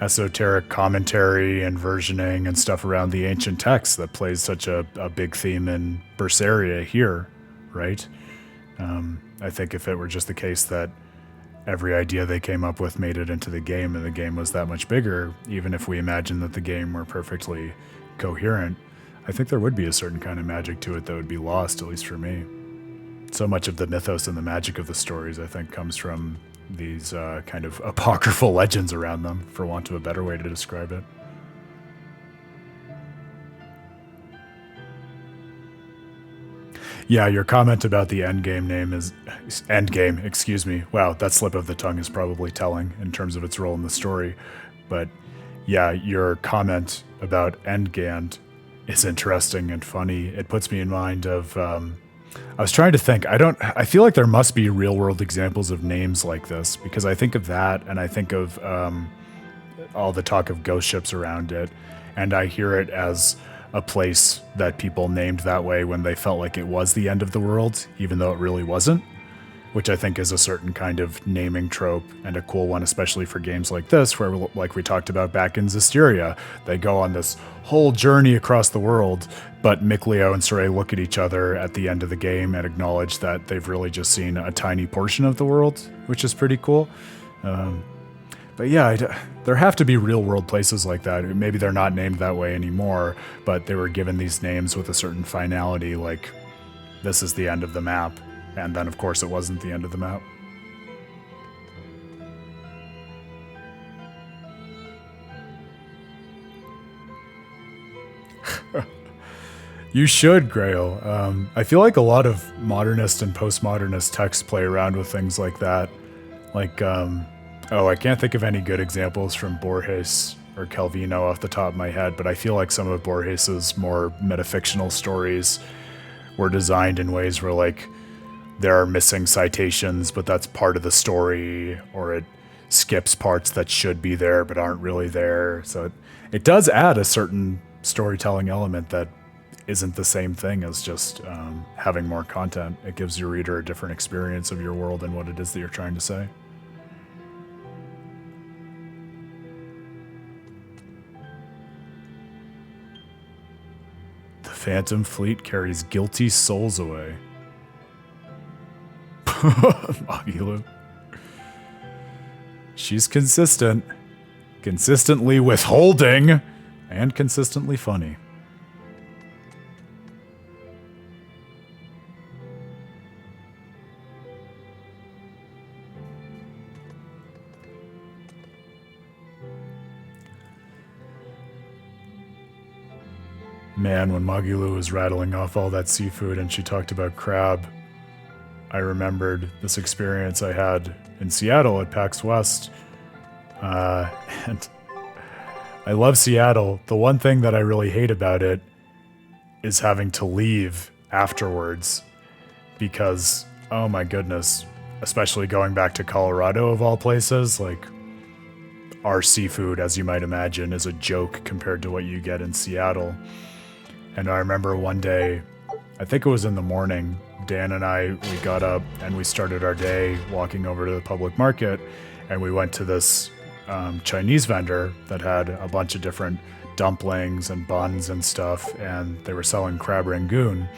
esoteric commentary and versioning and stuff around the ancient texts that plays such a big theme in Berseria here, right? I think if it were just the case that every idea they came up with made it into the game and the game was that much bigger, even if we imagine that the game were perfectly coherent, I think there would be a certain kind of magic to it that would be lost, at least for me. So much of the mythos and the magic of the stories, I think, comes from these kind of apocryphal legends around them, for want of a better way to describe it. Yeah, your comment about the Endgame name is... Endgame, excuse me. Wow, that slip of the tongue is probably telling in terms of its role in the story. But yeah, your comment about Endgand is interesting and funny. It puts me in mind of... I was trying to think. I feel like there must be real-world examples of names like this, because I think of that, and I think of all the talk of ghost ships around it, and I hear it as a place that people named that way when they felt like it was the end of the world, even though it really wasn't, which I think is a certain kind of naming trope and a cool one, especially for games like this, where, like we talked about back in Zestiria, they go on this whole journey across the world, but Micleo and Sorey look at each other at the end of the game and acknowledge that they've really just seen a tiny portion of the world, which is pretty cool. But yeah, there have to be real-world places like that. Maybe they're not named that way anymore, but they were given these names with a certain finality, like, this is the end of the map. And then, of course, it wasn't the end of the map. You should, Grail. I feel like a lot of modernist and postmodernist texts play around with things like that. Like, I can't think of any good examples from Borges or Calvino off the top of my head, but I feel like some of Borges's more metafictional stories were designed in ways where, like, there are missing citations, but that's part of the story, or it skips parts that should be there but aren't really there. So it does add a certain storytelling element that isn't the same thing as just having more content. It gives your reader a different experience of your world and what it is that you're trying to say. Phantom fleet carries guilty souls away. Magilu. She's consistent. Consistently withholding. And consistently funny. Man, when Magilu was rattling off all that seafood and she talked about crab, I remembered this experience I had in Seattle at PAX West. And I love Seattle. The one thing that I really hate about it is having to leave afterwards because, oh my goodness, especially going back to Colorado of all places, like our seafood, as you might imagine, is a joke compared to what you get in Seattle. And I remember one day, I think it was in the morning, Dan and I, we got up and we started our day walking over to the public market, and we went to this Chinese vendor that had a bunch of different dumplings and buns and stuff, and they were selling crab rangoon.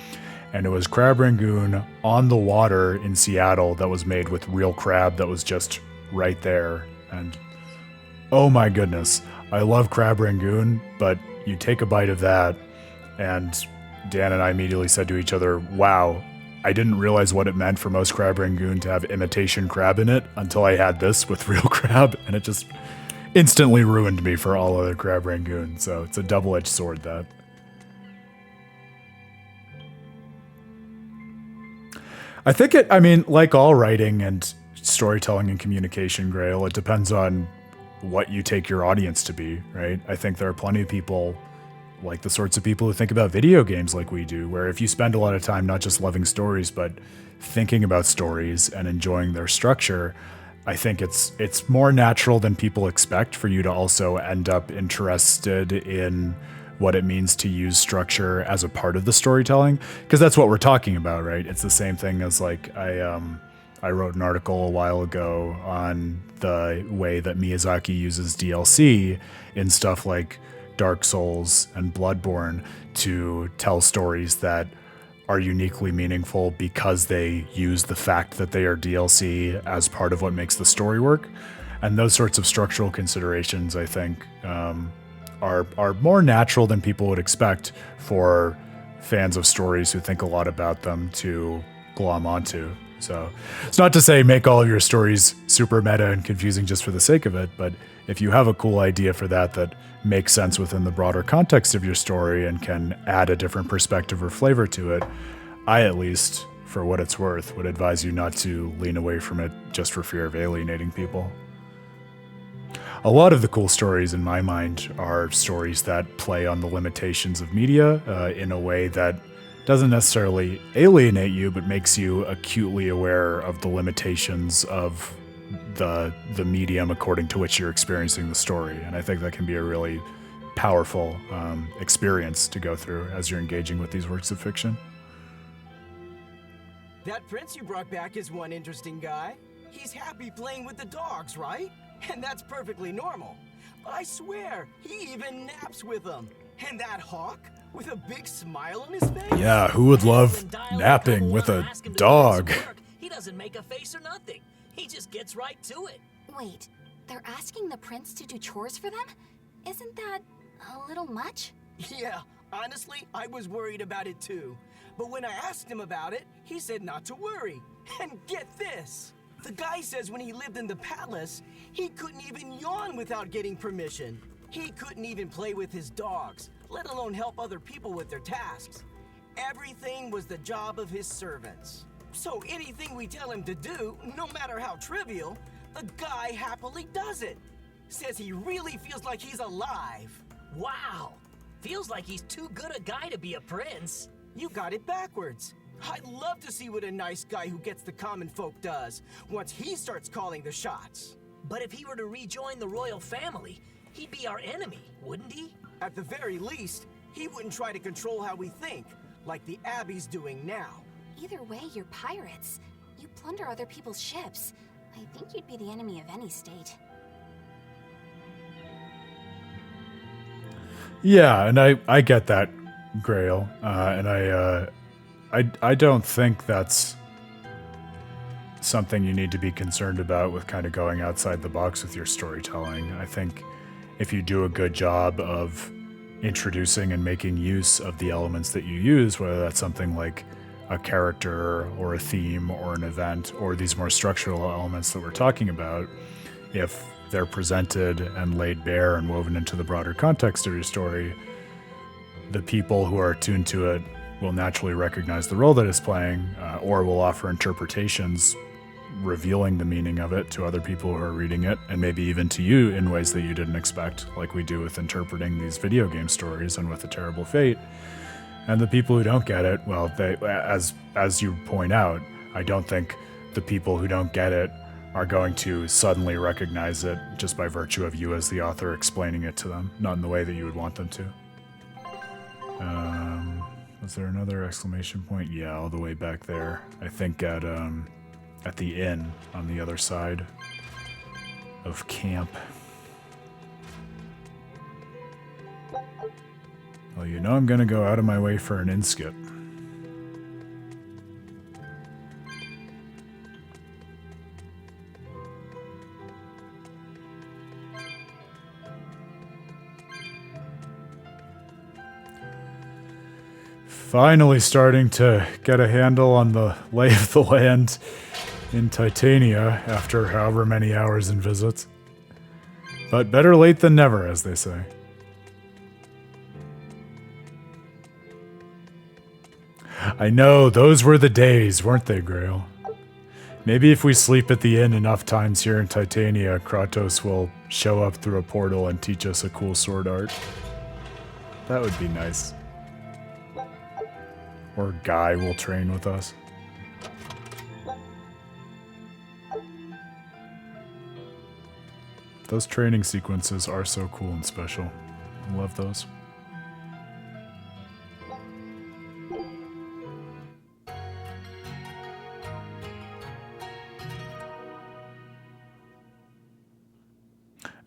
And it was crab rangoon on the water in Seattle that was made with real crab that was just right there. And oh my goodness, I love crab rangoon, but you take a bite of that, and Dan and I immediately said to each other, wow, I didn't realize what it meant for most crab rangoon to have imitation crab in it until I had this with real crab, and it just instantly ruined me for all other crab rangoon. So it's a double-edged sword, that. I think like all writing and storytelling and communication, Grail, it depends on what you take your audience to be, right? I think there are plenty of people, like the sorts of people who think about video games like we do, where if you spend a lot of time not just loving stories, but thinking about stories and enjoying their structure, I think it's more natural than people expect for you to also end up interested in what it means to use structure as a part of the storytelling, because that's what we're talking about, right? It's the same thing as like I wrote an article a while ago on the way that Miyazaki uses DLC in stuff like Dark Souls and Bloodborne to tell stories that are uniquely meaningful because they use the fact that they are DLC as part of what makes the story work. And those sorts of structural considerations, I think, are more natural than people would expect for fans of stories who think a lot about them to glom onto. So it's not to say make all of your stories super meta and confusing just for the sake of it, but if you have a cool idea for that makes sense within the broader context of your story and can add a different perspective or flavor to it, I, at least, for what it's worth, would advise you not to lean away from it just for fear of alienating people. A lot of the cool stories in my mind are stories that play on the limitations of media in a way that doesn't necessarily alienate you, but makes you acutely aware of the limitations of the medium according to which you're experiencing the story. And I think that can be a really powerful experience to go through as you're engaging with these works of fiction. That prince you brought back is one interesting guy. He's happy playing with the dogs, right? And that's perfectly normal. But I swear, he even naps with them. And that hawk with a big smile on his face? Yeah, who would love napping with a dog? He doesn't make a face or nothing. He just gets right to it. Wait, they're asking the prince to do chores for them? Isn't that a little much? Yeah, honestly, I was worried about it too. But when I asked him about it, he said not to worry. And get this! The guy says when he lived in the palace, he couldn't even yawn without getting permission. He couldn't even play with his dogs, let alone help other people with their tasks. Everything was the job of his servants. So anything we tell him to do, no matter how trivial, the guy happily does it. Says he really feels like he's alive. Wow! Feels like he's too good a guy to be a prince. You got it backwards. I'd love to see what a nice guy who gets the common folk does once he starts calling the shots. But if he were to rejoin the royal family, he'd be our enemy, wouldn't he? At the very least, he wouldn't try to control how we think, like the Abbey's doing now. Either way, you're pirates. You plunder other people's ships. I think you'd be the enemy of any state. Yeah, and I get that Grail, and I don't think that's something you need to be concerned about with kind of going outside the box with your storytelling. I think if you do a good job of introducing and making use of the elements that you use, whether that's something like a character or a theme or an event or these more structural elements that we're talking about, if they're presented and laid bare and woven into the broader context of your story, the people who are attuned to it will naturally recognize the role that it's playing, or will offer interpretations revealing the meaning of it to other people who are reading it, and maybe even to you in ways that you didn't expect, like we do with interpreting these video game stories and with A Terrible Fate. And the people who don't get it, well, they, as you point out, I don't think the people who don't get it are going to suddenly recognize it just by virtue of you as the author explaining it to them, not in the way that you would want them to. Was there another exclamation point? Yeah, all the way back there. I think at the inn on the other side of camp. Well, you know I'm gonna go out of my way for an inn skip. Finally starting to get a handle on the lay of the land in Titania after however many hours and visits. But better late than never, as they say. I know, those were the days, weren't they, Grail? Maybe if we sleep at the inn enough times here in Titania, Kratos will show up through a portal and teach us a cool sword art. That would be nice. Or Guy will train with us. Those training sequences are so cool and special. I love those.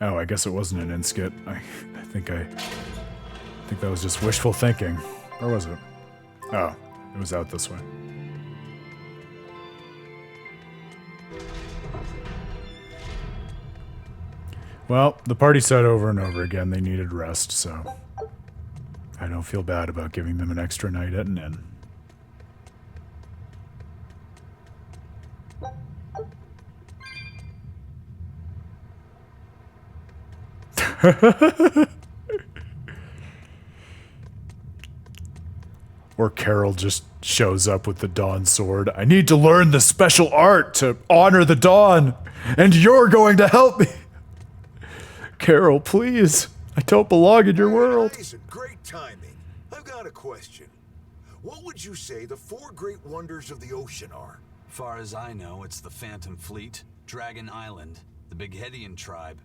Oh, I guess it wasn't an in-skit. I think that was just wishful thinking. Or was it? Oh, it was out this way. Well, the party said over and over again they needed rest, so I don't feel bad about giving them an extra night at an inn. Or Carol just shows up with the Dawn sword. I need to learn the special art to honor the Dawn, and you're going to help me. Carol, please. I don't belong in your world. Nice and great timing. I've got a question. What would you say the 4 great wonders of the ocean are? Far as I know, it's the Phantom Fleet, Dragon Island, the Bighedian tribe,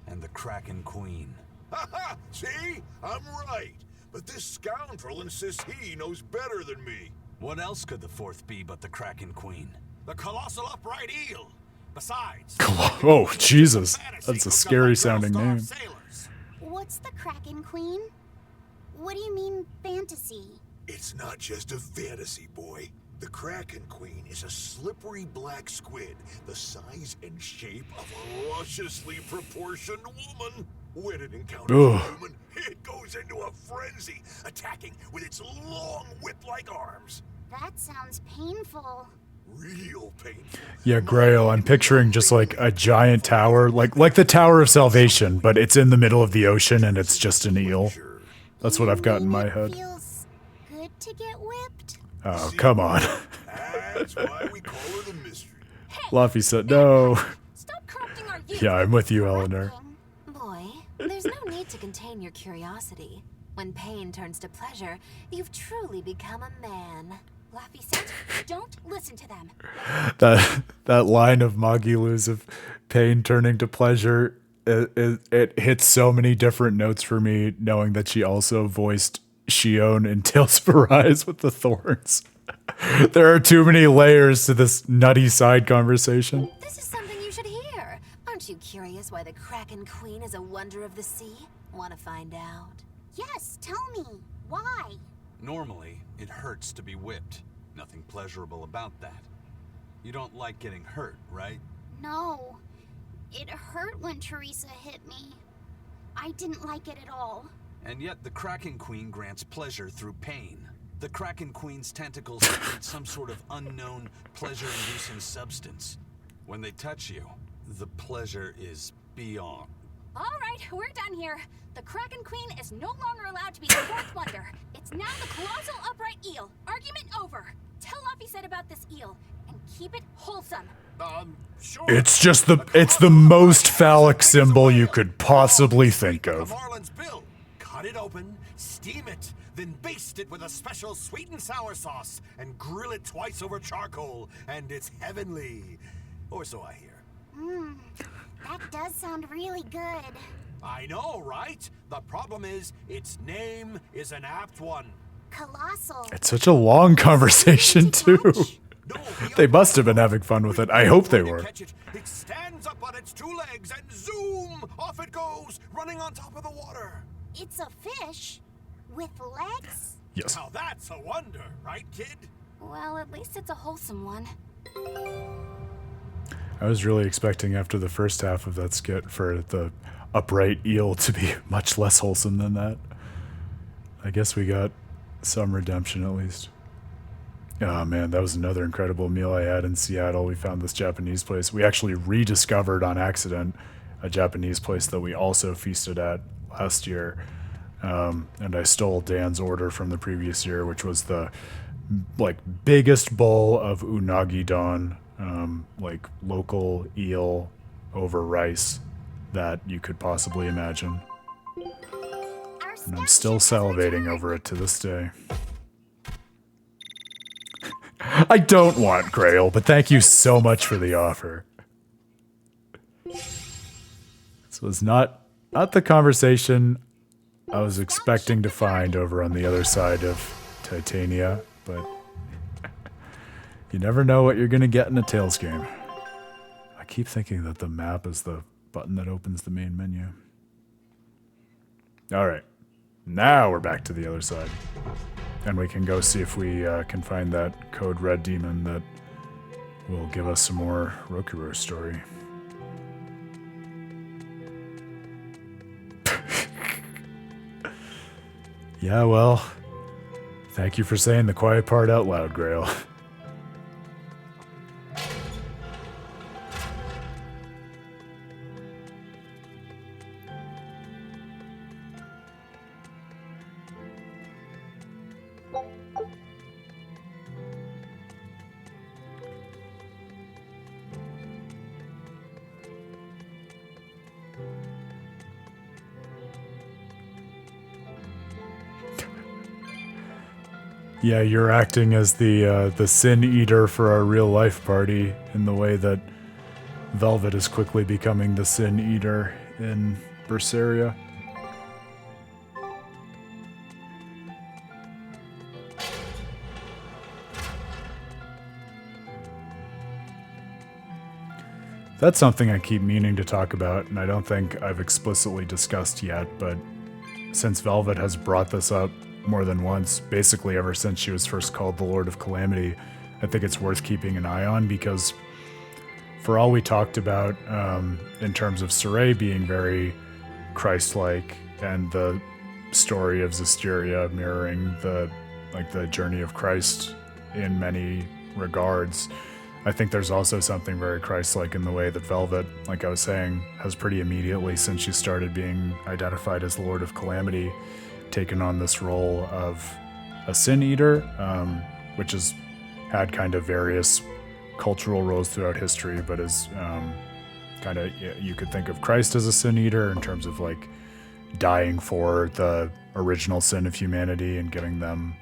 and the Kraken Queen. Ha! See? I'm right. But this scoundrel insists he knows better than me. What else could the 4th be but the Kraken Queen? The colossal upright eel. Besides... Oh, Jesus. That's a scary sounding name. What's the Kraken Queen? What do you mean, fantasy? It's not just a fantasy, boy. The Kraken Queen is a slippery black squid, the size and shape of a lusciously proportioned woman. When it encounters a human, it goes into a frenzy, attacking with its long whip-like arms. That sounds painful. Real painful. Yeah, Grail, I'm picturing just like a giant tower, like the Tower of Salvation, but it's in the middle of the ocean and it's just an eel. That's what I've got in my head. Feels good to get whipped? Oh, come on. That's why we call her the mystery. Luffy said no. Stop corrupting our youth. Yeah, I'm with you, Eleanor. Boy, there's no need to contain your curiosity. When pain turns to pleasure, you've truly become a man. Laffy said, don't listen to them. That line of Magilu's of pain turning to pleasure, it hits so many different notes for me, knowing that she also voiced Shion in Tales of Arise with the Thorns. There are too many layers to this nutty side conversation. This is something you should hear. Aren't you curious why the Kraken Queen is a wonder of the sea? Want to find out? Yes, tell me. Why? Normally, it hurts to be whipped. Nothing pleasurable about that. You don't like getting hurt, right? No. It hurt when Teresa hit me. I didn't like it at all. And yet the Kraken Queen grants pleasure through pain. The Kraken Queen's tentacles secrete some sort of unknown, pleasure-inducing substance. When they touch you, the pleasure is beyond. All right, we're done here. The Kraken Queen is no longer allowed to be the fourth wonder. It's now the colossal upright eel. Argument over. Tell Luffy said about this eel, and keep it wholesome. Sure. It's the most phallic symbol you could possibly think of. Marlin's bill. Cut it open, steam it, then baste it with a special sweet and sour sauce, and grill it twice over charcoal, and it's heavenly. Or so I hear. That does sound really good. I know, right? The problem is, its name is an apt one. Colossal. It's such a long conversation, too. They must have been having fun with it. I hope they were. It stands up on its two legs and zoom! Off it goes, running on top of the water. It's a fish with legs? Yes. Now that's a wonder, right, kid? Well, at least it's a wholesome one. I was really expecting after the first half of that skit for the upright eel to be much less wholesome than that. I guess we got some redemption at least. Oh man, that was another incredible meal I had in Seattle. We found this Japanese place. We actually rediscovered on accident a Japanese place that we also feasted at last year. And I stole Dan's order from the previous year, which was the biggest bowl of unagi don, local eel over rice that you could possibly imagine. And I'm still salivating over it to this day. I don't want Grail, but thank you so much for the offer. This was not the conversation I was expecting to find over on the other side of Titania, but you never know what you're going to get in a Tales game. I keep thinking that the map is the button that opens the main menu. Alright, now we're back to the other side. And we can go see if we can find that Code Red demon that will give us some more Rokurou story. Yeah, well, thank you for saying the quiet part out loud, Grail. Yeah, you're acting as the Sin Eater for our real life party in the way that Velvet is quickly becoming the Sin Eater in Berseria. That's something I keep meaning to talk about, and I don't think I've explicitly discussed yet, but since Velvet has brought this up more than once, basically ever since she was first called the Lord of Calamity, I think it's worth keeping an eye on, because for all we talked about in terms of Saray being very Christ-like and the story of Zisteria mirroring the journey of Christ in many regards, I think there's also something very Christ-like in the way that Velvet, like I was saying, has pretty immediately since she started being identified as the Lord of Calamity, taken on this role of a Sin Eater, which has had kind of various cultural roles throughout history, but is kind of, you could think of Christ as a Sin Eater in terms of like dying for the original sin of humanity and giving them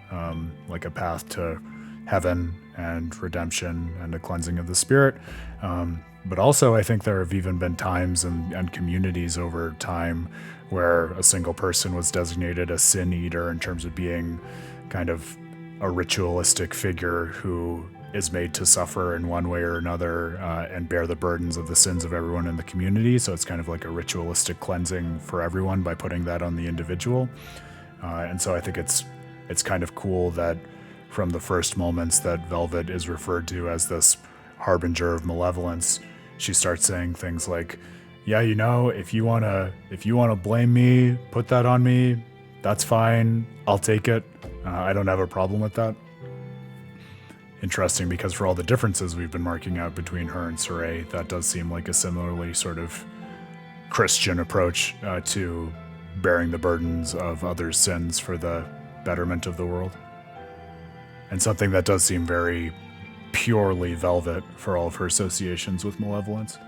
like a path to heaven and redemption and a cleansing of the spirit. But also I think there have even been times and communities over time where a single person was designated a Sin Eater in terms of being kind of a ritualistic figure who is made to suffer in one way or another and bear the burdens of the sins of everyone in the community. So it's kind of like a ritualistic cleansing for everyone by putting that on the individual. And so I think it's kind of cool that from the first moments that Velvet is referred to as this harbinger of malevolence, she starts saying things like, yeah, you know, if you wanna blame me, put that on me, that's fine, I'll take it. I don't have a problem with that. Interesting, because for all the differences we've been marking out between her and Saray, that does seem like a similarly sort of Christian approach to bearing the burdens of others' sins for the betterment of the world. And something that does seem very purely Velvet for all of her associations with malevolence.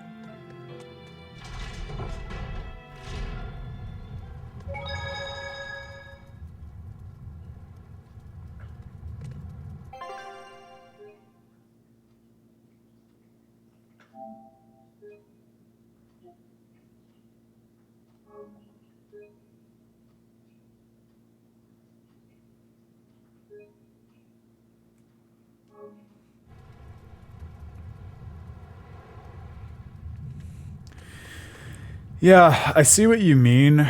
Yeah, I see what you mean,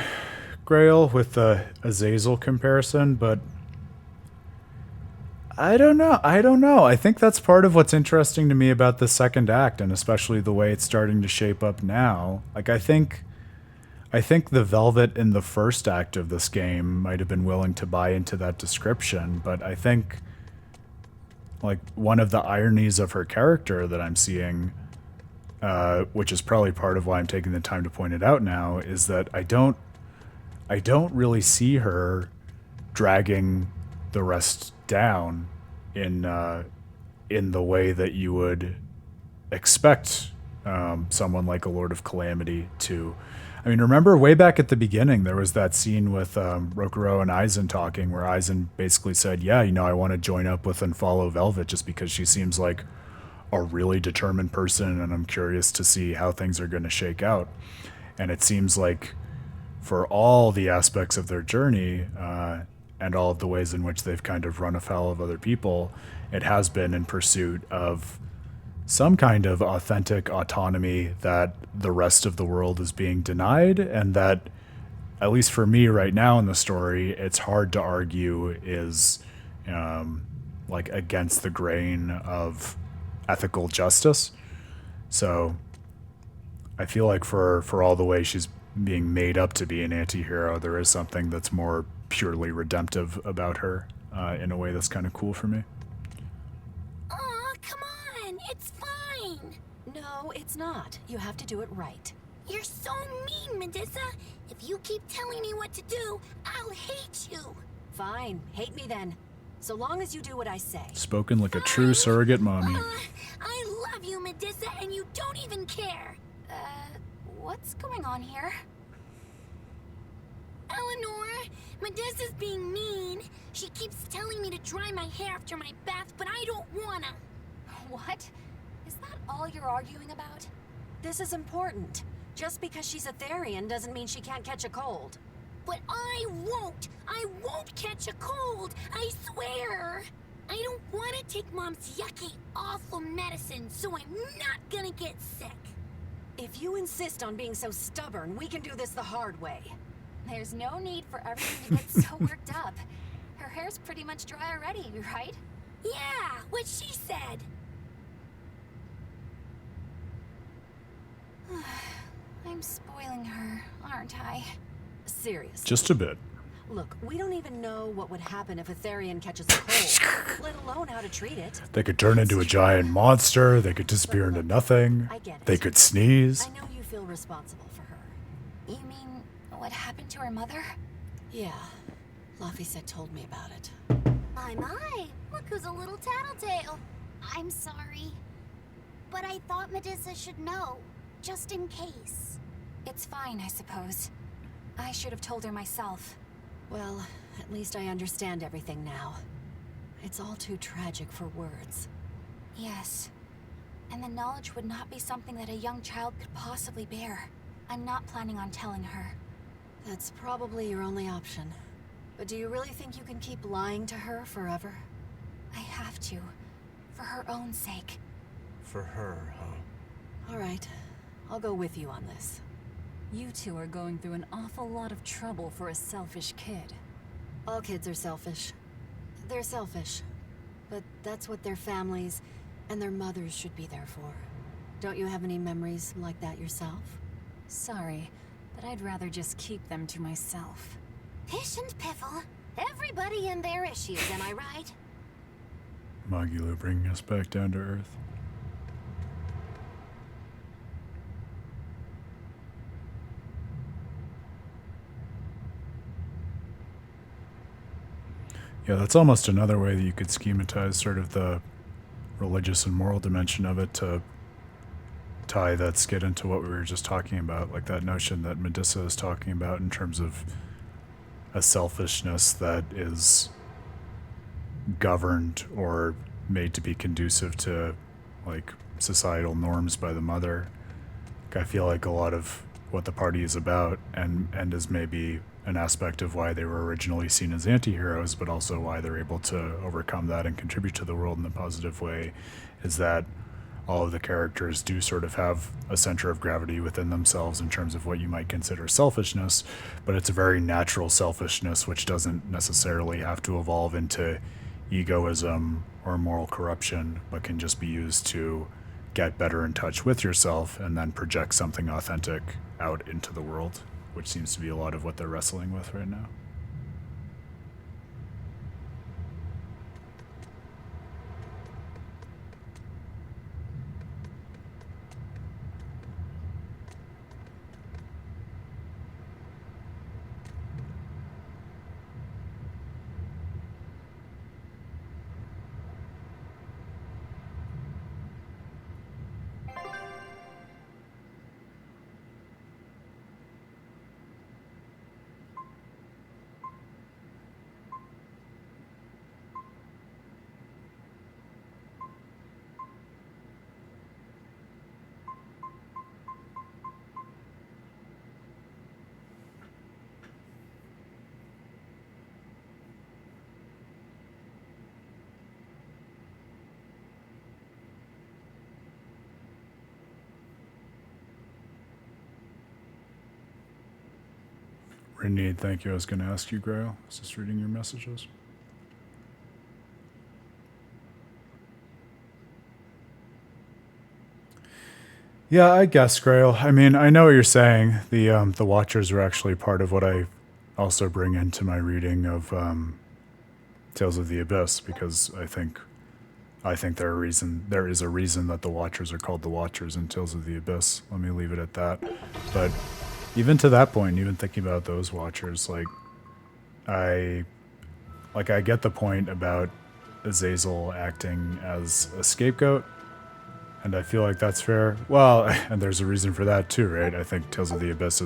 Grail, with the Azazel comparison, but I don't know. I think that's part of what's interesting to me about the second act, and especially the way it's starting to shape up now. Like, I think the Velvet in the first act of this game might have been willing to buy into that description, but I think, like, one of the ironies of her character that I'm seeing, which is probably part of why I'm taking the time to point it out now, is that I don't really see her dragging the rest down in the way that you would expect someone like a Lord of Calamity to. I mean, remember way back at the beginning, there was that scene with Rokurou and Aizen talking, where Aizen basically said, yeah, you know, I want to join up with and follow Velvet just because she seems like a really determined person, and I'm curious to see how things are going to shake out. And it seems like for all the aspects of their journey and all of the ways in which they've kind of run afoul of other people, it has been in pursuit of some kind of authentic autonomy that the rest of the world is being denied, and that, at least for me right now in the story, it's hard to argue is like against the grain of ethical justice. So I feel like for all the way she's being made up to be an anti-hero, there is something that's more purely redemptive about her in a way that's kind of cool for me. Aw, come on, it's fine. No, it's not. You have to do it right. You're so mean, Medusa. If you keep telling me what to do, I'll hate you. Fine, hate me then. So long as you do what I say. Spoken like a true surrogate mommy. I love you, Medusa, and you don't even care. What's going on here? Eleanor, Medusa's being mean. She keeps telling me to dry my hair after my bath, but I don't wanna. What? Is that all you're arguing about? This is important. Just because she's a Therion doesn't mean she can't catch a cold. But I won't! I won't catch a cold! I swear! I don't want to take Mom's yucky, awful medicine, so I'm not gonna get sick. If you insist on being so stubborn, we can do this the hard way. There's no need for everything to get so worked up. Her hair's pretty much dry already, right? Yeah, what she said. I'm spoiling her, aren't I? Seriously. Just a bit. Look, we don't even know what would happen if a Therion catches a cold, let alone how to treat it. They could turn into a giant monster. They could disappear into nothing. I get it. They could sneeze. I know you feel responsible for her. You mean what happened to her mother? Yeah. Laphicet told me about it. My, look who's a little tattletale. I'm sorry. But I thought Medusa should know, just in case. It's fine, I suppose. I should have told her myself. Well, at least I understand everything now. It's all too tragic for words. Yes. And the knowledge would not be something that a young child could possibly bear. I'm not planning on telling her. That's probably your only option. But do you really think you can keep lying to her forever? I have to. For her own sake. For her, huh? All right. I'll go with you on this. You two are going through an awful lot of trouble for a selfish kid. All kids are selfish. They're selfish. But that's what their families and their mothers should be there for. Don't you have any memories like that yourself? Sorry, but I'd rather just keep them to myself. Pish and piffle. Everybody and their issues, am I right? Magula bringing us back down to earth. Yeah, that's almost another way that you could schematize sort of the religious and moral dimension of it to tie that skit into what we were just talking about, like that notion that Medusa is talking about in terms of a selfishness that is governed or made to be conducive to like societal norms by the mother. I feel like a lot of what the party is about and is maybe an aspect of why they were originally seen as anti-heroes, but also why they're able to overcome that and contribute to the world in a positive way, is that all of the characters do sort of have a center of gravity within themselves in terms of what you might consider selfishness, but it's a very natural selfishness which doesn't necessarily have to evolve into egoism or moral corruption, but can just be used to get better in touch with yourself and then project something authentic out into the world, which seems to be a lot of what they're wrestling with right now. Renee, thank you. I was going to ask you, Grail. I was just reading your messages. Yeah, I guess, Grail. I mean, I know what you're saying. The Watchers are actually part of what I also bring into my reading of Tales of the Abyss, because I think there is a reason that the Watchers are called the Watchers in Tales of the Abyss. Let me leave it at that. But even to that point, even thinking about those Watchers, I get the point about Azazel acting as a scapegoat, and I feel like that's fair. Well, and there's a reason for that too, right? I think Tales of the Abyss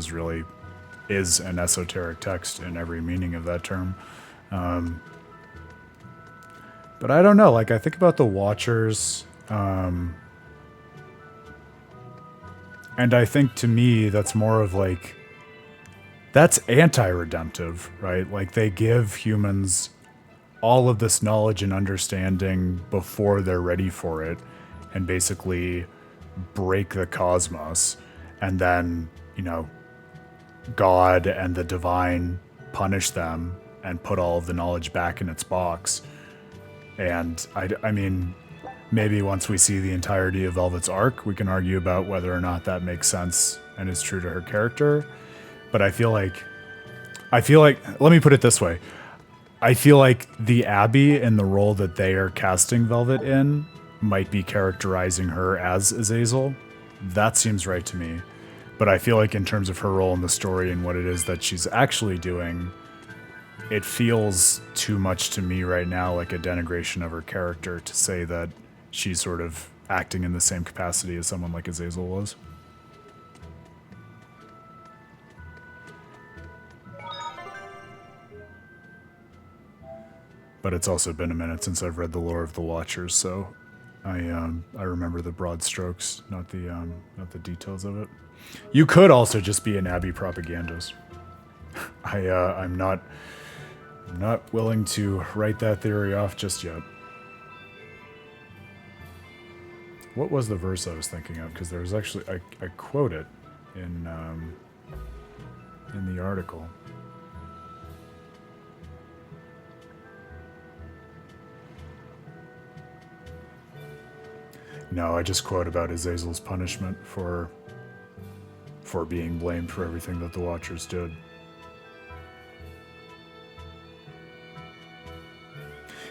is an esoteric text in every meaning of that term. But I don't know, I think about the Watchers, and I think to me, that's more of that's anti-redemptive, right? They give humans all of this knowledge and understanding before they're ready for it, and basically break the cosmos, and then, God and the divine punish them and put all of the knowledge back in its box. And I mean, maybe once we see the entirety of Velvet's arc, we can argue about whether or not that makes sense and is true to her character. But I feel like, let me put it this way. I feel like the Abbey and the role that they are casting Velvet in might be characterizing her as Azazel. That seems right to me. But I feel like in terms of her role in the story and what it is that she's actually doing, it feels too much to me right now like a denigration of her character to say that she's sort of acting in the same capacity as someone like Azazel was. But it's also been a minute since I've read the lore of the Watchers, so I remember the broad strokes, not the details of it. You could also just be an Abbey propagandist. I'm not willing to write that theory off just yet. What was the verse I was thinking of? Because there was actually I quote it in the article. No, I just quote about Azazel's punishment for being blamed for everything that the Watchers did.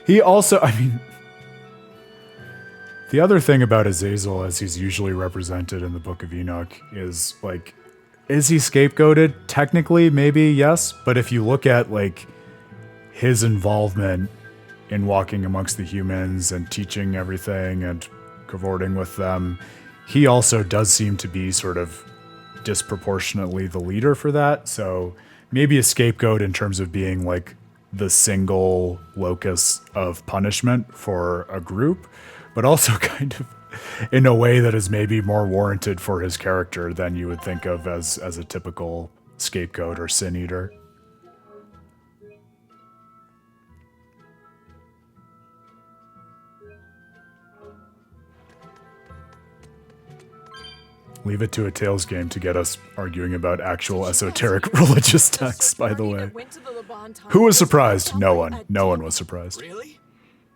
He also, I mean, the other thing about Azazel, as he's usually represented in the Book of Enoch, is like, is he scapegoated? Technically, maybe, yes. But if you look at like his involvement in walking amongst the humans and teaching everything and cavorting with them, he also does seem to be sort of disproportionately the leader for that. So maybe a scapegoat in terms of being like the single locus of punishment for a group, but also kind of in a way that is maybe more warranted for his character than you would think of as a typical scapegoat or sin eater. Leave it to a Tales game to get us arguing about actual esoteric religious texts, by the way. Who was surprised? No one. No one was surprised. Really?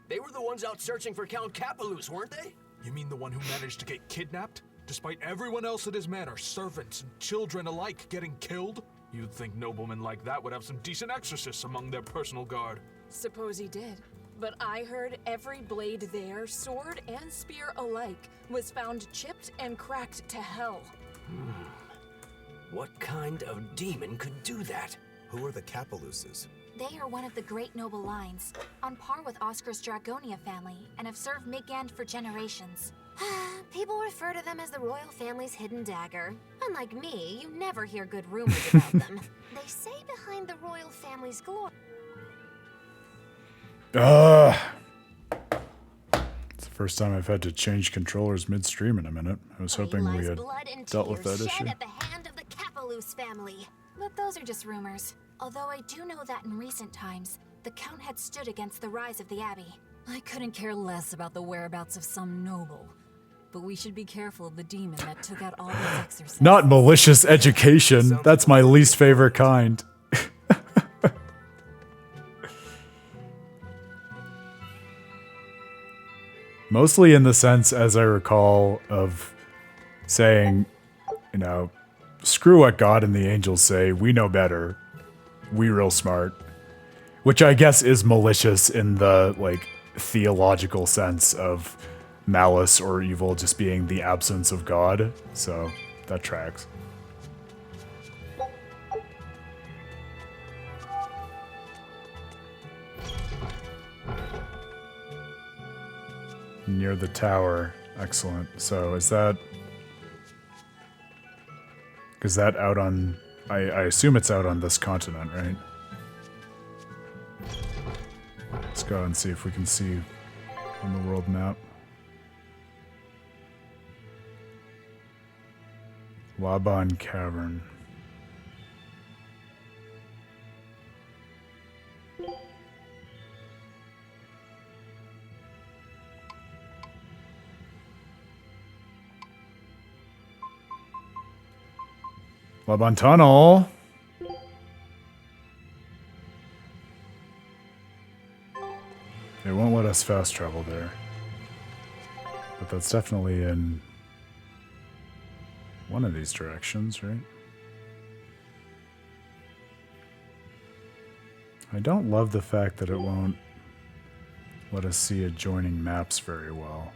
They were the ones out searching for Count Capelus, weren't they? You mean the one who managed to get kidnapped? Despite everyone else at his manor, servants and children alike, getting killed? You'd think noblemen like that would have some decent exorcists among their personal guard. Suppose he did. But I heard every blade there, sword and spear alike, was found chipped and cracked to hell. What kind of demon could do that? Who are the Capeluses? They are one of the great noble lines, on par with Oscar's Dragonia family, and have served Midgand for generations. People refer to them as the royal family's hidden dagger. Unlike me, you never hear good rumors about them. They say behind the royal family's glory. It's the first time I've had to change controllers midstream in a minute. I was hoping we had dealt with that issue. At the hand of the Capelus family. But those are just rumors. Although I do know that in recent times, the Count had stood against the rise of the Abbey. I couldn't care less about the whereabouts of some noble. But we should be careful of the demon that took out all these exorcists. Not malicious education. That's my least favorite kind. Mostly in the sense, as I recall, of saying, you know, screw what God and the angels say, we know better. We real smart. Which I guess is malicious in the, like, theological sense of malice or evil just being the absence of God. So, that tracks. Near the tower. Excellent. So is that out on... I assume it's out on this continent, right? Let's go and see if we can see on the world map. Laban Cavern. Laban Tunnel. They won't let us fast travel there. But that's definitely in one of these directions, right? I don't love the fact that it won't let us see adjoining maps very well.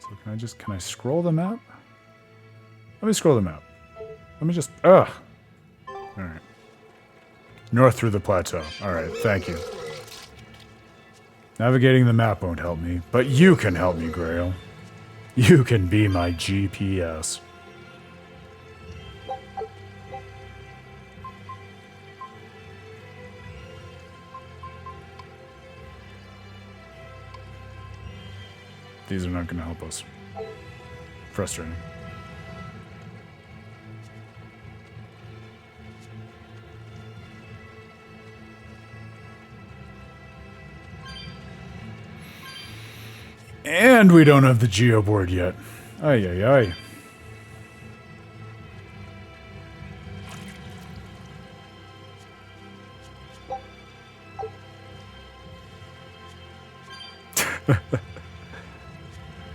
So can I scroll the map? Let me scroll the map. Let me just... Ugh! Alright. North through the plateau. Alright, thank you. Navigating the map won't help me, but you can help me, Grail. You can be my GPS. These are not going to help us. Frustrating. And we don't have the geo board yet. Ay, ay, ay.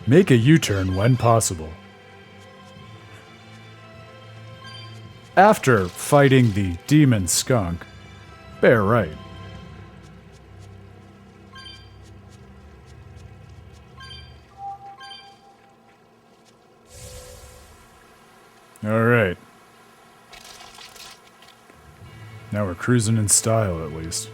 Make a U-turn when possible. After fighting the demon skunk, bear right. All right. Now we're cruising in style, at least.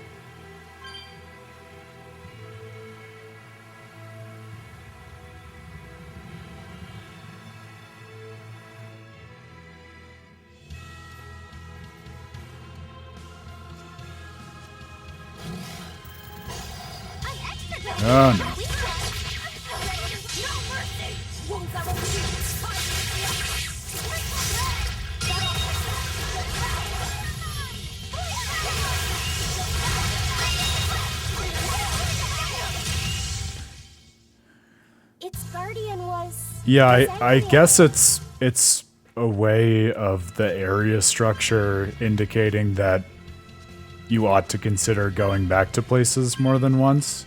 Oh, no. Its guardian was... Yeah, I guess it's a way of the area structure indicating that you ought to consider going back to places more than once,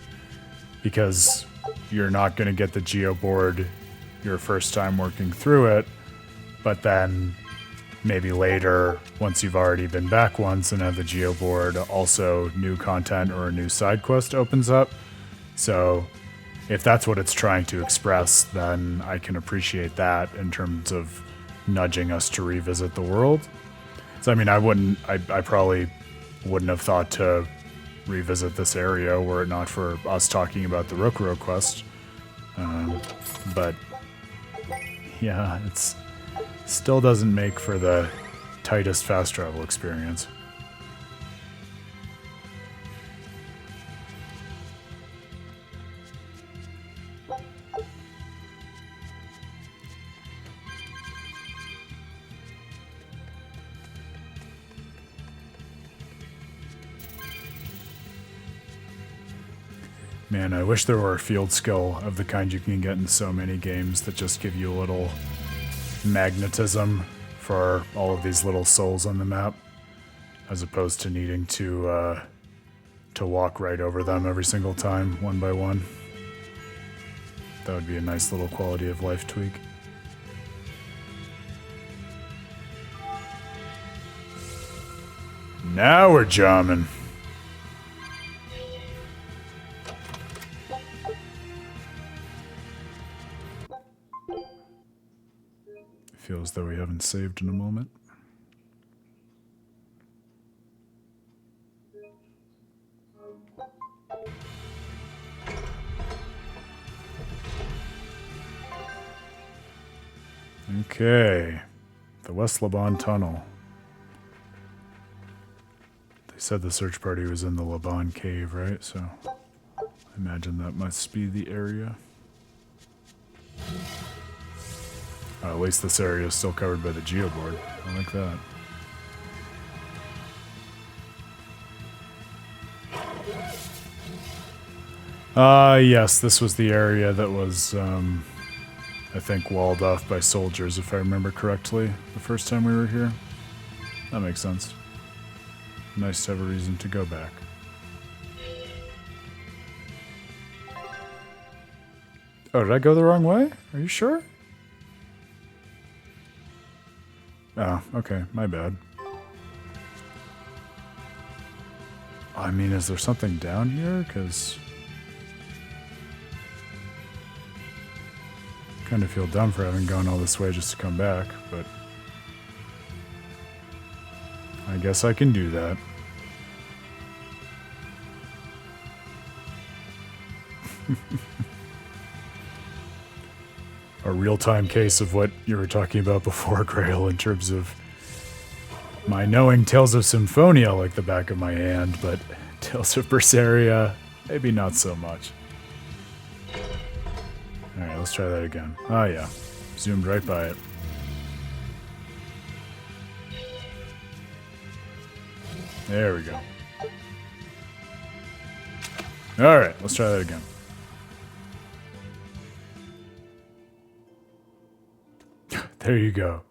because you're not going to get the geoboard your first time working through it, but then maybe later, once you've already been back once and have the geoboard, also new content or a new side quest opens up. So if that's what it's trying to express, then I can appreciate that in terms of nudging us to revisit the world. So I mean, I probably wouldn't have thought to revisit this area were it not for us talking about the Rokurou quest. But yeah, it's still doesn't make for the tightest fast travel experience. Man, I wish there were a field skill of the kind you can get in so many games that just give you a little magnetism for all of these little souls on the map, as opposed to needing to walk right over them every single time, one by one. That would be a nice little quality of life tweak. Now we're jamming. Feels though we haven't saved in a moment. Okay, the West Laban Tunnel. They said the search party was in the Laban Cave, right? So I imagine that must be the area. At least this area is still covered by the geoboard. I like that. Yes, this was the area that was, I think, walled off by soldiers, if I remember correctly, the first time we were here. That makes sense. Nice to have a reason to go back. Oh, did I go the wrong way? Are you sure? Oh, okay, my bad. I mean, is there something down here? Because I kind of feel dumb for having gone all this way just to come back, but I guess I can do that. A real-time case of what you were talking about before, Grail, in terms of my knowing Tales of Symphonia like the back of my hand, but Tales of Berseria, maybe not so much. Alright, let's try that again. Oh yeah, zoomed right by it. There we go. Alright, let's try that again. There you go.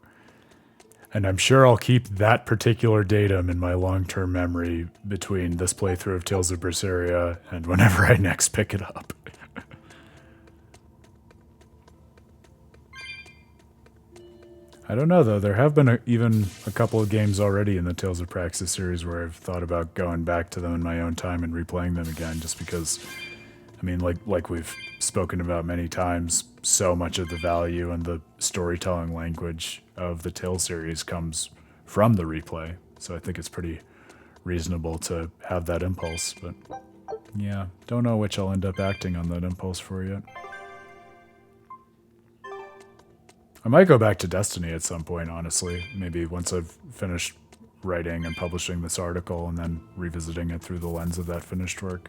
And I'm sure I'll keep that particular datum in my long-term memory between this playthrough of Tales of Berseria and whenever I next pick it up. I don't know, though. There have been even a couple of games already in the Tales of Praxis series where I've thought about going back to them in my own time and replaying them again, just because, I mean, like we've spoken about many times, so much of the value and the storytelling language of the Tales series comes from the replay. So I think it's pretty reasonable to have that impulse. But yeah, don't know which I'll end up acting on that impulse for yet. I might go back to Destiny at some point, honestly. Maybe once I've finished writing and publishing this article and then revisiting it through the lens of that finished work.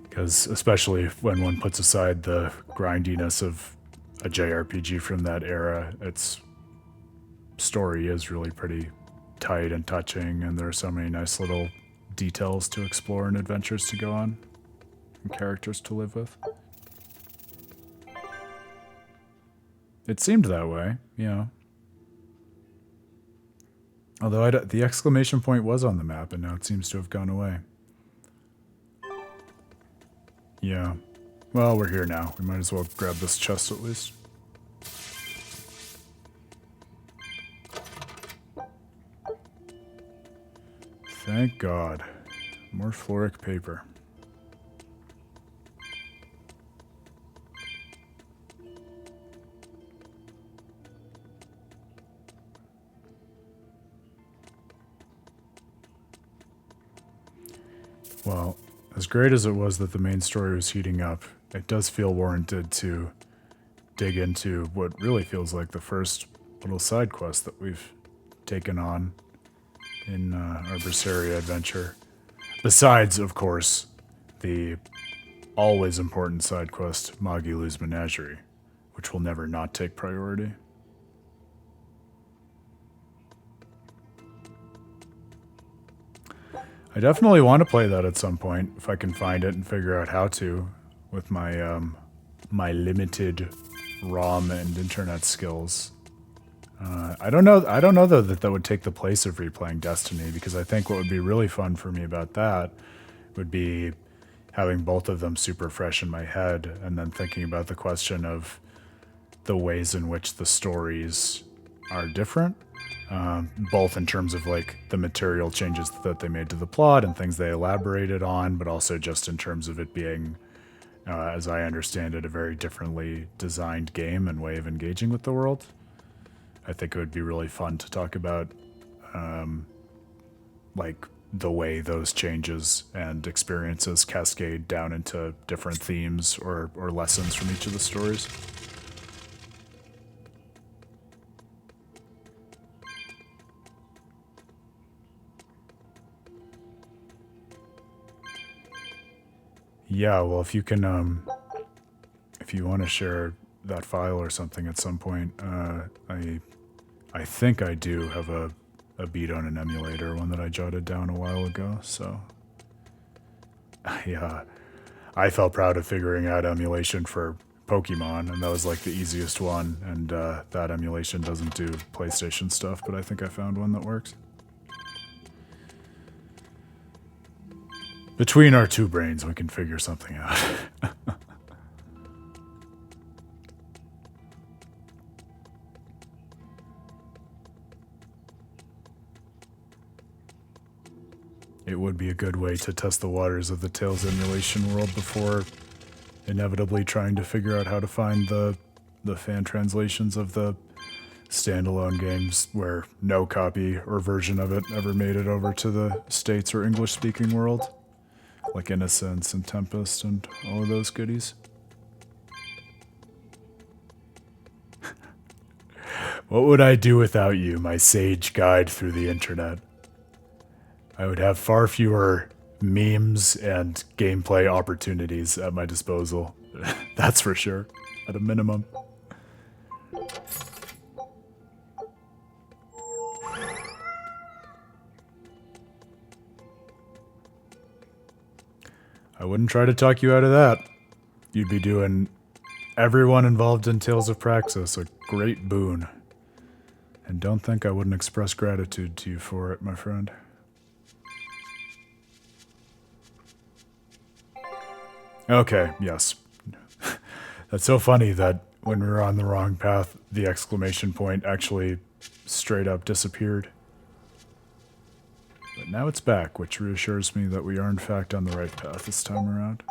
Because especially when one puts aside the grindiness of a JRPG from that era, its story is really pretty tight and touching, and there are so many nice little details to explore and adventures to go on, and characters to live with. It seemed that way, you know. Although the exclamation point was on the map, and now it seems to have gone away. Yeah. Well, we're here now. We might as well grab this chest at least. Thank God. More floric paper. Well, as great as it was that the main story was heating up, it does feel warranted to dig into what really feels like the first little side quest that we've taken on in our Berseria adventure. Besides, of course, the always important side quest, Magilu's Menagerie, which will never not take priority. I definitely want to play that at some point, if I can find it and figure out how to, with my my limited ROM and internet skills. I don't know though that would take the place of replaying Destiny, because I think what would be really fun for me about that would be having both of them super fresh in my head, and then thinking about the question of the ways in which the stories are different. Both in terms of like the material changes that they made to the plot and things they elaborated on, but also just in terms of it being, as I understand it, a very differently designed game and way of engaging with the world. I think it would be really fun to talk about like the way those changes and experiences cascade down into different themes or lessons from each of the stories. Yeah, well, if you can, if you want to share that file or something at some point, I think I do have a beat on an emulator, one that I jotted down a while ago, so yeah, I felt proud of figuring out emulation for Pokemon, and that was like the easiest one, and that emulation doesn't do PlayStation stuff, but I think I found one that works. Between our two brains, we can figure something out. It would be a good way to test the waters of the Tales emulation world before inevitably trying to figure out how to find the fan translations of the standalone games where no copy or version of it ever made it over to the States or English-speaking world. Like Innocence and Tempest and all of those goodies. What would I do without you, my sage guide through the internet? I would have far fewer memes and gameplay opportunities at my disposal. That's for sure, at a minimum. I wouldn't try to talk you out of that. You'd be doing everyone involved in Tales of Praxis a great boon. And don't think I wouldn't express gratitude to you for it, my friend. Okay, yes. That's so funny that when we were on the wrong path, the exclamation point actually straight up disappeared. But now it's back, which reassures me that we are in fact on the right path this time around.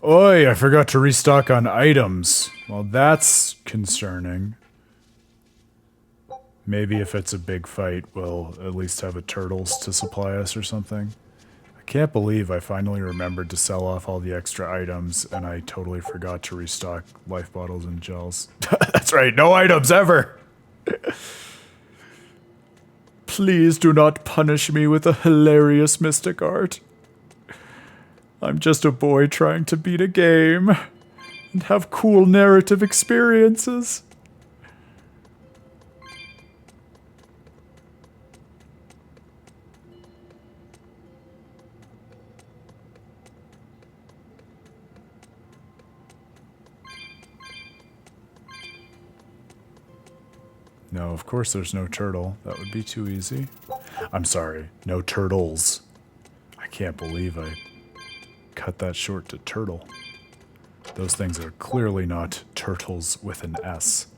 Oi, I forgot to restock on items. Well, that's concerning. Maybe if it's a big fight, we'll at least have a turtles to supply us or something. I can't believe I finally remembered to sell off all the extra items, and I totally forgot to restock life bottles and gels. That's right, no items ever! Please do not punish me with a hilarious mystic art. I'm just a boy trying to beat a game and have cool narrative experiences. No, of course there's no turtle. That would be too easy. I'm sorry, no turtles. I can't believe I cut that short to turtle. Those things are clearly not turtles with an S.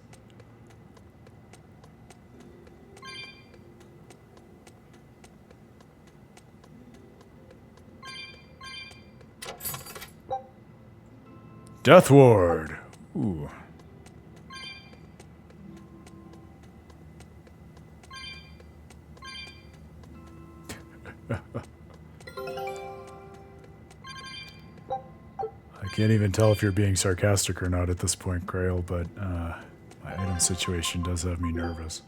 Death Ward. Ooh. I can't even tell if you're being sarcastic or not at this point, Grail, but my item situation does have me nervous.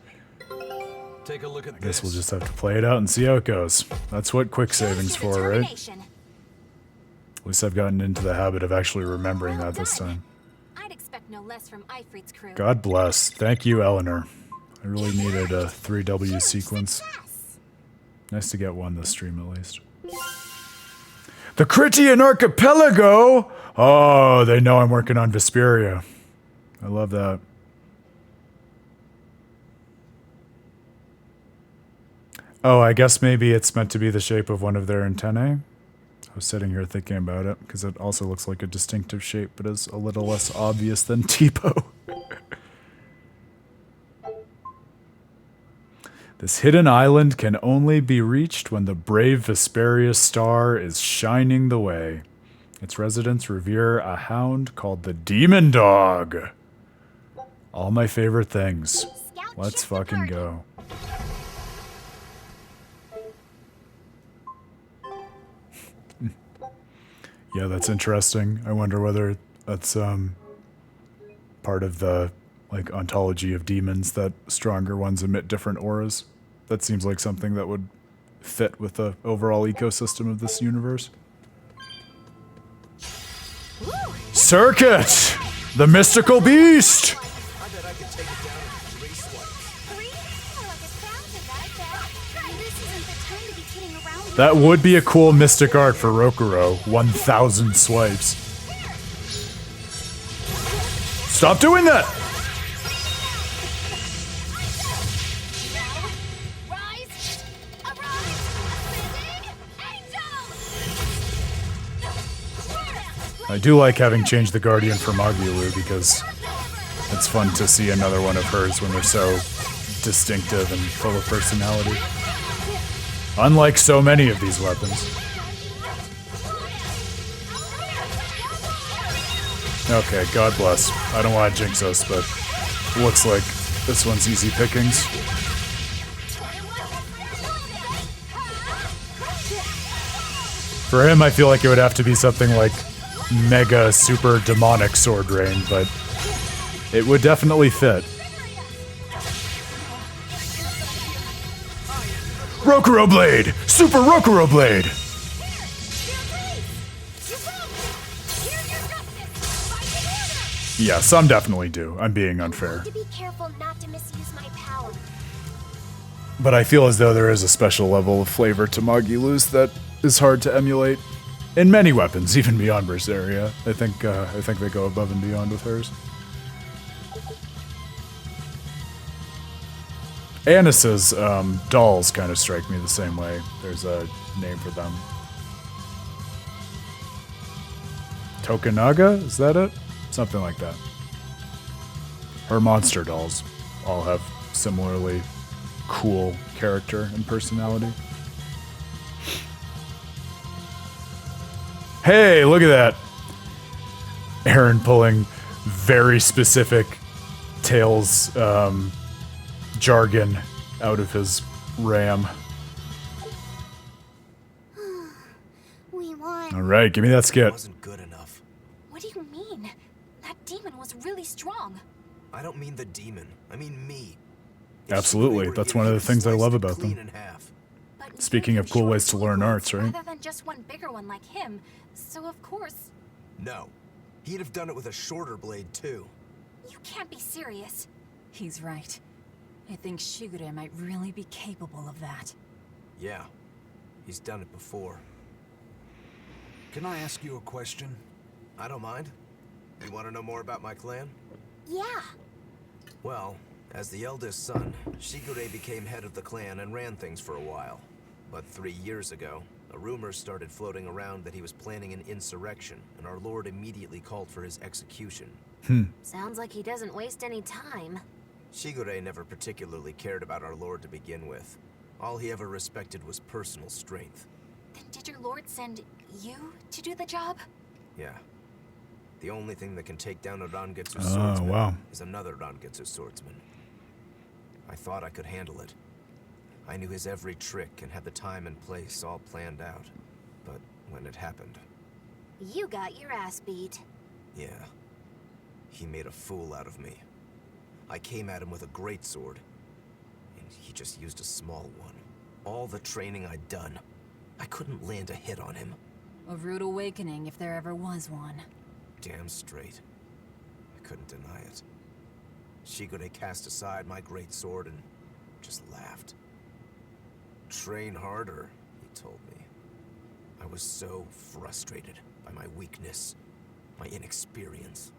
Take a look at I guess we'll just have to play it out and see how it goes. That's what quick saving's for, right? At least I've gotten into the habit of actually remembering that this time. I'd expect no less from Ifrit's crew. God bless. Thank you, Eleanor. I really needed a 3W sequence. Nice to get one this stream, at least. The Critian Archipelago! Oh, they know I'm working on Vesperia. I love that. Oh, I guess maybe it's meant to be the shape of one of their antennae. I was sitting here thinking about it, because it also looks like a distinctive shape, but is a little less obvious than Tipo. This hidden island can only be reached when the brave Vesperia star is shining the way. Its residents revere a hound called the Demon Dog. All my favorite things. Let's fucking go. Yeah, that's interesting. I wonder whether that's part of the like ontology of demons that stronger ones emit different auras. That seems like something that would fit with the overall ecosystem of this universe. Circuit! The mystical beast! That would be a cool mystic art for Rokurou. 1,000 swipes. Stop doing that! I do like having changed the Guardian for Magilou because it's fun to see another one of hers when they're so distinctive and full of personality. Unlike so many of these weapons. Okay, God bless. I don't want to jinx us, but it looks like this one's easy pickings. For him, I feel like it would have to be something like mega super demonic sword rain, but it would definitely fit. Rokurou Blade! Super Rokurou Blade! Yeah, some definitely do. I'm being unfair. To be careful not to misuse my power. But I feel as though there is a special level of flavor to Magilou's that is hard to emulate. In many weapons, even beyond Berseria. I think they go above and beyond with hers. Anis's dolls kind of strike me the same way. There's a name for them. Tokunaga? Is that it? Something like that. Her monster dolls all have similarly cool character and personality. Hey, look at that. Aaron pulling very specific Tails jargon out of his RAM. We won. All right, give me that skit. Wasn't good enough. What do you mean? That demon was really strong. I don't mean the demon. I mean me. Absolutely, that's one of the things I love about them. Speaking of cool ways to learn arts, right? Rather than just one bigger one like him. So of course... No. He'd have done it with a shorter blade, too. You can't be serious. He's right. I think Shigure might really be capable of that. Yeah. He's done it before. Can I ask you a question? I don't mind. You want to know more about my clan? Yeah. Well, as the eldest son, Shigure became head of the clan and ran things for a while. But 3 years ago, a rumor started floating around that he was planning an insurrection, and our lord immediately called for his execution. Sounds like he doesn't waste any time. Shigure never particularly cared about our lord to begin with. All he ever respected was personal strength. Then did your lord send you to do the job? Yeah. The only thing that can take down a Rangetsu swordsman is another Rangetsu swordsman. I thought I could handle it. I knew his every trick and had the time and place all planned out. But when it happened... You got your ass beat. Yeah. He made a fool out of me. I came at him with a greatsword, and he just used a small one. All the training I'd done, I couldn't land a hit on him. A rude awakening if there ever was one. Damn straight. I couldn't deny it. Shigure cast aside my greatsword and just laughed. Train harder, he told me. I was so frustrated by my weakness, my inexperience.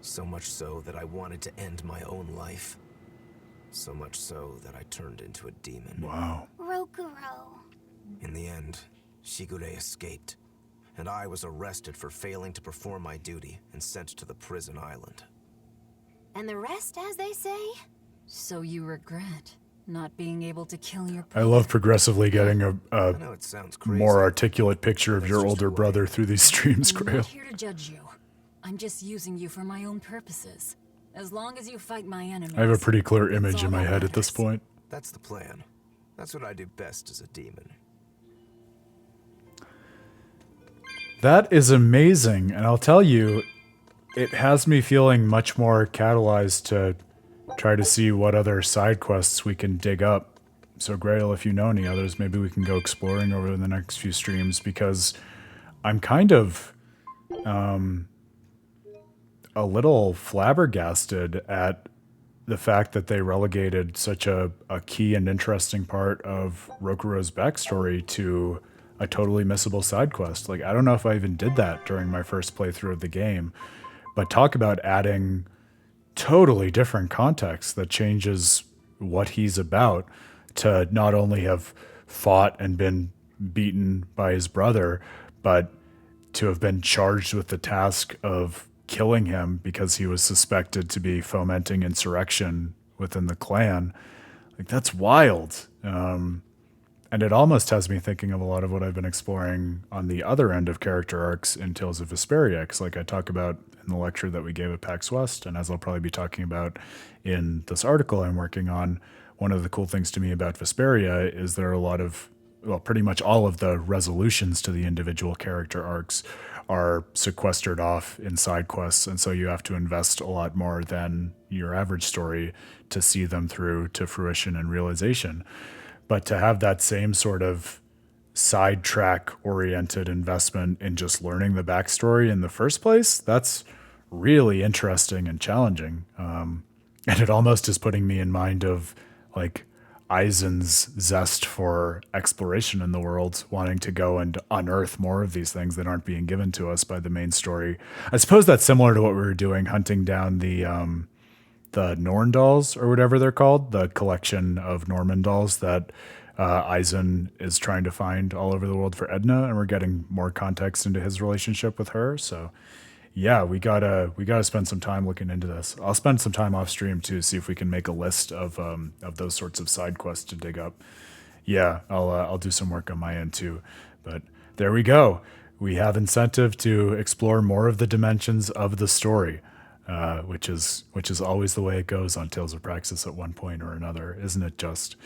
So much so that I wanted to end my own life. So much so that I turned into a demon. Wow. Rokurou. In the end, Shigure escaped, and I was arrested for failing to perform my duty and sent to the prison island. And the rest, as they say? So you regret not being able to kill your I love progressively getting a know it sounds crazy, more articulate picture of your older brother through these streams, I'm Grail. not here to judge you. I'm just using you for my own purposes. As long as you fight my enemies. I have a pretty clear image in my head at this point. That's the plan. That's what I do best as a demon. That is amazing, and I'll tell you, it has me feeling much more catalyzed to try to see what other side quests we can dig up. So Grail, if you know any others, maybe we can go exploring over the next few streams, because I'm kind of a little flabbergasted at the fact that they relegated such a key and interesting part of Rokurou's backstory to a totally missable side quest. Like, I don't know if I even did that during my first playthrough of the game, but talk about adding totally different context that changes what he's about, to not only have fought and been beaten by his brother, but to have been charged with the task of killing him because he was suspected to be fomenting insurrection within the clan. Like, that's wild. And it almost has me thinking of a lot of what I've been exploring on the other end of character arcs in Tales of Vesperia, because like I talk about in the lecture that we gave at PAX West, and as I'll probably be talking about in this article I'm working on, one of the cool things to me about Vesperia is there are a lot of, well, pretty much all of the resolutions to the individual character arcs are sequestered off in side quests, and so you have to invest a lot more than your average story to see them through to fruition and realization. But to have that same sort of sidetrack oriented investment in just learning the backstory in the first place, that's really interesting and challenging. And it almost is putting me in mind of like Eisen's zest for exploration in the world, wanting to go and unearth more of these things that aren't being given to us by the main story. I suppose that's similar to what we were doing, hunting down the Norn dolls, or whatever they're called, the collection of Norman dolls that Eisen is trying to find all over the world for Edna, and we're getting more context into his relationship with her. So yeah, we gotta spend some time looking into this. I'll spend some time off stream too, see if we can make a list of those sorts of side quests to dig up. Yeah, I'll do some work on my end too. But there we go. We have incentive to explore more of the dimensions of the story, which is always the way it goes on Tales of Praxis at one point or another, isn't it? Just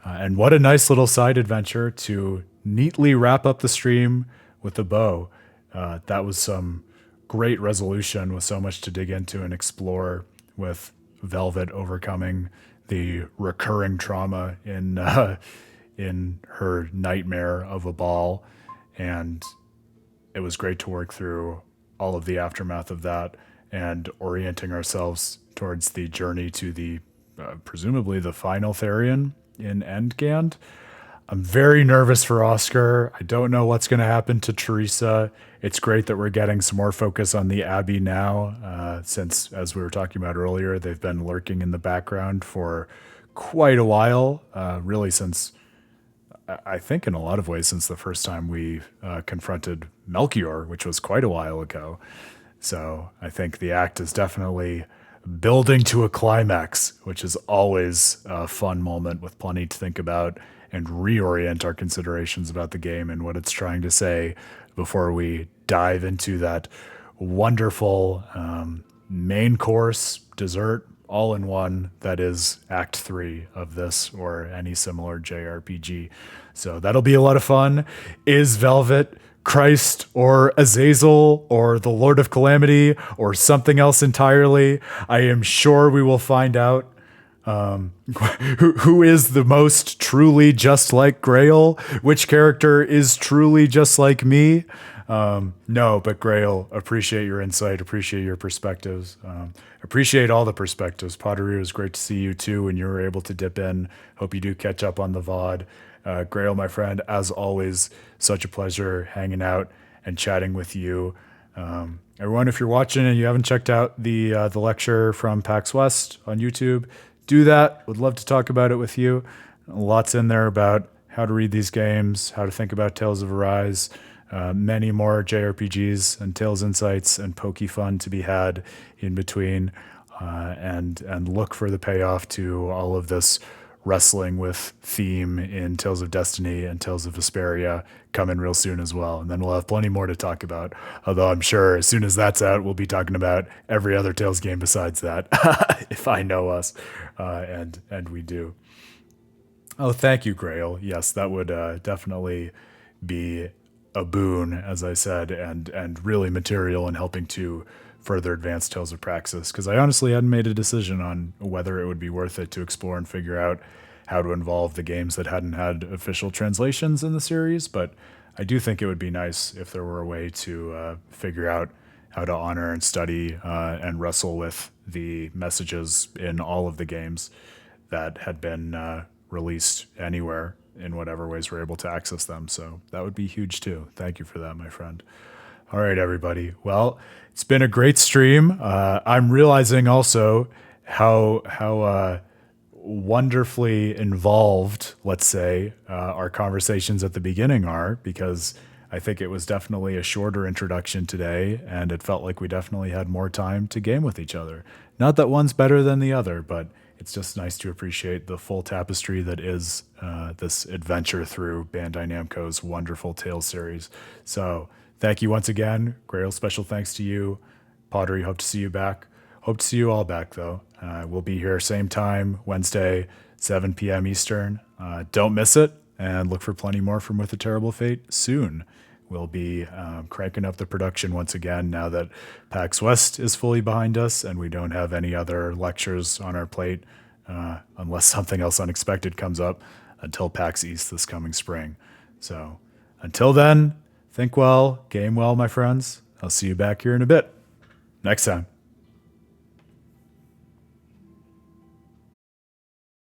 and what a nice little side adventure to neatly wrap up the stream with a bow. That was some great resolution with so much to dig into and explore, with Velvet overcoming the recurring trauma in her nightmare of Aball, and it was great to work through all of the aftermath of that and orienting ourselves towards the journey to the presumably the final Therion in Endgand. I'm very nervous for Oscar. I don't know what's going to happen to Teresa. It's great that we're getting some more focus on the Abbey now, since, as we were talking about earlier, they've been lurking in the background for quite a while, really since, I think in a lot of ways, since the first time we confronted Melchior, which was quite a while ago. So I think the act is definitely building to a climax, which is always a fun moment with plenty to think about and reorient our considerations about the game and what it's trying to say before we dive into that wonderful main course dessert all in one that is Act 3 of this or any similar JRPG. So that'll be a lot of fun. Is Velvet Christ or Azazel or the Lord of Calamity or something else entirely? I am sure we will find out. Who is the most truly just like Grail? Which character is truly just like me? No, but Grail, appreciate your insight, appreciate your perspectives, appreciate all the perspectives. Pottery, it was great to see you too when you were able to dip in. Hope you do catch up on the VOD. Grail, my friend, as always, such a pleasure hanging out and chatting with you. Everyone, if you're watching and you haven't checked out the lecture from PAX West on YouTube, do that. Would love to talk about it with you. Lots in there about how to read these games, how to think about Tales of Arise, many more JRPGs and Tales insights and pokey fun to be had in between, and look for the payoff to all of this wrestling with theme in Tales of Destiny and Tales of Berseria coming real soon as well. And then we'll have plenty more to talk about. Although I'm sure as soon as that's out, we'll be talking about every other Tales game besides that, if I know us, and we do. Oh, thank you, Grail. Yes, that would definitely be a boon, as I said, and really material in helping to further advance Tales of Praxis, because I honestly hadn't made a decision on whether it would be worth it to explore and figure out how to involve the games that hadn't had official translations in the series, but I do think it would be nice if there were a way to figure out how to honor and study and wrestle with the messages in all of the games that had been released anywhere in whatever ways we're able to access them. So that would be huge too. Thank you for that, my friend. All right, everybody. Well, it's been a great stream. I'm realizing also how wonderfully involved, let's say, our conversations at the beginning are, because I think it was definitely a shorter introduction today, and it felt like we definitely had more time to game with each other. Not that one's better than the other, but it's just nice to appreciate the full tapestry that is this adventure through Bandai Namco's wonderful Tales series. So thank you once again. Grail, special thanks to you. Pottery, hope to see you back. Hope to see you all back, though. We'll be here same time, Wednesday, 7 p.m. Eastern. Don't miss it, and look for plenty more from With a Terrible Fate soon. We'll be cranking up the production once again now that PAX West is fully behind us and we don't have any other lectures on our plate, unless something else unexpected comes up, until PAX East this coming spring. So until then, think well, game well, my friends. I'll see you back here in a bit. Next time.